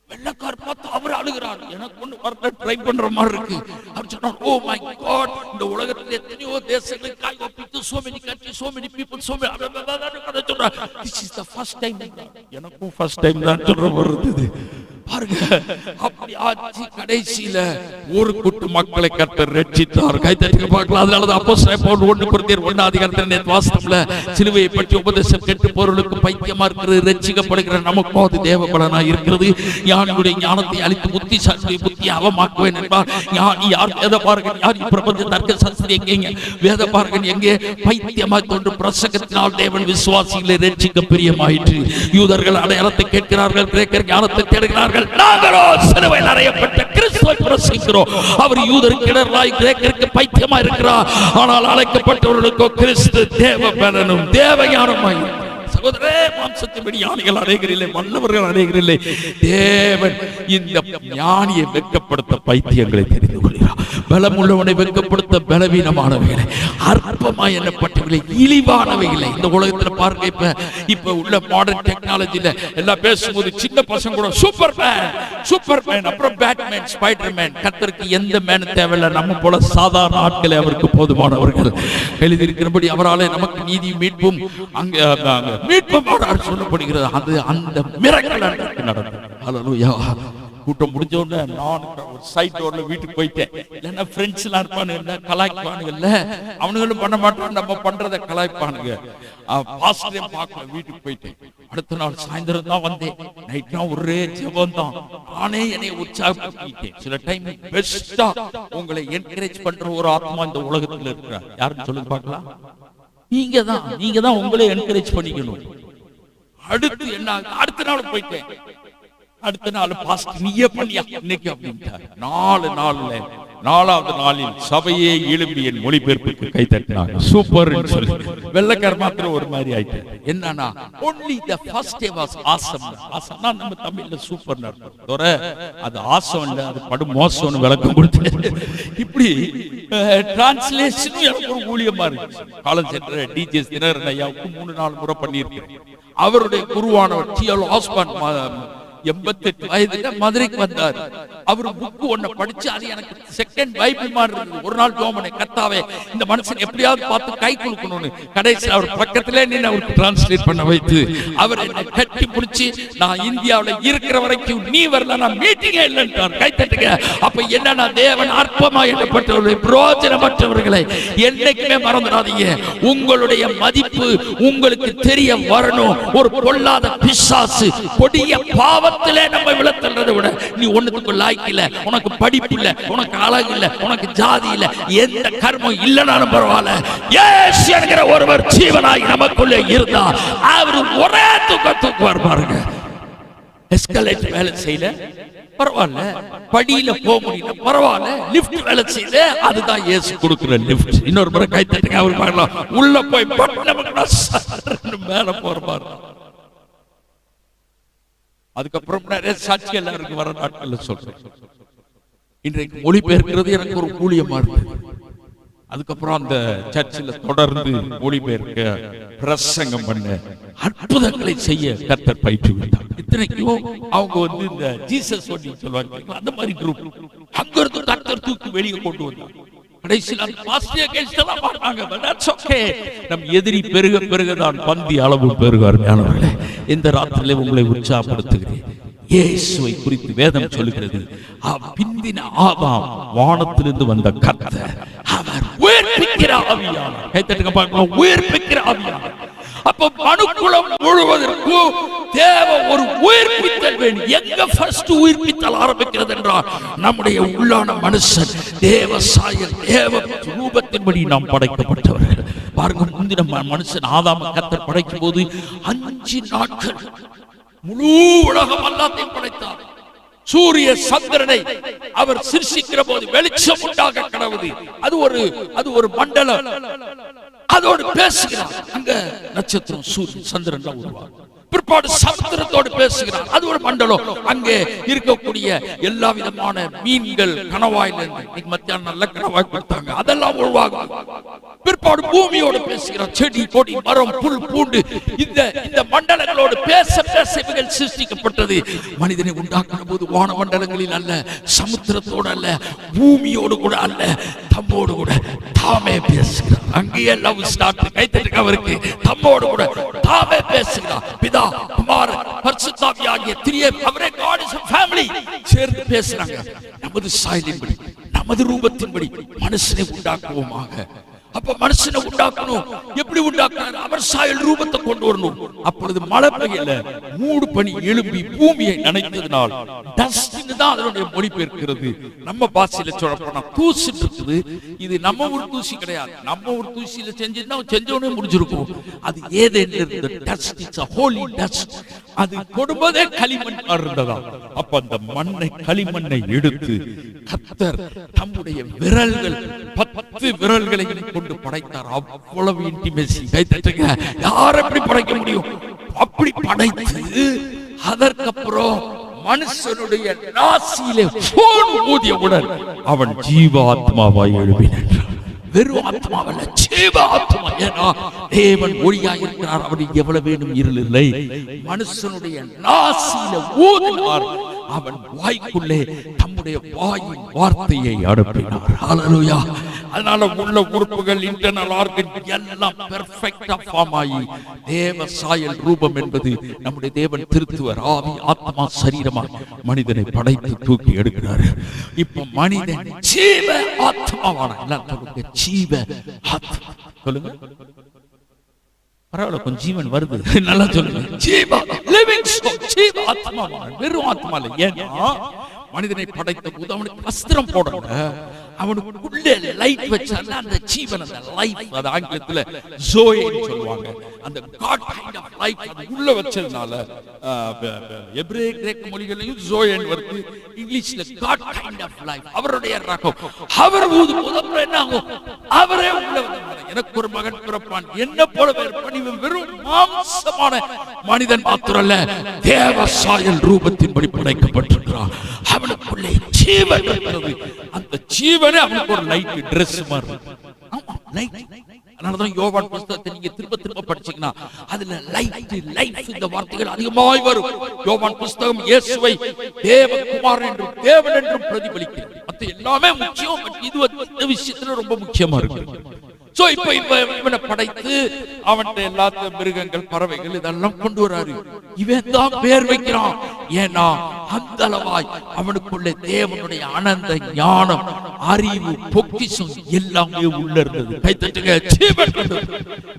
வெள்ளக்கார் பார்த்து அவர் அழுகிறார். எனக்கு ஒண்ணு வரல, ட்ரை பண்ற மாதிரி இருக்கு. அவர் சொன்னார், ஓ மை காட், இந்த உலகத்தில் எத்தனையோ தேசங்களை காய் ஒப்பித்து so many countries, so many people, so many சொல்றார். This is the first time. எனக்கும் first time தான் சொல்ற வருது பாருங்க. அப்படி ஆட்சி கடைசியில ஒரு கூட்டு மக்களை கர்த்தர் ரட்சித்தார். கைத்தட்டி பார்க்கலாம். அதனாலதான் அப்போஸ்தலர் பவுல் 1 கொரிந்தியர் 1 அதிகாரத்துல நேத்து வாசித்தோம்ல, சிலுவையை பற்றி உபதேசம் கேட்டு போறவர்களுக்கு பைத்தியமா இருக்கிறது, ரட்சிக்கப்படுகிற நமக்கும் அது தேவ பலனா இருக்கிறது. ஞானியுடைய ஞானத்தை அழித்து புத்திசாலியுடைய புத்தியை அவமாக்குவேன் என்பார். ஞானி யார்? வேத பாரகன் யார்? பிரபஞ்ச தர்க்க சாஸ்திரி எங்கே? வேத பாரகன் எங்கே? பைத்தியமாய் தோன்றும் பிரசங்கத்தினால் தேவன் விசுவாசிகளை ரட்சிக்க பிரியமாயிற்று. யூதர்கள் அடையாளத்தை கேட்கிறார்கள், கிரேக்கர் ஞானத்தை தேடுகிறார்கள். நாங்களோ சிலுவையில் அறையப்பட்ட கிறிஸ்துவை பிரசங்கிக்கிறோம். அவர் யூதருக்கு இடராய், கிரேக்கருக்கு பைத்தியமா இருக்கிறார். ஆனால் அழைக்கப்பட்டவர்களுக்கோ கிறிஸ்து தேவ பலனும் தேவ ஞானமாய். சகோதரே, மாம்சத்தின்படி ஞானிகள் அநேகரில்லை, வல்லவர்கள் அநேகரில்லை. தேவன் இந்த ஞானியை வெட்கப்படுத்த பைத்தியங்களை தெரிந்து கொள்கிறார். பலம் உள்ளவனை வெட்கப்படுத்த பலவீனமானவைகளை, அற்பமாய் எண்ணப்பட்டவைகளை, இழிவானவைகளை. இந்த உலகத்தில் பாருங்க, இப்ப உள்ள மாடர்ன் டெக்னாலஜில எல்லாம் பேசும்போது சின்ன பசங்க கூட சூப்பர்மேன், அப்புறம் பேட்மேன், ஸ்பைடர்மேன். கர்த்தருக்கு எந்த மேன் தேவையில்லை, நம்ம போல சாதாரண ஆட்களை அவருக்கு போதுமானவர்கள். எழுதியிருக்கிறபடி அவராலே நமக்கு நீதி மீட்பும் மீட்பும் சொல்லப்படுகிறது. அது அந்த மிரக்கல் நடந்தது. ஹல்லேலூயா. கூட்டம் முடிஞ்ச உடனே நான் ஒரு சைட் டோர்ல வீட்டுக்கு போயிட்டேன். இல்லைன்னா ஃப்ரெண்ட்ஸ் எல்லாம் இருப்பானுங்க, கலாய்ப்பானுங்கல்ல, அவனுங்களும் பண்ண மாட்டான், நம்ம பண்றதை கலாய்ப்பானுங்க. பாஸ்டரையும் பார்க்கல, வீட்டுக்கு போயிட்டேன். அடுத்த நாள் சாயந்தரம் தான் வந்தேன். நைட்னா ஒரே ஜெபம் தான். நானே என்னை உற்சாகப்படுத்திட்டேன். சில டைம் பெஸ்டா உங்களை என்கரேஜ் பண்ற ஒரு ஆத்மா இந்த உலகத்துல இருக்கிறார். யாருன்னு சொல்லுங்க பார்க்கலாம். நீங்க தான் உங்களே என்கரேஜ் பண்ணிக்கணும். அடுத்து என்ன? அடுத்த நாள் போயிட்டேன். அடுத்த நாள் பாஸ்டர் நீயே பண்ணியா இன்னைக்கு அப்படின்ட்டார். 4வது நாளில் சபையே எழுப்பி என் மொழிபெயர்ப்புக்கு கை தட்டினாங்க. சூப்பர் சொல்லி வெள்ளக்கார மாத்திரம் ஒரு மாதிரி ஆயிட்டார். என்னன்னா only the first day was awesome. ஆசம்னா நம்ம தமிழ்ல சூப்பர்னு அர்த்தம். அது ஆசம் இல்ல, அது படு மோசம்னு விளக்கம் கொடுத்து இப்படி டிரான்ஸ்லேஷன் எனக்கு ஒரு ஊழியமா இருக்கு. காலம் சென்ற டிஜிஎஸ் தினகரன் ஐயாவுக்கு 3-4 முறை பண்ணியிருக்கேன். அவருடைய குருவானவர் டிஎல் ஆஸ்பான் 88 வயதுல மதுரைக்கு வந்தார். அவர் புக் ஒண்ணு படிச்சு அது எனக்கு செகண்ட் பைபிள் மாதிரி இருந்தது. ஒரு நாள் ஜோமனை கர்த்தாவே இந்த மனுஷன் எப்படியாவது பார்த்து கை கொடுக்கணும்னு கடைசியில் அவர் பக்கத்திலே நின்று அவருக்கு டிரான்ஸ்லேட் பண்ண வைத்து அவர் என்னை கட்டி பிடிச்சி, நான் இந்தியாவில் இருக்கிற வரைக்கும் நீ வரல, நான் மீட்டிங்கே இல்லைன்றார். கை தட்டுங்க. அப்ப என்னன்னா தேவன் அற்பமா எண்ணப்பட்டவர்களை, பிரயோஜனமற்றவர்களை என்னைக்குமே மறந்துடாதீங்க. உங்களுடைய மதிப்பு உங்களுக்கு தெரிய வரணும். ஒரு பொல்லாத பிசாசு கொடிய பாவ நம்ம விளத்தல்றதை விட நீ ஒண்ணுக்கு லாய்க்கு இல்ல, உனக்கு படிப்பு இல்ல, உனக்கு அழகு இல்ல, உனக்கு ஜாதி இல்ல, எந்த கர்மம் இல்லனாலும் பரவாயில்ல, இயேசு என்கிற ஒருவர் ஜீவனாய் நமக்குள்ளே இருந்தா அவர் ஒரே தூக்குவார். பாருங்க, எஸ்கலேட் வேலை செய்யல பரவாயில்ல, படியில போக முடியல பரவாயில்ல, லிப்ட் வேலை செய்யல, அதுதான் இயேசு கொடுக்கிற லிப்ட். இன்னொரு முறை கை தட்டுங்க. அவர் பார்க்கலாம், உள்ள போய் மேல போற பாரு. அதுக்கப்புறம் நிறைய சாட்சி எல்லாருக்கும் வர நாட்கள்ல சொல்றேன். இன்றைக்கு மொழிபெயர்க்கிறது எனக்கு ஒரு ஊழியமா இருக்கு. அதுக்கப்புறம் அந்த சர்ச்சில் தொடர்ந்து மொழிபெயர்க்க, பிரசங்கம் பண்ண, அற்புதங்களை செய்ய கர்த்தர் பயிற்றுவித்தார். இத்தனைக்கும் அவங்க இந்த ஜீசஸ் சொல்லுவாங்க, அந்த மாதிரி குரூப் அங்க இருந்து கர்த்தர் தூக்கி வெளியே கொண்டு வந்தார். நம் எதிரி பெருக பெருகதான் பந்தி அளவு பெருகார். இந்த ராத்திரிலே உங்களை உற்சாகப்படுத்துகிறேன். இயேசுவை குறித்து வேதம் சொல்லுகிறது, பிந்தின ஆதாம் வானத்திலிருந்து வந்த கர்த்தர், அவர் உயிர்ப்பிக்கிற ஆவியானவர். கைத்தட்டுங்க பார்க்கலாம், உயிர்ப்பிக்கிற ஆவியானவர். அப்ப மனுக்குலம் முழுவதற்கும் தேவை ஒரு உயிர்ப்பித்தல் வேண்டும். எங்க ஃபர்ஸ்ட் உயிர்ப்பித்தல் ஆரம்பிக்கிறது என்றால் நம்முடைய உள்ளான மனுஷன் தேவ சாயல், தேவ ரூபத்தின்படி நாம் படைக்கப்பட்டவர்கள். பாருங்க, முந்தின மனுஷன் ஆதாம கர்த்தர் படைக்கும் போது 5 நாட்கள் முழு உலகம் எல்லாத்தையும் படைத்தார். சூரிய சந்திரனை அவர் சிருஷ்டிக்கிற போது வெளிச்சம் உண்டாக கடவுது. அது ஒரு மண்டலம். அதோடு பேசுகிறார். அங்க நட்சத்திரம் சூரியன் சந்திரன் உருவாகும். பிற்பாடு சமுத்திரத்தோடு பேசுகிறார். அது ஒரு மண்டலம். அங்கே இருக்கக்கூடிய எல்லா விதமான மீன்கள் கணவாயில் மத்தியானம் நல்ல கணவாய் கொடுத்தாங்க, அதெல்லாம் உருவாகும். பிற்பாடு பூமியோடு பேசுகிறார். செடி கொடி மரம் புல் பூண்டு இந்த மண்டலங்களோடு பேச இவைகள் சிருஷ்டிக்கப்பட்டது. மனிதனை உண்டாக்குற போது வான மண்டலங்களில் அல்ல, சமுத்திரத்தோடு அல்ல, பூமியோடு கூட அல்ல, தம்மோடு கூட தாமே பேசுகிறார். அங்கேயே லவ் ஸ்டார்ட். கைத்தட்டுக்கு அவருக்கு தம்மோடு கூட தாமே பேசுகிறார். பிதா குமாரன் பரிசுத்தாவி ஆகிய திரியே அவரே God is a family சேர்ந்து பேசுறாங்க. நமது சாயலின்படி நமது ரூபத்தின்படி மனுஷனை உண்டாக்குவோமாக. அப்ப மனுஷனை உண்டாக்கணும். எப்படி உண்டாக்குறாரு? அவர் சாயல் ரூபத்தை கொண்டு வரணும். அப்பொழுது மழை பெய்யல, மூடு பனி எழும்பி பூமியை நனைத்ததினால் டஸ்ட்னு தான் அதனுடைய மொழிபெயர்க்கிறது. நம்ம பாஷையில சொல்ல போனா தூசி இருக்குது. இது நம்ம ஒரு தூசி கிடையாது. நம்ம ஒரு தூசியில செஞ்சிருந்தா செஞ்சோடனே முடிஞ்சிருக்கும். அது ஏதேன்னு dust, it's a holy dust. அது கொடுப்பதே களிமண் இருந்ததா. அப்ப அந்த மண்ணை களிமண்ணை எடுத்து கர்த்தர் தம்முடைய விரல்கள் 10 விரல்களை கொண்டு படைத்தார். அவ்வளவு இன்டிமேசி. கைத்தட்டுங்க. யார் எப்படி படைக்க முடியும்? அப்படி படைத்து அதற்கப்புறம் மனுஷனுடைய நாசியிலே ஊதியவுடன் அவன் ஜீவாத்மாவாய் எழுப்பினான். வெறும் ஆத்மாவல்ல, ஜீவ ஆத்மா. ஏன்னா தேவன் ஒளியாய் இருக்கிறார். அவனுக்கு எவ்வளவு வேணும் இருள் இல்லை. மனுஷனுடைய நாசியில ஊதினார். அவன் வாய்க்குள்ளே தம்முடைய வாயின் வார்த்தையை அனுப்பினார். ஹல்லேலூயா. அதனால உள்ள உறுப்புகள் இன்டர்னல் ஆர்கன் எல்லாம் பெர்ஃபெக்ட்டா ஃபார்ம் ஆகி தேவ சாயல் ரூபம் என்பது நம்முடைய தேவன் திருத்துவர் ஆவி ஆத்மா சரீரமா மனிதனை படைத்து தூக்கி எடுக்கிறார். இப்ப மனிதன் ஜீவ ஆத்மாவான ஜீவ ஆத்மா. சொல்லுங்க, பரவாயில்ல, கொஞ்சம் ஜீவன் வருது, நல்லா சொல்லுங்க. ஜீவ லிவிங் சோல், ஜீவ ஆத்மாவான, வெறும் ஆத்மா இல்ல. ஏன்னா மனிதனை படைத்த போது அவனுக்கு வஸ்திரம் போடல, அவனுக்குள்ளே லைட் வச்சால அந்த ஜீவன், அந்த லைஃப், அது ஆங்கிலத்துல ஜோயேன்னு சொல்லுவாங்க. அந்த காட் கைண்ட் ஆஃப் லைஃப் அது உள்ள வச்சதுனால எபிரேய கிரேக்க மொழிகளிலும் ஜோயேன் வருது, இங்கிலீஷ்ல காட் கைண்ட் ஆஃப் லைஃப். அவருடைய ரகம். அவர் ஊதும்போது அப்புறம் என்ன ஆகும்? அவரே உள்ள வந்தார். எனக்கு ஒரு மகன் பிறப்பான், என்ன போல இருப்பான். இவன் வெறும் மாம்சமான மனிதன் மாத்திரல்ல, தேவ சாயல் ரூபத்தின்படி படைக்கப்பட்டிருக்கிறான். அவனுக்குள்ளே ஜீவன் இருக்கிறது. அந்த ஜீவனே அவனுக்கு ஒரு லைட் ட்ரெஸ் மாதிரி. ஆமா, லைட். அதனாலதான் யோவான் புத்தகத்தை நீங்க திரும்ப திரும்ப படிச்சீங்கன்னா அதுல லைட், லைஃப் இந்த வார்த்தைகள் அதிகமாய் வரும். யோவான் புத்தகம் இயேசுவை தேவகுமாரன் என்றும் தேவன் என்றும் பிரதிபலிக்கிறது. மத்த எல்லாமே முக்கியம், இது இந்த விஷயத்துல ரொம்ப முக்கியமா இருக்கு. சோ இப்ப இவனை படைத்து அவன்கிட்ட எல்லாத்த மிருகங்கள் பறவைகள் இதெல்லாம் கொண்டு வராரு. இவன் தான் பேர் வைக்கிறான். ஏன்னா அந்த அளவாய் அவனுக்குள்ள தேவனுடைய அனந்த ஞானம், அறிவு, பொக்கிஷம் எல்லாமே உள்ள இருந்தது. கைத்தட்டுங்க. ஜீவன்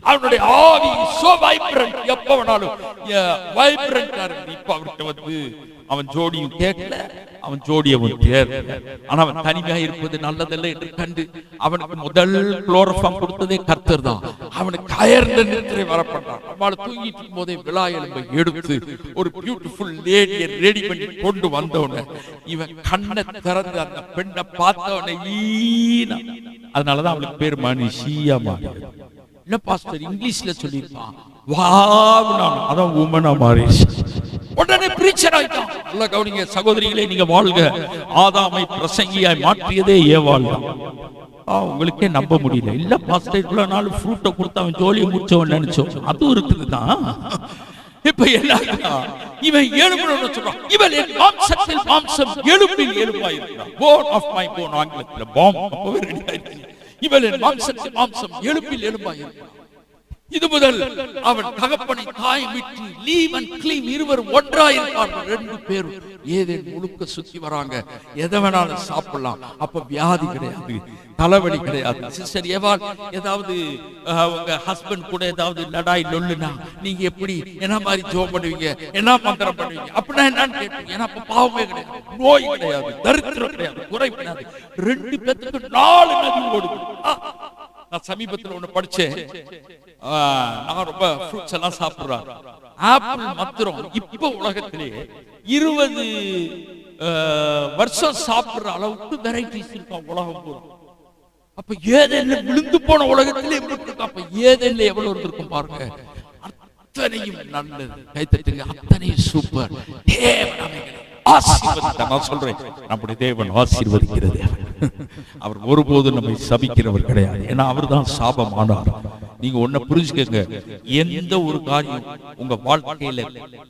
அவனுடைய ஆவி சோ வைப்ரண்ட். எப்ப வேணாலும் வைப்ரண்டா இருக்கு. இப்ப அவர்கிட்ட வந்து அவன் ஜோடியும் கேட்கல, அவன் ஜோடியவும் தேர்ல. ஆனா அவன் தனிமையா இருப்பது நல்லதல்ல என்று கண்டு அவனுக்கு முதல் குளோரோஃபார்ம் கொடுத்ததே கர்த்தர் தான். அவனுக்கு கயர்ந்த நித்திரை வரப்பட்டான். அவளை தூங்கிட்டு இருக்கும் போதே விழா எலும்பை எடுத்து ஒரு பியூட்டிஃபுல் லேடியை ரெடி பண்ணி கொண்டு வந்தவன இவன் கண்ணை திறந்து அந்த பெண்ணை பார்த்தவனை ஈனா. அதனாலதான் அவளுக்கு பேர் மனுஷியா மாறியது. இல்ல பாஸ்டர் இங்கிலீஷ்ல சொல்லியிருப்பான், அதான் உமனா மாறிடுச்சு. உடனே பிரீச்சர் ஆயிட்டான். நல்லா கவனிங்க சகோதரிகளே, நீங்க வாழ்க. ஆதாமை பிரசங்கியாய் மாற்றியதே ஏவாள் தான். உங்களுக்கே நம்ப முடியல. இல்ல பாஸ்டர் இவ்வளவு நாள் ஃப்ரூட்டை கொடுத்து அவன் ஜோலியை முடிச்சவன் நினைச்சோம். அதுவும் இருக்குதுதான். இப்ப என்ன இவன் எலும்புன்னு சொல்றான். இவன் என் மாம்சத்தில் மாம்சம், எலும்பில் எலும்பாயிருக்கிறான். போன் ஆஃப் மை போன், ஆங்கிலத்தில் பாம். அப்பவே ரெடி ஆயிடுச்சு. இவன் என் மாம்சத்தில் மாம்சம், எலும்பில் எலும்பாயிருக்கிறான். இது முதல் அவன் தகப்பனை தாய் விட்டு லீவ் அண்ட் கிளீவ் இருவரும் ஒன்றாயிருப்பார்கள். 2 பேரும் ஏதேன் முழுக்க சுத்தி வராங்க. எதை வேணாலும் சாப்பிடலாம். அப்ப வியாதி கிடையாது, தலைவலி கிடையாது. சிஸ்டர் ஏவாள் ஏதாவது உங்க ஹஸ்பண்ட் கூட ஏதாவது லடாய் லொல்லுனா நீங்க எப்படி என்ன மாதிரி ஜோம் பண்ணுவீங்க, என்ன மந்திரம் பண்ணுவீங்க அப்படின்னா என்னன்னு கேட்பீங்க. ஏன்னா அப்ப பாவமே கிடையாது, நோய் கிடையாது, தரித்திரம் கிடையாது, குறை கிடையாது. 2 பேத்துக்கு 4 நதி ஓடுது. நான் சமீபத்தில் ஒண்ணு படிச்சேன். நான் ரொம்ப ஃப்ரூட்ஸ் எல்லாம் சாப்பிடுறேன். ஆப்பிள் மாத்திரம் இப்ப உலகத்திலேயே 20 வருஷம் சாப்பிடுற அளவுக்கு வெரைட்டிஸ் இருக்கா உலகம் பூரா. அப்ப ஏதேன்ல விழுந்து போன உலகத்திலே அப்ப ஏதேன்ல எவ்வளவு இருந்திருக்கும் பாருங்க. அத்தனையும் நல்லது. கைத்தட்டுங்க. அத்தனையும் சூப்பர். தேவன் ஆசீர்வதித்தார். நான் சொல்றேன், நம்முடைய தேவன் ஆசீர்வதிக்கிற தேவன். அவர் ஒருபோதும் நம்மை சபிக்கிறவர் கிடையாது. ஏன்னா அவர் தான் சாபமானார். நீங்க ஒன்ன புரிஞ்சுக்கங்க, எந்த ஒரு காரியம் உங்க வாழ்க்கையில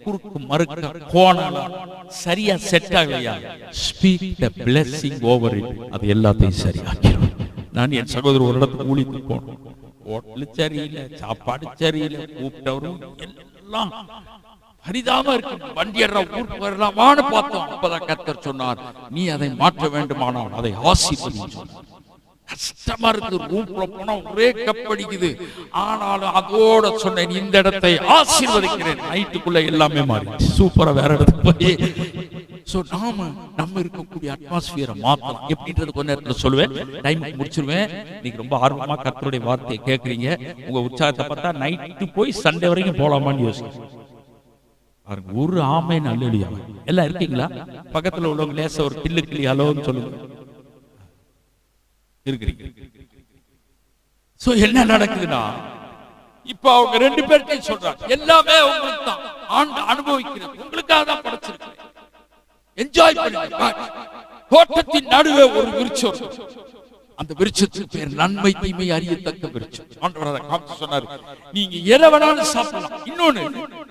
குறுக்கு மறுக்க கோணலா சரியா செட் ஆகலையா, speak the blessing over it. அது எல்லாத்தையும் சரியாக்கிடும். நான் என் சகோதரர் ஒரு இடத்துக்கு ஊழித்து போனோம். ஹோட்டலு சரியில்லை, சாப்பாடு சரியில்லை, கூப்பிட்டவரும் எல்லாம் ஹரிதாம இருக்கு. வண்டியற ஊருக்கு வரலாமான்னு பார்த்தோம். அப்பதான் கர்த்தர் சொன்னார், நீ அதை மாற்ற வேண்டுமானால் அதை ஆசீர்வதி சொன்னார். கஷ்டமா இருக்கு, ரூம்ல போனா ஒரே கப்படிக்குது. ஆனாலும் அதோட சொன்னேன், இந்த இடத்தை ஆசீர்வதிக்கிறேன். நைட்டுக்குள்ள எல்லாமே மாறி சூப்பரா வேற இடத்துக்கு போய் நம்ம இருக்கக்கூடிய அட்மாஸ்பியரை மாத்தலாம். எப்படின்றது கொஞ்ச நேரத்துல சொல்லுவேன், டைமுக்கு முடிச்சிருவேன். நீங்க ரொம்ப ஆர்வமா கர்த்தருடைய வார்த்தையை கேட்கறீங்க. உங்க உற்சாகத்தை பார்த்தா நைட்டு போய் சண்டே வரைக்கும் போலாமான்னு யோசிச்சு ஒரு ஆமை நல்ல எல்லாம் இருக்கீங்களா? பக்கத்துல உள்ளவங்க லேச ஒரு கிள்ளு கிளி ஹலோன்னு சொல்லுங்க. இருக்கிறீங்க. என்ன நடக்குதுன்னா, இப்ப அவங்க 2 பேர்ட்டையும் சொல்றாங்க, எல்லாமே உங்களுக்கு தான், ஆண்டு அனுபவிக்கிறது உங்களுக்காக தான் படைச்சிருக்கு, என்ஜாய் பண்ணுங்க. தோட்டத்தின் நடுவே ஒரு விருட்சம், அந்த விருட்சத்துக்கு பேர் நன்மை தீமை அறியத்தக்க விருட்சம். ஆண்டவர் அதை காமிச்சு சொன்னாரு, நீங்க எதை வேணாலும் சாப்பிடலாம். இன்னொன்னு,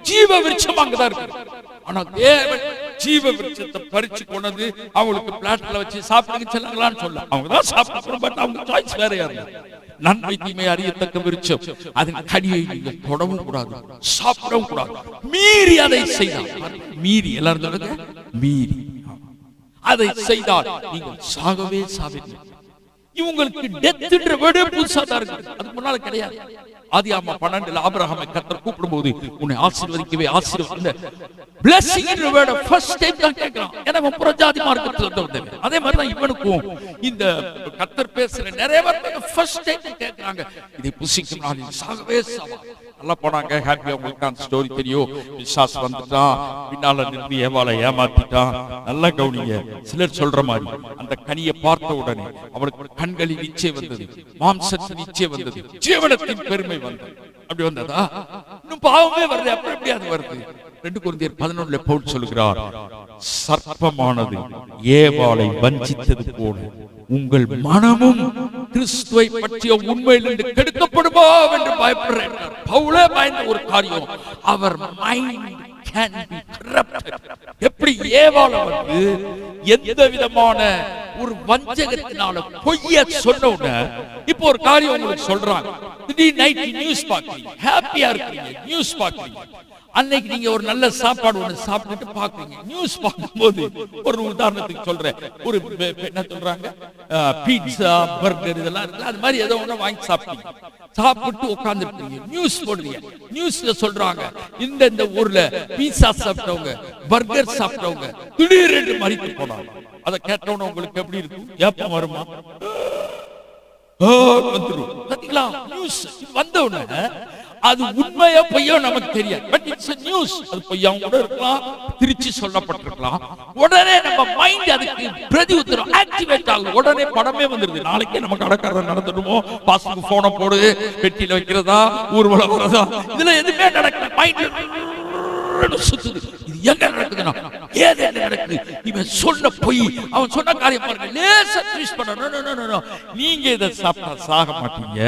ஜீவ விருட்சம் அங்கதான் இருக்கு. ஆனா தேவன் ஜீவ விருட்சத்தை பறிச்சு கொண்டது அவங்களுக்கு பிளாட்ல வச்சு சாப்பிடுங்க செல்லுங்களான்னு சொல்ல, அவங்க தான் சாப்பிடணும். பட் அவங்க சாய்ஸ் வேறையா இருக்கு. நன்மை தீமை அறியத்தக்க விருட்சம், அதன் கனியை நீங்க தொடவும் கூடாது, சாப்பிடவும் கூடாது. மீறி அதை செய்தால், மீறி எல்லாரும் சொல்லுங்க, மீறி அதை செய்தால் நீங்கள் சாகவே சாவீர்கள். இவங்களுக்கு டெத்ன்ற வேர்டே புதுசா தான் இருக்கு, அதுக்கு முன்னால கிடையாது. ஆதியாகமம் 12 ஆபிரகாமை கர்த்தர் கூப்பிடும்போது, உன்னை ஆசீர்வதிக்கவே ஆசீர்வதிந்த blessing என்ற வேர்டை ஃபர்ஸ்ட் டைம் தான் கேட்கறான். ஏன்னா புறஜாதி மார்க்கத்துல வந்தவன். அதே மாதிரி தான் இவனுக்கும் இந்த கர்த்தர் பேசுற நிறைய பேர் ஃபர்ஸ்ட் டைம் கேட்கறாங்க, இதை புசிக்கும் நாளில் சாகவே சாவா. நல்லா போனாங்க, ஹாப்பியா. உங்களுக்கு அந்த ஸ்டோரி தெரியும். பிசாசு வந்துட்டான், பின்னால நின்று ஏவாளை ஏமாத்திட்டான். நல்லா கவனிங்க. சிலர் சொல்ற மாதிரி அந்த கனியை பார்த்த உடனே அவனுக்கு கண்களில் இச்சை வந்தது, மாம்சத்தின் இச்சை வந்தது, ஜீவனத்தின் பெருமை வந்தது. அப்படி வந்ததா? இன்னும் பாவமே வருது. அப்புறம் எப்படி அது வருது? 2 கொரிந்தியர் 11 பவுல் சொல்கிறார், சர்ப்பமானது ஏவாளை வஞ்சித்தது போல உங்கள் மனமும் கிறிஸ்துவை பற்றிய உண்மையிலிருந்து கெடுக்கப்படுமோ என்று பயப்படுறேன். பவுலே பயந்த ஒரு காரியம், அவர் மைண்ட் கேன் பி கரப்டட். எப்படி ஏவாளை வந்து எந்த விதமான ஒரு வஞ்சகத்தினால பொய்ய சொன்ன உடனே, இப்போ ஒரு காரியம் உங்களுக்கு சொல்றாங்க, திடீர் நைட் நியூஸ் பாக்குறீங்க, ஹாப்பியா இருக்கீங்க, நியூஸ் பாக்குறீங்க. அன்னைக்கு நீங்க ஒரு நல்ல சாப்பாடு ஒண்ணு சாப்பிட்டுட்டு பாக்குறீங்க. நியூஸ் பார்க்கும்போது ஒரு உதாரணத்துக்கு சொல்றேன், ஒரு என்ன சொல்றாங்க, பீட்சா பர்கர் இதெல்லாம் இருக்கு, அது மாதிரி ஏதோ ஒண்ணு வாங்கி சாப்பிட்டீங்க. சாப்பிட்டு உட்கார்ந்து இருக்கீங்க, நியூஸ் போடுறீங்க. நியூஸ்ல சொல்றாங்க, இந்த ஊர்ல பீட்சா சாப்பிட்டவங்க, பர்கர் சாப்பிட்டவங்க திடீரென்று மரித்து போனாங்க. அதை கேட்டவன உங்களுக்கு எப்படி இருக்கும்? ஏப்பம் வருமா? பாத்தீங்களா? நியூஸ் வந்த உடனே அது உண்மையா பொய்யோ நமக்கு தெரியாது. But it's a news. அது பொய்யாவும் கூட இருக்கலாம், திருச்சி சொல்லப்பட்டிருக்கலாம். உடனே நம்ம மைண்ட் அதுக்கு பிரதி உத்தரவு ஆக்டிவேட் ஆகும். உடனே படமே வந்துருது. நாளைக்கே நம்ம கடைக்காரர் நடந்துடுமோ, பாஸ்புக் போனை போடு, பெட்டியில வைக்கிறதா, ஊர்வலம் வரதா, இதுல எதுவுமே நடக்கல. மைண்ட் சுத்துது. இது எங்க நடக்குதுன்னா, ஏதே நடக்குது. இவன் சொன்ன பொய், அவன் சொன்ன காரியம் பாருங்க, லேசா ட்விஸ்ட் பண்ண. நீங்க இதை சாப்பிட்டா சாக மாட்டீங்க.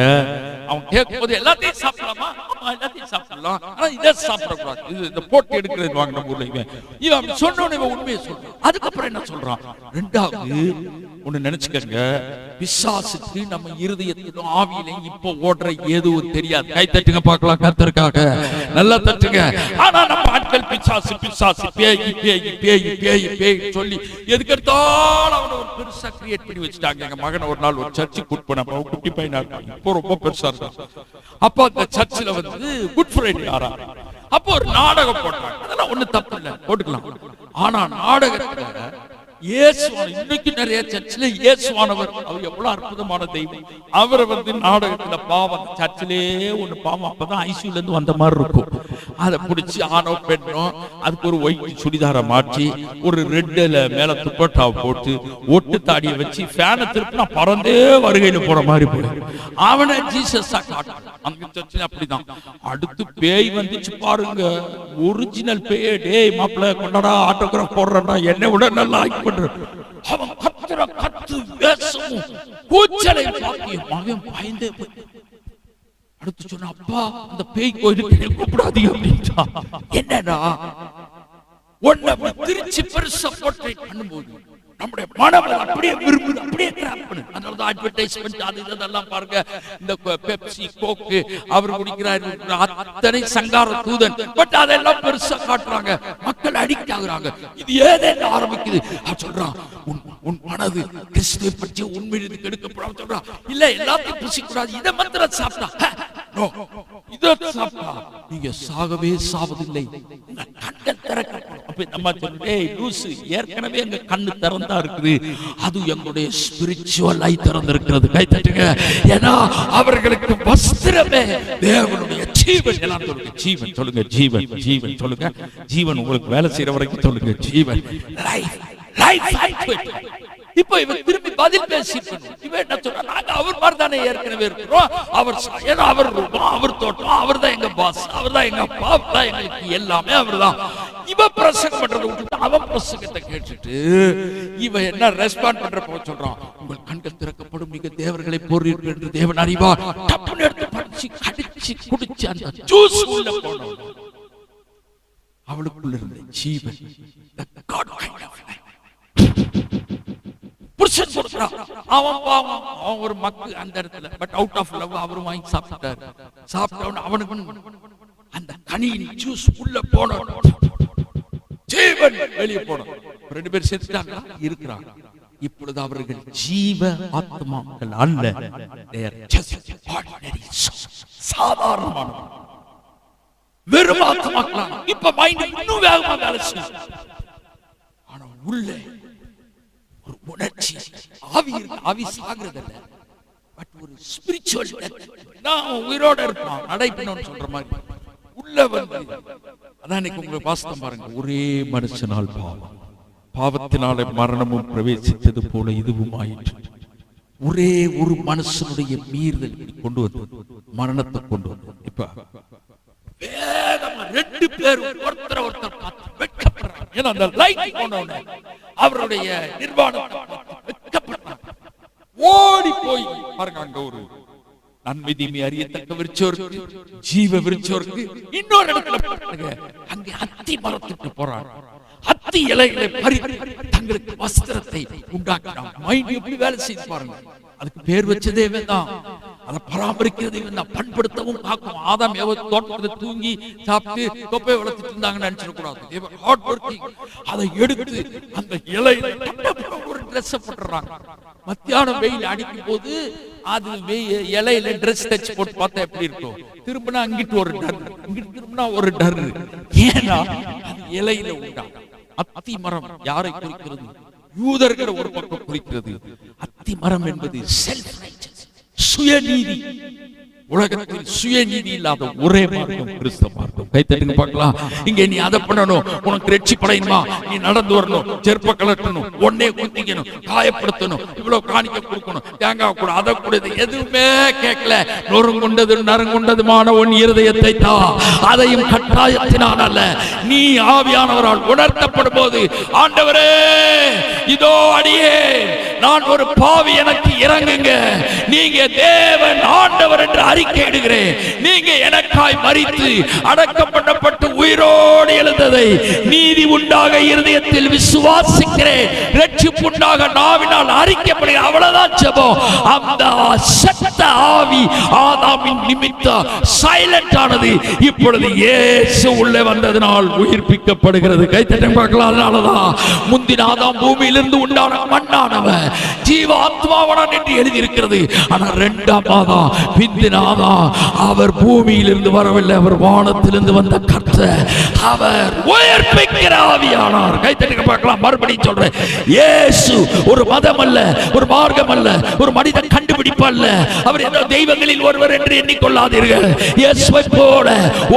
அவன் கேட்கும்போது எல்லாத்தையும் சாப்பிடலாமா? ஆமா, எல்லாத்தையும் சாப்பிடலாம், ஆனா இதை சாப்பிடக்கூடாது. இது இந்த போட்டி எடுக்கிறது வாங்க நம்ம ஊர்ல. இவன் சொன்ன இவன் உண்மையை சொல்றான். அதுக்கப்புறம் என்ன சொல்றான்? 2வது ஒண்ணு நினைச்சுக்கங்க, பிசாசுக்கு நம்ம இருதயத்திலும் ஆவியிலையும் இப்ப ஓடுற எதுவும் தெரியாது. கை தட்டுங்க பார்க்கலாம், கர்த்தருக்காக நல்லா தட்டுங்க. ஆனா நம்ம ஆட்கள் பிசாசு பிசாசு பேய் பேய் பேய் பேய் பேய் சொல்லி எதுக்கெடுத்தாலும் அவனை ஒரு பெருசா கிரியேட் பண்ணி வச்சுட்டாங்க. எங்க மகனை ஒரு நாள் ஒரு சர்ச்சுக்கு கூட்டு போன, குட்டி பையனா இருக்கான், இப்போ ரொம்ப பெருசா இருக்கான். அப்போ அந்த சர்ச்சில் வந்து குட் ஃப்ரைடே ஆறாங்க. அப்போ ஒரு நாடகம் போட்டாங்க. அதெல்லாம் ஒண்ணு தப்பு இல்லை, போட்டுக்கலாம். ஆனா நாடகத்துல இயேசுவான இன்னைக்கு நிறைய சர்ச்சில் இயேசுவானவர் அவர் எவ்வளவு அற்புதமான தெய்வம். அவரை நாடகத்துல பாவம் சர்ச்சிலே ஒண்ணு பாவம் அப்பதான் ஐசியூல இருந்து வந்த மாதிரி இருக்கும். அதை பிடிச்சி ஆணோ பெண்ணோ அதுக்கு ஒரு ஒயிட் சுடிதார மாற்றி ஒரு ரெட்ல மேல துப்பட்டாவை போட்டு ஒட்டு தாடியை வச்சு ஃபேனை திருப்பினா பறந்தே வருகையில போற மாதிரி போய் அவனை ஜீசஸா காட்டுறான். அந்த சர்ச்சில் அப்படிதான். அடுத்து பேய் வந்துச்சு பாருங்க, ஒரிஜினல் பேய். டேய் மாப்பிள்ள கொண்டாடா, ஆட்டோகிராஃப் போடுறா, என்னை விட நல்லா ஆக்கி பண்ற. அவன் கத்துற கத்து வேஷமும் கூச்சலை பார்த்து மகன் பயந்தே போய் அடுத்து சொன்ன, அப்பா அந்த பேய் கோயிலுக்கு கூப்பிடாதீங்க அப்படின்ட்டா. என்னடா ஒன்ன திருச்சி பெருசா போர்ட்ரேட் பண்ணும்போது நம்முடைய மனம் அப்படியே விரும்புது, அப்படியே கிராப் பண்ணு. அதனால தான் அட்வர்டைஸ்மென்ட் அது இதெல்லாம் பாருங்க. இந்த பெப்சி கோக்கு அவர் குடிக்கிறாரு, அத்தனை சங்கார தூதன். பட் அதெல்லாம் பெருசா காட்டுறாங்க, மக்கள் அடிக்ட் ஆகுறாங்க. இது ஏதேன்னு ஆரம்பிக்குது. சொல்றான், உன் மனது கிறிஸ்துவை பற்றி உண்மையிலிருந்து கெடுக்கப்படாம சொல்றான். இல்ல எல்லாத்தையும் புசிக்கூடாது, இதை மாத்திரம் சாப்பிட்டா இதை சாப்பிட்டா நீங்க சாகவே சாவதில்லை, கண்கள் திறக்கப்படும். அப்ப நம்ம சொல்றேன், ஏற்கனவே எங்க கண்ணு திறந்தா இருக்குது, அது எங்களுடைய ஸ்பிரிச்சுவல் ஐ திறந்திருக்கிறது. கை தட்டுங்க. ஏன்னா அவர்களுக்கு வஸ்திரமே தேவனுடைய ஜீவன். எல்லாம் சொல்லுங்க ஜீவன், சொல்லுங்க ஜீவன், ஜீவன் சொல்லுங்க. ஜீவன் உங்களுக்கு வேலை செய்யற வரைக்கும் சொல்லுங்க ஜீவன். இப்ப இவன் திரும்பி பதில் பேசிருக்கணும். இவன் என்ன சொல்ற, நாங்க அவர் மாதிரி தானே ஏற்கனவே இருக்கிறோம். அவர் ரூபம், அவர் தோட்டம், அவர் தான் எங்க பாஸ், அவர் தான் எங்க அப்பா, அவர் தான் எங்களுக்கு எல்லாமே, அவர் தான். இவன் பிரசங்கம் பண்றதை விட்டுட்டு அவன் பிரசங்கத்தை கேட்டுட்டு இவன் என்ன ரெஸ்பாண்ட் பண்றப்ப சொல்றான், உங்கள் கண்கள் திறக்கப்படும், நீங்க தேவர்களை போறீர்கள் என்று தேவன் அறிவார். டப்புன்னு எடுத்து படிச்சு கடிச்சு குடிச்சு அந்த ஜூஸ் உள்ள போனோம். அவளுக்குள்ள இருந்த ஜீவன், அவன் ஒரு மக்கு அந்த இடத்துல, பட் அவுட் ஆஃப் லவ் அவரும் வாங்கி சாப்பிட்டாரு. சாப்பிட்டவன் அவனுக்கு அந்த கனியின் ஜூஸ் உள்ள போனோம், ஜீவன் வெளியே போனோம். ரெண்டு பேர் செத்துட்டாங்க, இருக்கிறாங்க. இப்பொழுது அவர்கள் ஜீவ ஆத்மாக்கள் அல்ல, சாதாரணமான வெறும் ஆத்மாக்கள். இப்ப மைண்ட் இன்னும் வேகமா வேலை செய்யும். ஆனா உள்ளே ஒரு உணர்ச்சி, ஆவி இருக்கு. ஆவி சாகிறது இல்ல, பட் ஒரு ஸ்பிரிச்சுவல் நான் உயிரோட இருப்பான் நடைபெறணும்னு சொல்ற மாதிரி உள்ள வந்து. அதான் உங்களுக்கு வாஸ்தவம் பாருங்க, ஒரே மனுஷனால் பாவம், பாவத்தினாலே மரணமும் பிரவேசித்தது போல இதுவும் ஆயிற்று. ஒரே ஒரு மனுஷனுடைய மீறுதல் கொண்டு வந்து மரணத்தை கொண்டு வந்து. இப்ப ரெண்டு பேரும் ஒருத்தர் ஒருத்தர் பார்த்து வெட்கப்படுறாங்க. ஏன்னா அந்த லைட் போனவனே அவருடைய நிர்வாணத்தை பார்த்து வெட்கப்படுறாங்க. ஓடி போய் பாருங்க, அங்க ஒரு நன்மை தீமை அறியத்தக்க விருட்சோருக்கு, ஜீவ விருட்சோருக்கு இன்னொரு இடத்துல அங்கே அத்தி மரத்துக்கு போறாங்க. அத்தி இலைகளை பறித்து தங்களுக்கு வஸ்திரத்தை உண்டாக்கினாங்க. மைண்ட் எப்படி வேலை செய்து பாருங்க. அதுக்கு பேர் வச்சதே தான், அதை பராமரிக்கிறதே தான், பண்படுத்தவும் காக்கும். ஆதாம் தோட்டத்தை தூங்கி சாப்பிட்டு தொப்பை வளர்த்துட்டு இருந்தாங்கன்னு நினைச்சிடக்கூடாது. அதை எடுத்து அந்த இலையில ஒரு ட்ரெஸ் போட்டுறாங்க. மத்தியானம் வெயில் அடிக்கும் போது அது இலையில ட்ரெஸ் தச்சு போட்டு பார்த்தா எப்படி இருக்கும், திரும்பினா அங்கிட்டு ஒரு டர், இங்கிட்டு திரும்பினா ஒரு டர். ஏன்னா அது இலையில உண்டா. அத்தி மரம் யாரை குறிக்கிறது? யூதர்கள் ஒரு பக்கம் குறிக்கிறது. அத்தி மரம் என்பது செல்ஃப் ரைச்சஸ், சுயநீதி. உலகத்தில் சுயநீதி இல்லாத ஒரே மார்க்கம் கிறிஸ்தவ மார்க்கம். கை தட்டுங்க பார்க்கலாம். இங்க நீ அதை பண்ணணும், உனக்கு ரட்சிப்படையணுமா, நீ நடந்து வரணும், செருப்ப கலட்டணும், ஒன்னே குத்திக்கணும், காயப்படுத்தணும், இவ்வளவு காணிக்க கொடுக்கணும், தேங்காய் கூட, அதை கூட, எதுவுமே கேட்கல. நொறுங்குண்டது நறுங்குண்டதுமான உன் இருதயத்தை தா, அதையும் கட்டாயத்தினால் அல்ல, நீ ஆவியானவரால் உணர்த்தப்படும் போது, ஆண்டவரே இதோ அடியே நான் ஒரு பாவி, எனக்கு இறங்குங்க, நீங்க தேவன் ஆண்டவர் என்று அறிக்கையிடுகிறேன். நீங்க எனக்காய் மரித்து அடக்கம் பண்ணப்பட்டு உயிரோடு எழுந்ததை நீதி உண்டாக இருதயத்தில் விசுவாசிக்கிறேன், ரட்சிப்பு உண்டாக நாவினால் அறிக்கைப்படுகிறேன். அவ்வளவுதான் ஜெபம். அந்த சத்த ஆவி ஆதாமின் நிமித்தம் சைலண்ட் ஆனது இப்பொழுது இயேசு உள்ளே வந்ததனால் உயிர்ப்பிக்கப்படுகிறது. கைத்தட்டை பார்க்கலாம். அதனாலதான் முந்தின ஆதாம் பூமியிலிருந்து உண்டான மண்ணானவன் ஜீவ ஆத்மாவானான் என்று எழுதி இருக்கிறது. ஆனா இரண்டாம் ஆதாம் பிந்தின ஆதாம் அவர் பூமியிலிருந்து வரவில்லை, அவர் வானத்திலிருந்து வந்த கர்த்தர், அவர் உயிர்ப்பிக்கிற ஆவியானார். கைத்தட்டுங்க பார்க்கலாம். மறுபடியும் சொல்றேன், இயேசு ஒரு மதம் அல்ல, ஒரு மார்க்கம் அல்ல, ஒரு மனித கண்டுபிடிப்பு அல்ல. அவர் ஏதோ தெய்வங்களில் ஒருவர் என்று எண்ணிக்கொள்ளாதீர்கள். இயேசுவை போல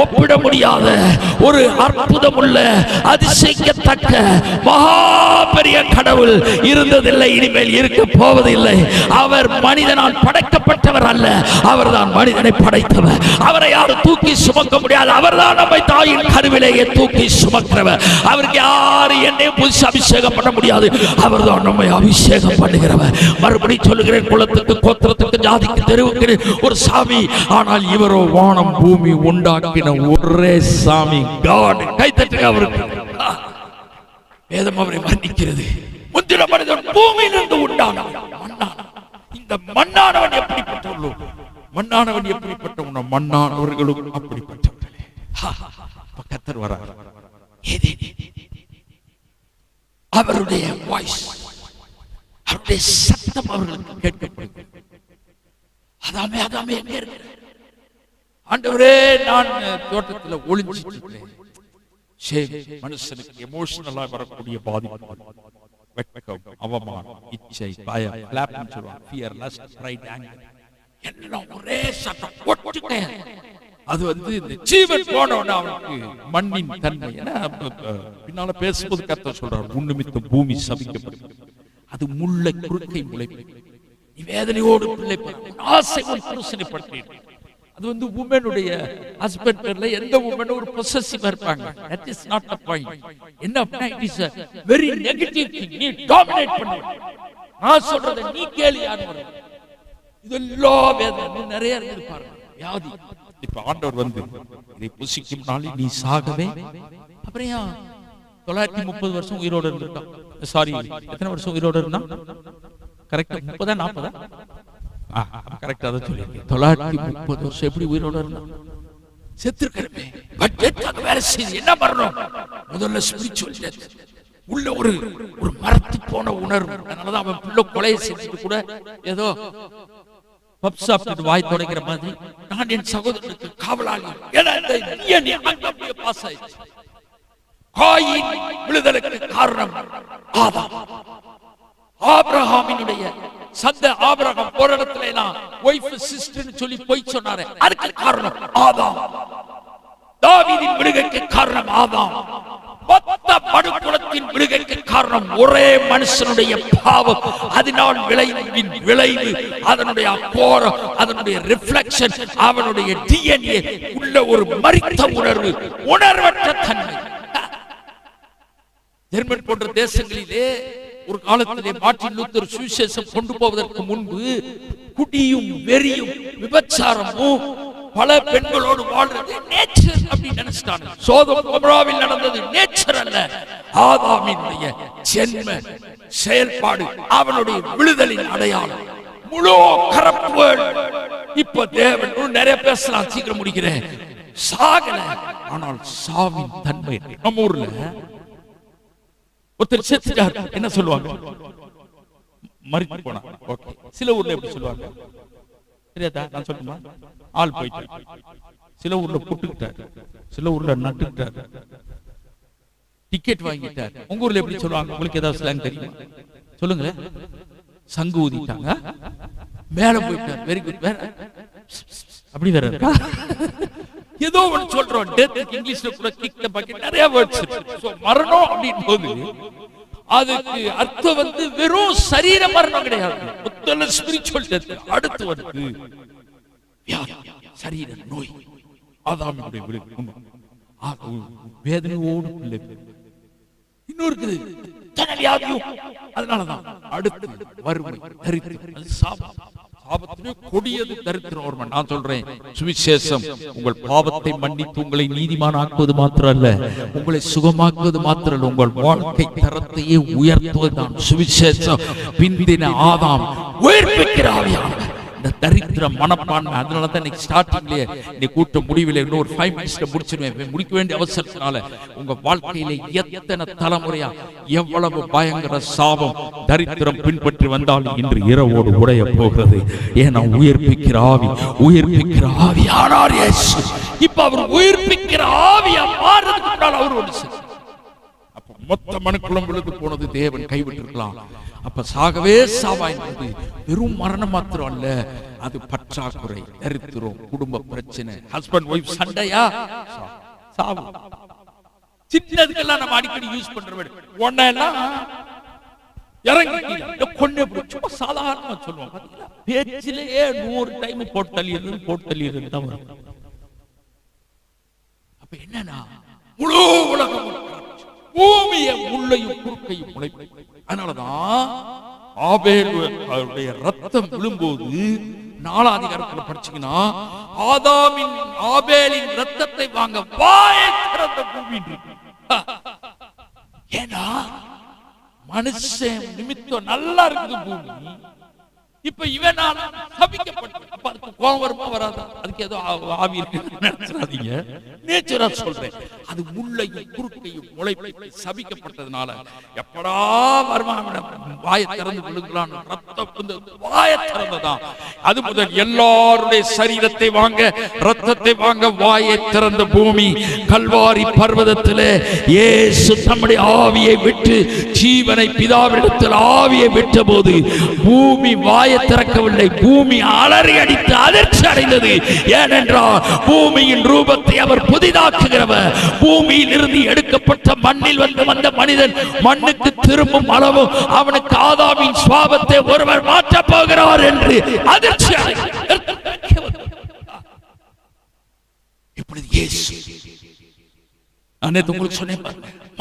ஒப்பிட முடியாத ஒரு அற்புதம் உள்ள அதிசயிக்கத்தக்க மகா பெரிய கடவுள் இருந்ததில்லை, இனிமேல் இருக்க போவதில்லை. அவர் மனிதனால் படைக்கப்பட்டவர் அல்ல, அவர்தான் மனிதனை படைத்தவர். அவரை யாரும் தூக்கி சுமக்க முடியாது. அவர்தான் நம்மை தாயின் கருவிலேயே தூக்கி சுமக்கிறவர். அவருக்கு யாரும் என்னையும் புதுசு அபிஷேகம் பண்ண முடியாது. அவர்தான் நம்மை அபிஷேகம் பண்ணுகிறவர். மறுபடியும் சொல்லுகிறேன், குலத்துக்கு, கோத்திரத்துக்கு, ஜாதிக்கு, தெருவுக்கு ஒரு சாமி, ஆனால் இவரோ வானம் பூமி உண்டாக்கின ஒரே சாமி, காட். கைத்தட்டுங்க அவருக்கு. வேதம் அவரை வர்ணிக்கிறது. முந்தின மனிதன் பூமியிலிருந்து உண்டானவன், மண்ணானவன். இந்த மண்ணானவன் எப்படிப்பட்டவர்களோ, மண்ணானவன் எப்படிப்பட்டவனோ மண்ணானவர்களும் அப்படிப்பட்டவர்களே. கர்த்தர் வரார். அவருடைய வாய்ஸ், அவருடைய சத்தம் அவர்களுக்கு கேட்கப்படுகிறது. அதாமே அதாமே எங்க இருக்கிற ஆண்டவரே, நான் தோட்டத்தில் ஒளிஞ்சிட்டு இருக்கிறேன். மனுஷனுக்கு எமோஷனலா வரக்கூடிய பாதிப்பு, வெட்கம், அவமானம், இச்சை, பயம், கிளாப்னு சொல்வாங்க, ஃபியர், லஸ்ட், பிரைட், ஆங்கர், எல்லாம் ஒரே சத்தம் போட்டுட்டே. அது வந்து இந்த ஜீவன் போனவன அவனுக்கு மண்ணின் தன்மை. பின்னால பேசும்போது கர்த்தர் சொல்றார், உன்னிமித்தம் பூமி சபிக்கப்படும், அது முல்லை குறுக்கை முளைப்பு, நீ வேதனையோடு பிள்ளை ஆசை ஒரு புருஷனை பற்றி. அது வந்து உமனுடைய ஹஸ்பண்ட் பேர்ல எந்த உமனும் ஒரு பொசசிவா இருப்பாங்க. that is not the point. என்ன அப்படின்னா, it is a very negative thing. நீ டாமினேட் பண்ணு, நான் சொல்றதை நீ கேளு. யார் வரும் இதெல்லாம் வேதனை நிறைய இருக்கு பாருங்க, வியாதி. இப்ப ஆண்டவர் வந்து இதை புசிக்கும் நாளில் நீ சாகவே. அப்புறம் 930 வருஷம் உயிரோடு இருந்திருக்கான். சாரி, எத்தனை வருஷம் உயிரோடு இருந்தான்? கரெக்டா 30 40? கரெக்டா தான் சொல்லிருக்கேன். 930 வருஷம் எப்படி உயிரோட இருந்தான்? செத்துருக்கணுமே. வேலை செய்து என்ன பண்ணணும்? முதல்ல ஸ்பிரிச்சுவல் டெத். உள்ள ஒரு மரத்து போன உணர்வு. அதனாலதான் அவன் பிள்ளை கொலையை செஞ்சுட்டு கூட ஏதோ பப் சாப்பிட்டு வாய் தொடங்கிற மாதிரி, நான் என் சகோதரனுக்கு காவலாளி. பாஸ் ஆயிடுச்சு. காயின் விழுதலுக்கு காரணம் ஆதாம். ஆபிரகாமினுடைய சந்த ஆபிரகாம் ஒரு இடத்துல எல்லாம் வைஃப் சிஸ்டர்னு சொல்லி போய் சொன்னாரே, அதுக்கு காரணம் ஆதாம். தாவீதின் விழுகைக்கு காரணம் ஆதாம். மொத்த மனுக்குலத்தின் விழுகைக்கு காரணம் ஒரே மனுஷனுடைய பாவம். அதனால் விளைவின் விளைவு, அதனுடைய கோரம், அதனுடைய ரிஃப்ளெக்ஷன், அவனுடைய டிஎன்ஏ உள்ள ஒரு மரித்த உணர்வு, உணர்வற்ற தன்மை. ஜெர்மன் போன்ற தேசங்களிலே ஒரு காலத்திலே மார்ட்டின் லூத்தர் சுவிசேஷம் கொண்டு போவதற்கு முன்பு குடியும் வெறியும் விபச்சாரமும் பல பெண்களோடு வாழ்றது நேச்சர் அப்படி நினைச்சிட்டாங்க. சோதோம் கொமோராவில் நடந்தது நேச்சர் அல்ல, ஆதாமினுடைய ஜென்ம செயல்பாடு, அவனுடைய விழுதலின் அடையாளம். முழு கரப்ட். இப்ப தேவன் நிறைய பேசலாம், சீக்கிரம் முடிக்கிறேன். சாகல, ஆனால் சாவின் தன்மை. நம்ம ஊர்ல ஒருத்தர் செத்துட்டார், என்ன சொல்லுவாங்க? மரித்து போனா. ஓகே. சில ஊர்ல எப்படி சொல்லுவாங்க தெரியாதா? நான் சொல்லுமா? ஆள் போயிட்டார். சில ஊர்ல புட்டுக்கிட்டார், சில ஊர்ல நட்டுக்கிட்டார், டிக்கெட் வாங்கிட்டார். உங்க ஊர்ல எப்படி சொல்லுவாங்க? உங்களுக்கு ஏதாவது ஸ்லாங் தெரியுமா? சொல்லுங்க. சங்கு ஊதிட்டாங்க, மேல போயிட்டார். Very good. வேற அப்படி வேற இருக்கா? ஏதோ ஒன்று சொல்றோம். டெத் இங்கிலீஷ்ல கூட கிக் தி பக்கெட், நிறைய வேர்ட்ஸ். சோ மரணம் அப்படின போது அதுக்கு அர்த்தம் வந்து வெறும் சரீர மரணம் கிடையாது, முதல்ல ஸ்பிரிச்சுவல் டெத். அடுத்து வந்து வியாதி, சரீர நோய். ஆதாமுடைய விழுகு, வேதனையோடு பிள்ளை. இன்னொரு வியாதியும். அதனாலதான் அடுத்து வறுமை, தரித்திரம், சாபம். பாவத்திலே கொடியது தரித்திரம். நான் சொல்றேன், சுவிசேஷம் உங்கள் பாவத்தை மன்னித்து உங்களை நீதிமானாக்குவது மாத்திரம் அல்ல, உங்களை சுகமாக்குவது மாத்திரம் அல்ல, உங்கள் வாழ்க்கை தரத்தையே உயர்த்துவதுதான் சுவிசேஷம். பிந்தின ஆதாம் உயிர்ப்பிக்கிற ஆவியானவர் இந்த தரித்திர மனப்பான்மை. அதனாலதான் இன்னைக்கு ஸ்டார்டிங்லயே நீ கூட்ட முடிவில் இன்னும் ஒரு 5 மினிட்ஸ்ல முடிச்சிருவேன். முடிக்க வேண்டிய அவசரத்தினால உங்க வாழ்க்கையில எத்தனை தலைமுறையா எவ்வளவு பயங்கர சாபம் தரித்திரம் பின்பற்றி வந்தாலும் இன்று இரவோடு உடைய போகிறது. ஏன்னா உயிர்ப்பிக்கிற ஆவி, உயிர்ப்பிக்கிற ஆவி ஆனார் இயேசு. இப்ப அவர் உயிர்ப்பிக்கிற ஆவியா மாறுறதுக்கு முன்னால் அவர் ஒன்று செய்தார். அப்ப மொத்த மனுக்குளம் விழுந்து போனது தேவன் கைவிட்டிருக்கலாம். அப்ப சாகவே சாவாய்ந்தது வெறும் மரணம் மாத்திரம் அல்ல, அது பற்றாக்குறை, தரித்திரம், குடும்ப பிரச்சனை, ஹஸ்பண்ட் ஒய்ஃப் சண்டையா, சாவு. சின்னதுக்கெல்லாம் நம்ம அடிக்கடி யூஸ் பண்ற ஒன்னெல்லாம் இறங்கி கொண்டு சும்மா சாதாரணமா சொல்லுவோம். பேச்சிலேயே 100 டைம் போட்டு தள்ளியது தான் வரும். அப்ப என்னன்னா முழு உலகம் பூமியை முள்ளையும் குறுக்கையும் முளைப்பு. அதனாலதான் ஆபேலுடைய ரத்தம் விழும்போது 4ஆம் அதிகாரத்துல படிச்சீங்கன்னா ஆபேலின் ரத்தத்தை வாங்க வாயை திறந்த பூமி. ஏன்னா மனுஷன் நிமித்தம் நல்லா இருக்குது பூமி. இப்ப இவன் சபிக்கப்பட்டு அப்ப அதுக்கு கோபம் வருமா வராதா? அதுக்கு ஏதோ ஆவி இருக்கு நினைச்சிடாதீங்க. நேச்சரா சொல்றேன். அது முள்ளையும் குறுக்கையும் முளைப்பு சபிக்கப்பட்டதுனால எப்படா வருவான் வாயை திறந்து விழுங்கலாம். ரத்தம் வாயை திறந்ததான். அது முதல் எல்லாருடைய சரீரத்தை வாங்க, ரத்தத்தை வாங்க வாயை திறந்த பூமி. கல்வாரி பர்வதத்திலே இயேசு தம்முடைய ஆவியை விட்டு ஜீவனை பிதாவிடத்தில் ஆவியை விட்ட போது பூமி வாயை திறக்கவில்லை. பூமி அலறி அடித்து அதிர்ச்சி அடைந்தது. ஏனென்றால் பூமியின் ரூபத்தை அவர் புதிதாக்குகிறவர். பூமியில் இருந்து எடுக்கப்பட்ட மண்ணில் வந்து வந்த மனிதன் மண்ணுக்கு திரும்பும் அளவு அவனுக்கு ஆதாமின் சுபாவத்தை ஒருவர் மாற்றப் போகிறார் என்று அதிர்ச்சி அடைந்தார். இப்பொழுது இயேசு, நான் உங்களுக்கு சொன்னேன்,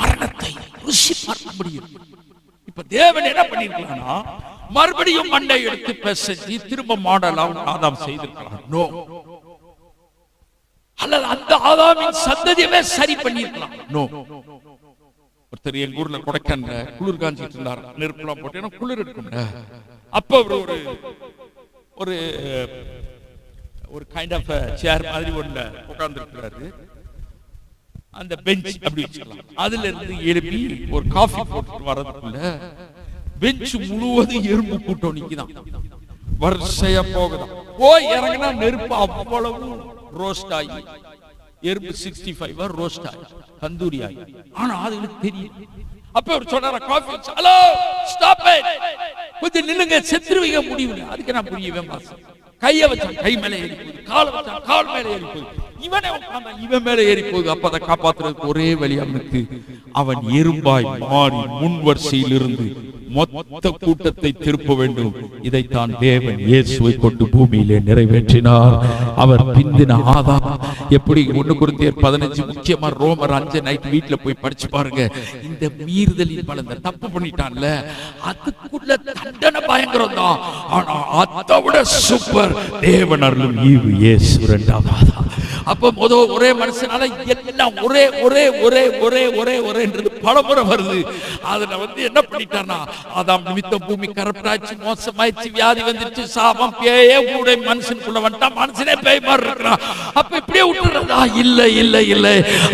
மரணத்தை ருசி பார்க்க முடியும். இப்ப தேவன் என்ன பண்ணிருக்கானா, மறுபடியும் மண்டை எடுத்து பேசி திரும்ப மாடலாம் ஆதாம் செய்திருக்கலாம். நோ, அல்லது அந்த ஆதாமின் சந்ததியவே சரி பண்ணிருக்கலாம். நோ. ஒருத்தர் எங்க ஊர்ல கொடைக்கானல குளிர் காஞ்சிட்டு இருந்தார். நெருப்புலாம் போட்டு குளிர் இருக்கும். அப்ப ஒரு ஒரு ஒரு கைண்ட் ஆஃப் சேர் மாதிரி ஒண்ணு உட்கார்ந்து இருக்கிறாரு. அந்த பெஞ்ச் அப்படி வச்சுக்கலாம். அதுல இருந்து எழுப்பி ஒரு காஃபி போட்டு வரதுக்குள்ள பெஞ்ச் முழுவதும் எறும்பு கூட்டம் நிக்குதான். வரிசையா போகுதான். போய் இறங்கினா நெருப்பு அவ்வளவு ரோஸ்ட் ஆகி எறும்பு 65 ரோஸ்ட் ஆகி தந்தூரி ஆகி. ஆனா அதுக்கு தெரியும். அப்ப அவர் சொன்னாரா, காஃபி ஹலோ ஸ்டாப் இட், கொஞ்சம் நில்லுங்க, செத்துருவீங்க, முடியல. அதுக்கு நான் புரியவே மாட்டேன். கைய வச்சா கை மேல ஏறி போகுது, கால் வச்சா கால் மேல ஏறி போகுது, இவனே உட்கார்ந்தா இவன் மேல ஏறி போகுது. அப்ப அதை காப்பாத்துறதுக்கு ஒரே வழி அவனுக்கு, அவன் எறும்பாய் மாறி முன் வரிசையில் இருந்து மொத்த கூட்டத்தை திருப்ப வேண்டும். இதைத்தான் தேவன் இயேசுவை கொண்டு பூமியிலே நிறைவேற்றினார். அவர் பிந்தின ஆதாம் எப்படி 1 கொரிந்தியர் 15 முக்கியமா ரோமர் 5 நைட் வீட்டுல போய் படிச்சு பாருங்க. இந்த மீறுதலின் பலன், தப்பு பண்ணிட்டான்ல, அதுக்குள்ள தண்டனை பயங்கரம் தான். ஆனா அதை விட சூப்பர் தேவன் அருளும் ஈவு இயேசு 2ஆம் ஆதாம். அப்ப ஒரே மனுஷனால எல்லாம் ஒரே ஒரே ஒரே ஒரே ஒரே ஒரேன்றது பலமுறை வருது. அதுல என்ன பண்ணிட்டானா, ஆதாம் நிமித்தம் பூமி கரப்டாச்சு, மோசமாயிடுச்சு, வியாதி வந்துச்சு, சாபம், பேயே கூட மனுஷனுக்குள்ள வந்துட்டா, மனுஷனே பேய் மாதிரி இருக்கிறான். அப்ப இப்படியே விட்டுறதா? இல்ல இல்ல இல்ல.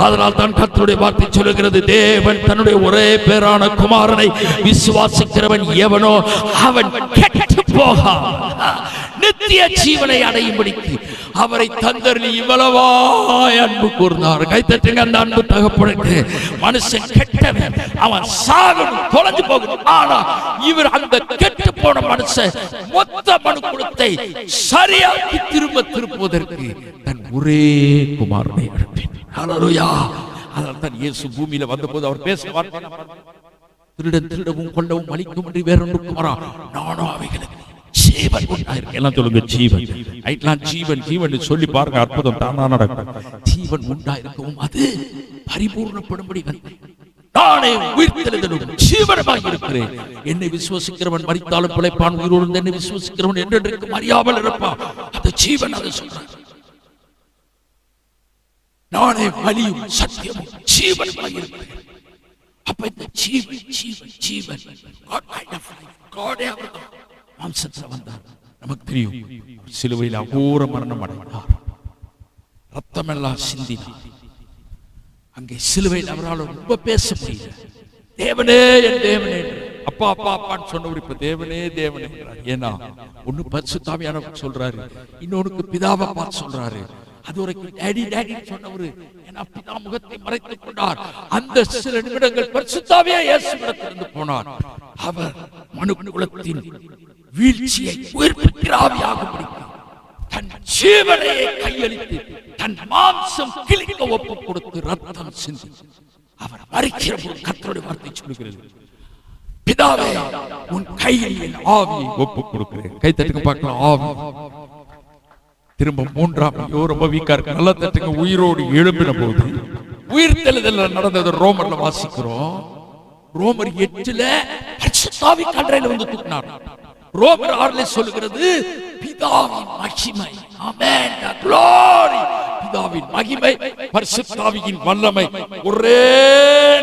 அதனால் தான் கர்த்தருடைய வார்த்தை சொல்லுகிறது, தேவன் தன்னுடைய ஒரே பேரான குமாரனை விசுவாசிக்கிறவன் எவனோ அவன் கெட்டு போகா நித்திய ஜீவனை அடையும்படிக்கு அவரை தந்தருளி இவ்வளவாய் அன்பு கூர்ந்தார். கைத்தட்டுங்க அந்த அன்பு தகப்பனுக்கு. மனுஷன் கெட்டவன், அவன் சாகணும், தொலைஞ்சு போகணும். ஆனா இவர் அந்த கெட்டு போன மனுஷன் மொத்த மனுக்குலத்தை சரியாக்கி திருப்புவதற்கு தன் ஒரே குமாரனை அனுப்பினார். ஹல்லேலூயா. அதனால தான் இயேசு பூமியில வந்தபோது அவர் பேச வார்த்தை, திருடன் திருடவும் கொல்லவும் அழிக்கும் என்று வேறொன்றுக்கும் வரா, நானும் அவைகளுக்கு ஜீவன் உண்டாயிருக்கு. எல்லாம் சொல்லுங்க ஜீவன். ஜீவன் ஜீவன் சொல்லி பாருங்க, அற்புதம் தானா நடக்கும். ஜீவன் உண்டாயிருக்கவும் அது பரிபூர்ணப்படும்படி நானே உயிர்த்தெழுதலும் ஜீவனமாய் இருக்கிறேன். என்னை விசுவாசிக்கிறவன் மரித்தாலும் பிழைப்பான், உயிரோடு என்னை விசுவாசிக்கிறவன் என்றென்றைக்கும் அறியாமல் இருப்பான். அது ஜீவன். அதை சொல்றான், நானே வழியும் சத்தியமும் ஜீவனமாய் இருக்கிறேன். அப்ப இந்த ஜீவன் ஜீவன் ஜீவன் மாம்சத்துல வந்தார், நமக்கு தெரியும், சிலுவையில் அகோர மரணம் அடைந்தார், ரத்தமெல்லாம் சிந்தினார். அங்கே சிலுவையில் அவரால் ரொம்ப பேச முடியல. தேவனே என் தேவனே, அப்பா அப்பா அப்பான்னு சொன்னவர் இப்ப தேவனே தேவனே. ஏன்னா ஒண்ணு பரிசுத்தாவியானவர் சொல்றாரு, இன்னொருக்கு பிதாவை பார்த்து சொல்றாரு. அது வரைக்கும் டேடி டேடி சொன்னவர், ஏன்னா பிதா முகத்தை மறைத்துக் கொண்டார். அந்த சில நிமிடங்கள் பரிசுத்தாவியா இயேசுவிடத்திலிருந்து போனார். அவர் மனுக்குலத்தின் வீழ்ச்சியை உயிர்ப்பிக்கிற ஆவியாக பிடித்து தன் ஜீவனையை கையளித்து தன் மாம்சம் கிழிக்க ஒப்பு கொடுத்து ரத்தம் சிந்தி அவர் மரிக்கிற ஒரு கர்த்தருடைய வார்த்தை சொல்லுகிறது, பிதாவே உன் கையில் என் ஆவியை ஒப்பு கொடுக்கிறேன். கை தட்டுங்க பார்க்கலாம். ஆவி திரும்ப மூன்றாம் ரொம்ப வீக்கா இருக்கு, நல்லா தட்டுங்க. உயிரோடு எழுப்பின போது உயிர்த்தெழுதல் நடந்தது ரோமர்ல வாசிக்கிறோம். ரோமர் 8ல பரிசுத்தாவி கல்லறையில வந்து தூக்கினார். ரோமர் 6ல சொல்லுகிறது பிதாவின் மகிமை. ஆமென், தி glory. பிதாவின் மகிமை, பரிசுத்தாவியின் வல்லமை ஒரே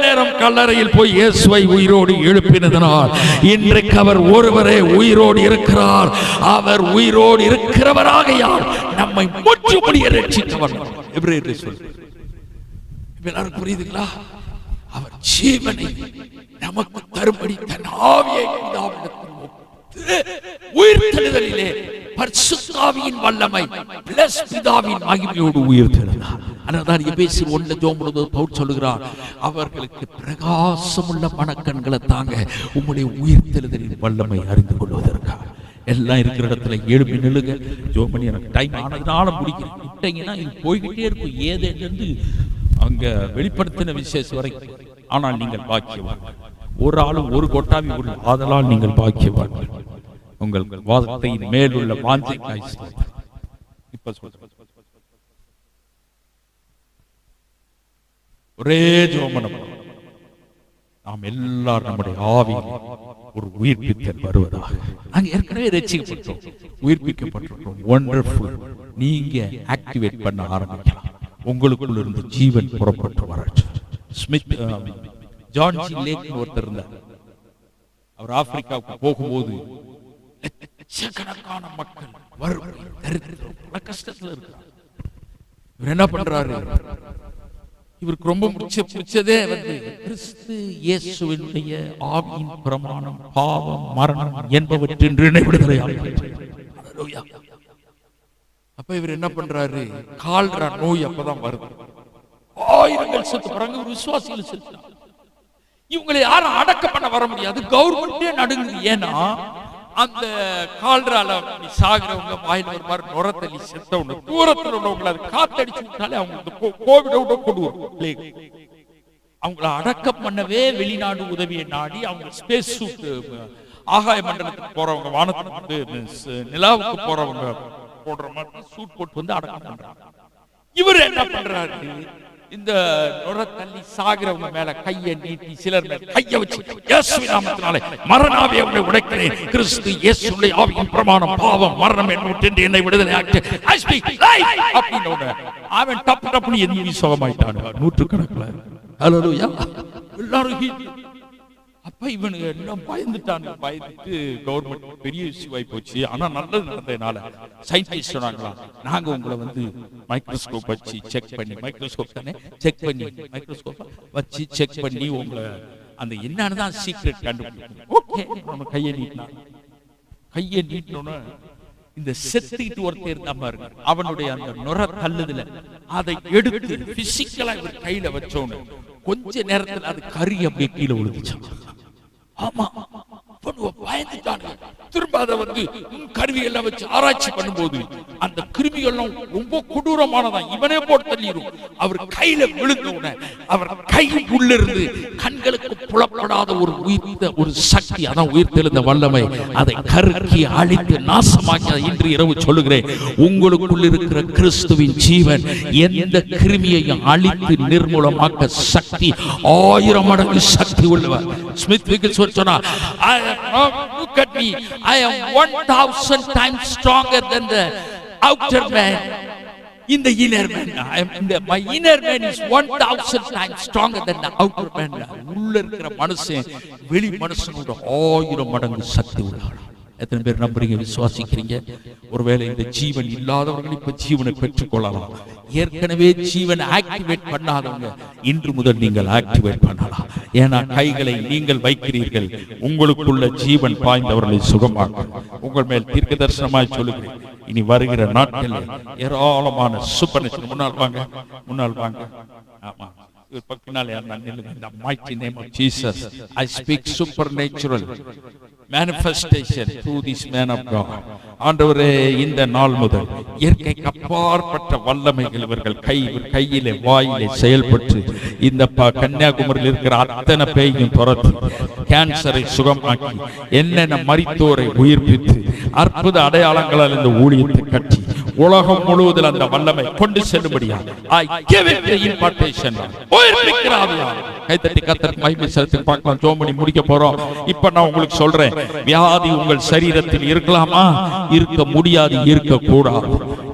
நேரம் கல்லறையில் போய் இயேசுவை உயிரோடு எழுப்பினதனால் இன்றைக்கு அவர் ஒருவரே உயிரோடு இருக்கிறார். அவர் உயிரோடு இருக்கிறவராகையால் நம்மை முற்றுமுடிய ரட்சித்தவர். எபிரேயர்ல சொல்லுகிறது. எல்லாரும் புரியுதுங்களா? அவர் ஜீவனை நமக்கு தரும்படி தன் ஆவியை பிதாவிடத்தில் உயிர்த்தெழுதலிலே பரிசுத்தாவியின் வல்லமை பிளஸ் பிதாவின் மகிமையோடு உயிர்த்தெழுந்தார். அதனால்தான் எபேசியர் 1ல ஜெபம் பவுல் சொல்லுகிறார், அவர்களுக்கு பிரகாசமுள்ள மனக்கண்களை தாங்க உம்முடைய உயிர்த்தெழுதலின் வல்லமை அறிந்து கொள்வதற்காக. எல்லாம் இருக்கிற இடத்துல எழுப்பி நிலுங்க. ஜெபம் பண்ணி எனக்கு டைம் ஆனதுனால முடிக்கிறேன். விட்டீங்கன்னா இது போய்கிட்டே இருக்கும், ஏதேன்னு அங்க வெளிப்படுத்தின விசேஷம் வரைக்கும். ஆனால் நீங்கள் பாக்கியவான்கள். ஒரு ஆளும் ஒரு கொட்டாவி உள்ள, ஆதலால் நீங்கள் பாக்கியவான்கள். உங்கள் வாதத்தின் மேலுள்ள வாஞ்சைக்காய் இப்ப ஒரே ஜெபம், நாம் எல்லாரும் நம்முடைய ஆவியில் ஒரு உயிர்ப்பித்தல் வருவதாக. நாங்க ஏற்கனவே ரட்சிக்கப்பட்டோம், உயிர்ப்பிக்கப்பட்டிருக்கோம். வண்டர்ஃபுல். நீங்க ஆக்டிவேட் பண்ண ஆரம்பிக்கலாம். உங்களுக்குள்ள இருந்து ஜீவன் புறப்பட்டு வரட்டும். ஸ்மித் ஜான் ஜி லேக் ஒருத்தர் இருந்தார். அவர் ஆப்பிரிக்காவுக்கு போகும்போது லட்சக்கணக்கான மக்கள் வறுமை, தரித்திரம், பல கஷ்டத்துல இருக்கிறார். இவர் என்ன பண்றாரு? இவருக்கு ரொம்ப பிடிச்சதே வந்து கிறிஸ்து இயேசுவினுடைய ஆவியின் பிரமாணம், பாவம், மரணம் என்பவற்றின் விடுதலை. அப்ப இவர் என்ன பண்றாரு? கால்ரா நோய் அப்பதான் வருது. ஆயிரங்கள் செத்து போறாங்க, விசுவாசிகள் செத்து. இவங்களை யாரும் அடக்கம் பண்ண வர முடியாது, கவர்மெண்டே நடுங்குது. ஏன்னா அந்த கால்ரால சாகிறவங்க வாயில ஒரு மாதிரி நுர தள்ளி செத்தவங்க தூரத்தில் உள்ளவங்களை அது காத்தடிச்சு விட்டாலே அவங்க கோவிடோட கொண்டு வரும். அவங்கள அடக்கம் பண்ணவே வெளிநாடு உதவியை நாடி அவங்க ஸ்பேஸ் சூட், ஆகாய மண்டலத்துக்கு போறவங்க, வானத்துக்கு நிலாவுக்கு போறவங்க போடுற மாதிரி சூட் போட்டு வந்து அடக்கம் பண்றாங்க. இவர் என்ன பண்றாரு? இந்த நுர தள்ளி சாகிறவங்க மேல கையை நீட்டி சிலர் மேல கையை வச்சு இயேசுவின் நாமத்தினாலே மரணாவியை உடைக்கிறேன். கிறிஸ்து இயேசுவின் ஆவியின் பிரமாணம், பாவம், மரணம் என்பவற்றிலிருந்து என்னை விடுதலை ஆக்கு. I speak life அப்படினோட அவன் டப்பு டப்புன்னு எதிரி சுகமாயிட்டான் நூற்றுக்கணக்கில். ஹல்லேலூயா. எல்லாரும் அப்ப இவனுக்கு எல்லாம் பயந்துட்டாங்க. பயந்துட்டு கவர்மெண்ட் பெரிய இஷ்யூ போச்சு. ஆனா நல்லது நடந்ததுனால சயின்டிஸ்ட் சொன்னாங்களா, நாங்க உங்களை வந்து மைக்ரோஸ்கோப் வச்சு செக் பண்ணி, மைக்ரோஸ்கோப் தானே செக் பண்ணி, மைக்ரோஸ்கோப் வச்சு செக் பண்ணி உங்களை அந்த என்னன்னு சீக்ரெட் கண்டுபிடிக்கணும். ஓகே, நம்ம கையை நீட்டினாங்க. கையை நீட்டினோன்னு இந்த செத்துக்கிட்டு ஒருத்தர் இருந்தா பாருங்க, அவனுடைய அந்த நுர தள்ளுதுல அதை எடுத்து பிசிக்கலா இவர் கையில வச்சோன்னு கொஞ்ச நேரத்தில் அது கறி அப்படியே கீழே விழுந்துச்சு. ஆமா, பயந்துட்டாங்க. திரும்ப அதை வந்து கருவி எல்லாம் வச்சு ஆராய்ச்சி பண்ணும்போது அந்த கிருமிகள்லாம் ரொம்ப கொடூரமானதான். இவனே போட்டு தள்ளிடும். அவர் கையில விழுந்தவுடனே அவர் கை உள்ளிருந்து கண்களுக்கு புலப்படாத ஒரு உயிர்த்த ஒரு சக்தி, அதான் உயிர்த்தெழுந்த வல்லமை, அதை கருக்கி அழித்து நாசமாக்கி. இன்று இரவு சொல்லுகிறேன், உங்களுக்குள் இருக்கிற கிறிஸ்துவின் ஜீவன் எந்த கிருமியையும் அழித்து நிர்மூலமாக்க சக்தி 1000 மடங்கு சக்தி உள்ளவர். ஸ்மித் விகல்ஸ்வர்த் சொன்னார், look at me, I am 1000 times stronger than the outer man. In the inner man, my inner man is 1000 times stronger than the outer man. உள்ள இருக்கிற மனுஷன் வெளி மனுஷனோட 1000 மடங்கு சக்தி உள்ளவர். எத்தனை பேர் நம்புறீங்க, விசுவாசிக்கிறீங்க? ஒருவேளை இந்த ஜீவன் இல்லாதவர்கள் இப்ப ஜீவனை பெற்றுக் கொள்ளலாம். ஏற்கனவே ஜீவனை ஆக்டிவேட் பண்ணாதவங்க இன்று முதல் நீங்கள் ஆக்டிவேட் பண்ணலாம். ஏன்னா கைகளை நீங்கள் வைக்கிறீர்கள், உங்களுக்குள்ள ஜீவன் பாய்ந்தவர்களை சுகமாக்கும். உங்கள் மேல் தீர்க்க தரிசனமாய் சொல்லுகிறேன், இனி வருகிற நாட்களில் ஏராளமான சூப்பர் நேச்சுரல். முன்னால் வாங்க. ஆமா, பக்கினால யார் நில்லுங்க. In the mighty name of Jesus, I speak supernatural manifestation through this man of God. ஆண்டவரே, இந்த நாள் முதல் இயற்கைக்கு அப்பாற்பட்ட வல்லமைகள் இவர்கள் கையிலே வாயிலே செயல்பட்டு இந்த கன்னியாகுமரியில் இருக்கிற அத்தனை பேயையும் துரத்தி கேன்சரை சுகமாக்கி என்னென்ன மரித்தோரை உயிர்ப்பித்து அற்புத அடையாளங்களால் இந்த ஊழியத்தை கட்டி உலகம் முழுவதில் அந்த வல்லமை கொண்டு செல்லும்படியா I give it the impartation. கைத்தட்டி கர்த்தருக்கு மகிமை செலுத்தி பார்க்கலாம். ஜோமணி முடிக்க போறோம். இப்ப நான் உங்களுக்கு சொல்றேன், வியாதி உங்கள் சரீரத்தில் இருக்கலாமா? இருக்க முடியாது, இருக்க கூடாது.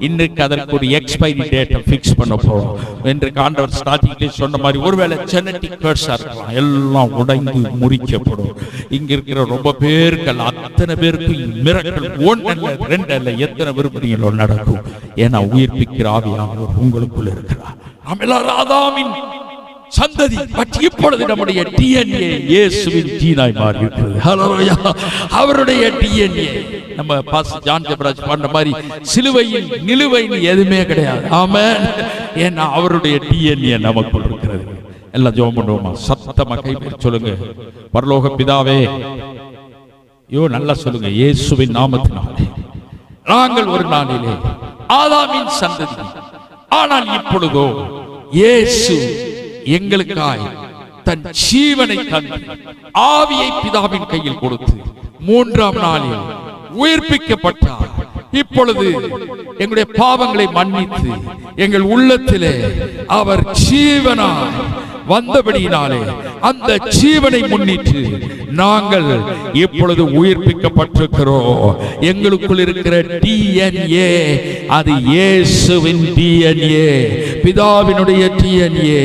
இன்னைக்கு அதற்கு ஒரு எக்ஸ்பைரி டேட்டை பிக்ஸ் பண்ண போறோம் என்று ஆண்டவர் ஸ்டார்டிங்ல சொன்ன மாதிரி. ஒருவேளை ஜெனடிக் கர்ஸா இருக்கலாம், எல்லாம் உடைந்து முறிக்கப்படும். இங்க இருக்கிற ரொம்ப பேர்கள், அத்தனை பேருக்கு மிரக்கல் ஒன்று அல்ல, ரெண்டு அல்ல, எத்தனை விரும்புறீங்களோ நடக்கும். ஏன்னா உயிர்ப்பிக்கிற ஆவியானவர் உங்களுக்குள்ள இருக்கிறார். நாம் எல்லாரும் ஆதாமின் சந்ததி, பட் இப்பொழுது நம்முடைய டிஎன்ஏ இயேசுவின் ஜீனாய் மாறி இருக்கிறது. ஹல்லேலூயா. அவருடைய டிஎன்ஏ நம்ம பாஸ்டர் ஜான் ஜெபராஜ் பாண்ட மாதிரி சிலுவையில் நிலுவைன்னு எதுவுமே கிடையாது. ஆமென். ஏன்னா அவருடைய டிஎன்ஏ நமக்குள் இருக்கிறது. எல்லாம் ஜெபம் பண்ணுவோமா? சத்தமா கைப்பற்றி சொல்லுங்க. பரலோக பிதாவே, நல்லா சொல்லுங்க, இயேசுவின் நாமத்தினாலே நாங்கள் ஒரு நாளிலே ஆதாமின் சந்ததி, ஆனால் இப்பொழுதோ இயேசு எங்களுக்காய் தன் ஜீவனை தந்து ஆவியை பிதாவின் கையில் கொடுத்து 3ஆம் நாளில் உயிர்ப்பிக்கப்பட்டார். இப்பொழுது எங்களுடைய பாவங்களை மன்னித்து எங்கள் உள்ளத்திலே அவர் ஜீவனாய் வந்தபடியினாலே அந்த ஜீவனை முன்னிட்டு நாங்கள் இப்பொழுது உயிர்ப்பிக்கப்பட்டிருக்கிறோம். எங்களுக்குள் இருக்கிற டிஎன்ஏ அது இயேசுவின் டிஎன்ஏ, பிதாவினுடைய டிஎன்ஏ.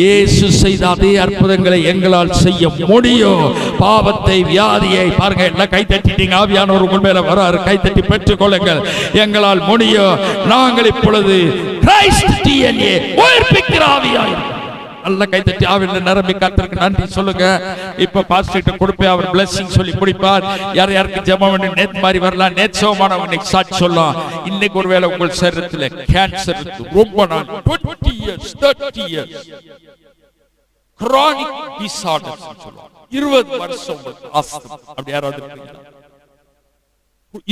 இயேசு செய்த அதே அற்புதங்களை எங்களால் செய்ய முடியும். பாவத்தை, வியாதியை பாருங்க, எல்லாம் கை தட்டிட்டீங்க. ஆவியானவர் உங்கள் மேல வராரு, கை தட்டி பெற்றுக் கொள்ளுங்கள். எங்களால் முடியும். நாங்கள் இப்பொழுது கிறிஸ்து டிஎன்ஏ உயிர்ப்பிக்கிற ஆவியாய் நல்ல கை தட்டி ஆவியில நிரம்பி கர்த்தருக்கு நன்றி சொல்லுங்க. இப்ப பாஸ்டர்கிட்ட கொடுப்பே, அவர் பிளெஸிங் சொல்லி முடிப்பார். யாருக்கு ஜெபம் பண்ணி நேத்து மாதிரி வரலாம், நேத்து சோமானவங்க இன்னைக்கு சாட்சி சொல்லலாம். இன்னைக்கு ஒருவேளை உங்கள் சரீரத்தில் கேன்சர் ரொம்ப நாள் 20 years 30 years chronic disorders சொல்லுவாங்க. 20 வருஷம் ஆஸ்துமா, அப்படி யாராவது இருக்கீங்களா?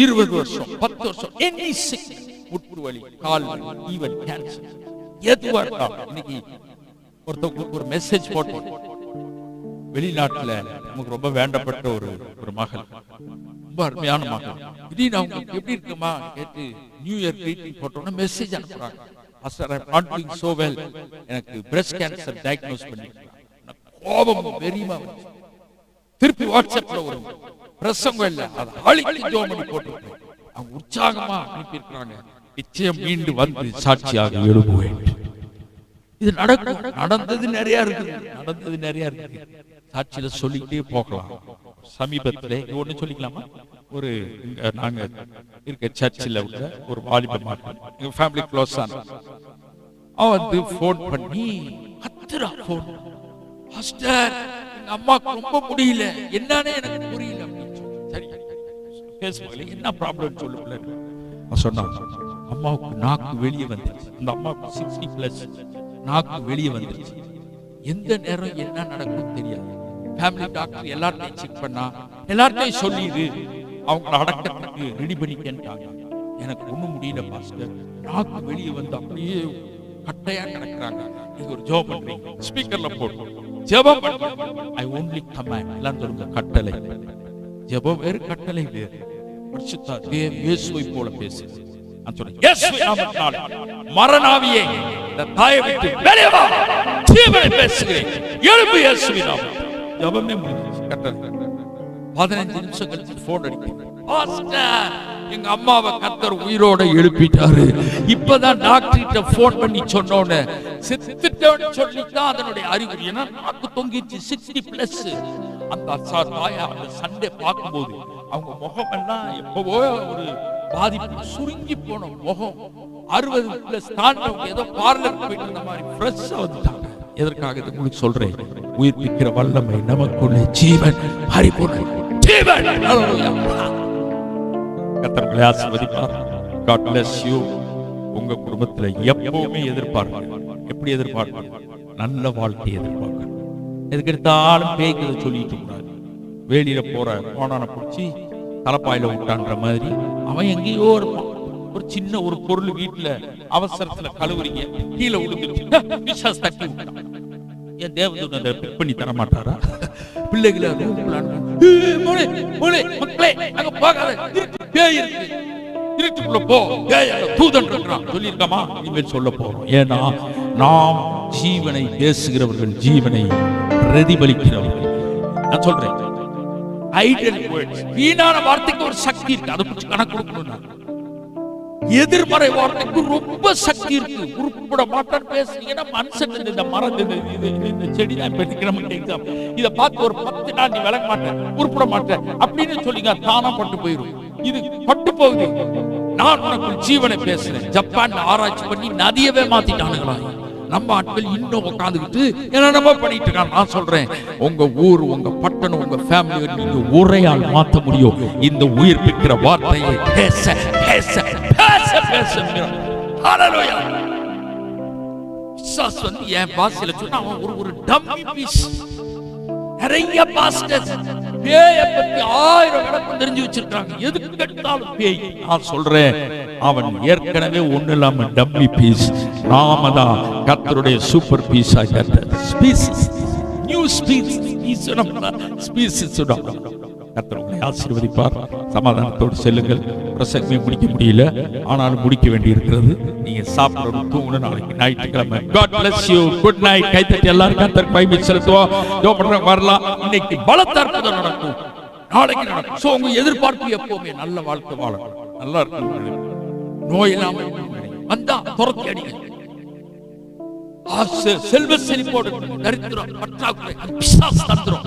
20 வருஷம் 10 வருஷம் any sickness, முட்டு வலி, கால் வலி, ஈவன் கேன்சர் எதுவா இருந்தாலும். இன்னைக்கு ஒருத்தவங்களுக்கு ஒரு மெசேஜ் போட்டு, வெளிநாட்டுல நமக்கு ரொம்ப வேண்டப்பட்ட ஒரு மகள், ரொம்ப அருமையான மகள், திடீர்னு அவங்களுக்கு எப்படி இருக்குமா கேட்டு நியூ இயர் கிரீட்டிங் போட்டோம்னா மெசேஜ் அனுப்புறாங்க. Master, I am not doing so well, எனக்கு பிரஸ்ட் கேன்சர் டயக்னோஸ் பண்ணிருக்காங்க. கோபம் வெறிமா திருப்பி வாட்ஸ்அப்ல ஒரு பிரசங்கம் இல்ல, அது ஆளிக்கு ஜெபம் பண்ணி போட்டு அவங்க உற்சாகமா அனுப்பி இருக்காங்க. நிச்சயம் மீண்டு வந்து சாட்சியாக எழுப்புவேன். இது நடக்கும். நடந்தது நிறைய இருக்கு. சாட்சியில சொல்லிக்கிட்டே போகலாம். சமீபத்திலே ஒண்ணு சொல்லிக்கலாமா? ஒரு நாங்க இருக்க சர்ச்சில் உள்ள ஒரு வாலிப மகன், எங்க ஃபேமிலி க்ளோஸ் ஆன, அவன் வந்து போன் பண்ணி கத்துறா. போன், பாஸ்டர், எங்க அம்மாக்கு ரொம்ப முடியல, என்னன்னு எனக்கு புரியல அப்படின்னு சொல்லி. சரி, பேசுவாங்க, என்ன ப்ராப்ளம் சொல்லுங்கள. சொன்னான், அம்மாவுக்கு நாக்கு வெளியே வந்துருச்சு. அந்த அம்மாவுக்கு 60+ நாக்கு வெளியே வந்துருச்சு. எந்த நேரம் என்ன நடக்கும் தெரியாது. ஃபேமிலி டாக்டர் எல்லாத்தையும் செக் பண்ணா, எல்லாத்தையும் சொல்லிடு, அவங்க அடக்கத்துக்கு ரெடி பண்ணிக்கிட்டாங்க. எனக்கு ஒண்ணும் முடியல பாஸ்டர், நாக்கு வெளியே வந்து அப்படியே கட்டையா கிடக்குறாங்க. நீங்க ஒரு ஜெபம் பண்றீங்க, ஸ்பீக்கர்ல போட்டு ஜெபம் பண்ணுங்க. ஐ ஒன்லி கமாண்ட், எல்லாம் சொல்லுங்க, கட்டளை. ஜெபம் வேறு, கட்டளை வேறு. பரிசுத்த தேவ இயேசுவை போல பேசுங்க. மரணாவியே இந்த தாயை விட்டு வெளியே வா, ஜீவனை பேசுகிறேன், எழும்பு இயேசுவின் நாமத்தில். ஜெபமே முடிஞ்சிச்சு. கட்டளை 15 நிமிஷம் கழிச்சு போன் அடிக்கிறேன், பாஸ்டர், எங்க அம்மாவை கர்த்தர் உயிரோட எழுப்பிட்டாரு. இப்பதான் டாக்டர்கிட்ட போன் பண்ணி சொன்னோன்னு செத்துட்டோன்னு சொல்லித்தான் அதனுடைய அறிகுறி. ஏன்னா நாக்கு தொங்கிச்சு 60+. அந்த தாயா அந்த சண்டே பார்க்கும்போது அவங்க முகம் எல்லாம் எப்பவோ ஒரு பாதிப்பு, சுருங்கி போன முகம். 60+ தாண்டவங்க ஏதோ பார்லர் போயிட்டு இருந்த மாதிரி ஃப்ரெஷ்ஷா வந்துட்டாங்க. எதற்காக இது உங்களுக்கு சொல்றேன்? உயிர்ப்பிக்கிற வல்லமை நமக்குள்ளே ஜீவன், பரிபூர்ண ஜீவன். கர்த்தர்களை ஆசீர்வதிப்பார். God bless you. உங்க குடும்பத்துல எப்பவுமே எதிர்பார்ப்பாங்க. எப்படி எதிர்பார்ப்பாங்க? நல்ல வாழ்க்கை எதிர்பார்க்க. எதுக்கு எடுத்தாலும் பேய்களை சொல்லிட்டு கூடாது. வேலியில போனான பிடிச்சி தலைப்பாயில விட்டான்ற மாதிரி அவன் எங்கேயோ இருப்பான். ஒரு சின்ன ஒரு பொருள் வீட்டுல அவசரத்துல கழுவுறீங்க, கீழே விழுந்துருச்சு, தட்டி விட்டான். என் தேவதூதன் அதை பிக் பண்ணி தர மாட்டாரா? பிள்ளைகளை மக்களே அங்க போகாத, பேய் இருக்கு, இருட்டுக்குள்ள போ, தூதன் இருக்கிறான் சொல்லியிருக்காமா? இனிமேல் சொல்ல போறோம். ஏன்னா நாம் ஜீவனை பேசுகிறவர்கள், ஜீவனை பிரதிபலிக்கிறவர்கள். நான் சொல்றேன், ஐடியல் வேர்ட்ஸ், வீணான வார்த்தைக்கு ஒரு சக்தி இருக்கு. அதை பற்றி கணக்கு கொடுக்கணும். எதிர்மறை வார்த்தைக்கு ரொம்ப சக்தி இருக்கு. உருப்பட மாட்டான் பேசுறீங்கன்னா மனுஷன் இந்த மரம், இந்த செடி தான் எக்ஸாம், இதை பார்த்து ஒரு 10 நாள் நீ விளங்க மாட்டேன், உருப்பட மாட்டேன் அப்படின்னு சொல்லிங்க, தானா பட்டு போயிடும். இது பட்டு போகுது. நான் உனக்கு ஜீவனை பேசுறேன். ஜப்பான் ஆராய்ச்சி பண்ணி நதியவே மாத்திட்டானுங்களா? நம்ம ஆட்கள் இன்னும் உட்காந்துக்கிட்டு என்னென்னமோ பண்ணிட்டு இருக்காங்க. நான் சொல்றேன், உங்க ஊர், உங்க பட்டணம், உங்க ஃபேமிலி நீங்க உரையால் மாற்ற முடியும். இந்த உயிர்ப்பிக்கிற வார்த்தையை பேச பேச பேச பேச. ஹalleluya. விசுவாஸ் வந்து என் பாஷையில சொன்னா அவன் ஒரு டம்மி பீஸ். நிறைய பாஸ்டர்ஸ் பேயை பத்தி 1000 விளக்கம் தெரிஞ்சு வச்சிருக்காங்க. எதுக்கு எடுத்தாலும் பேய். நான் சொல்றேன், அவன் ஏற்கனவே ஒண்ணு இல்லாம டம்மி பீஸ். நாம தான் கர்த்தருடைய சூப்பர் பீஸ் ஆகிட்ட ஸ்பீசிஸ், நியூ ஸ்பீசிஸ். கர்த்தர் உங்களை ஆசீர்வதிப்பார். சமாதானத்தோடு செல்லுங்கள். பிரசங்கமே முடிக்க முடியல, ஆனாலும் முடிக்க வேண்டி இருக்கிறது. நீங்க சாப்பிடணும், தூங்கணும். நாளைக்கு ஞாயிற்றுக்கிழமை. God bless you. Good night. கைத்தட்டி எல்லாரும் கர்த்தருக்கு மகிமை செலுத்துவோம். ஜெபம் வரலாம். இன்னைக்கு பலத்த அற்புதம் நடக்கும், நாளைக்கு நடக்கும். சோ உங்க எதிர்பார்ப்பு எப்பவுமே நல்ல வாழ்க்கை வாழணும், நல்லா இருக்கணும், நோய் இல்லாம வந்தா துரத்தி அடிங்க. செல்வ செழிப்போடு தரித்திரம் பற்றாக்குறை பிசாசு தந்திரம்,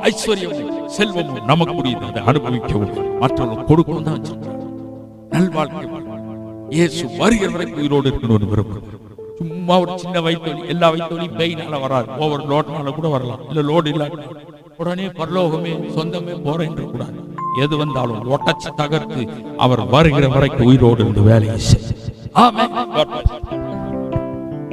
ஐஸ்வர்யம் செல்வமும் நமக்குரியது. அதை அனுபவிக்கவும் மற்றவர்கள் கொடுக்கவும் தான் வச்சிருக்கிறார். நல்வாழ்க்கை இயேசு வருகிற வரைக்கும் உயிரோடு இருக்கணும்னு விரும்புகிறோம். சும்மா ஒரு சின்ன வயிற்று, எல்லா வயிற்றுலையும் பெயினால வராது, ஓவர் லோட்னால கூட வரலாம். இல்ல லோடு இல்லாத உடனே பரலோகமே சொந்தமே போறேன் கூடாது. எது வந்தாலும் ஒட்டச்சு தகர்த்து அவர் வருகிற வரைக்கும் உயிரோடு இருந்து வேலையை செய்ய. ஆமென்.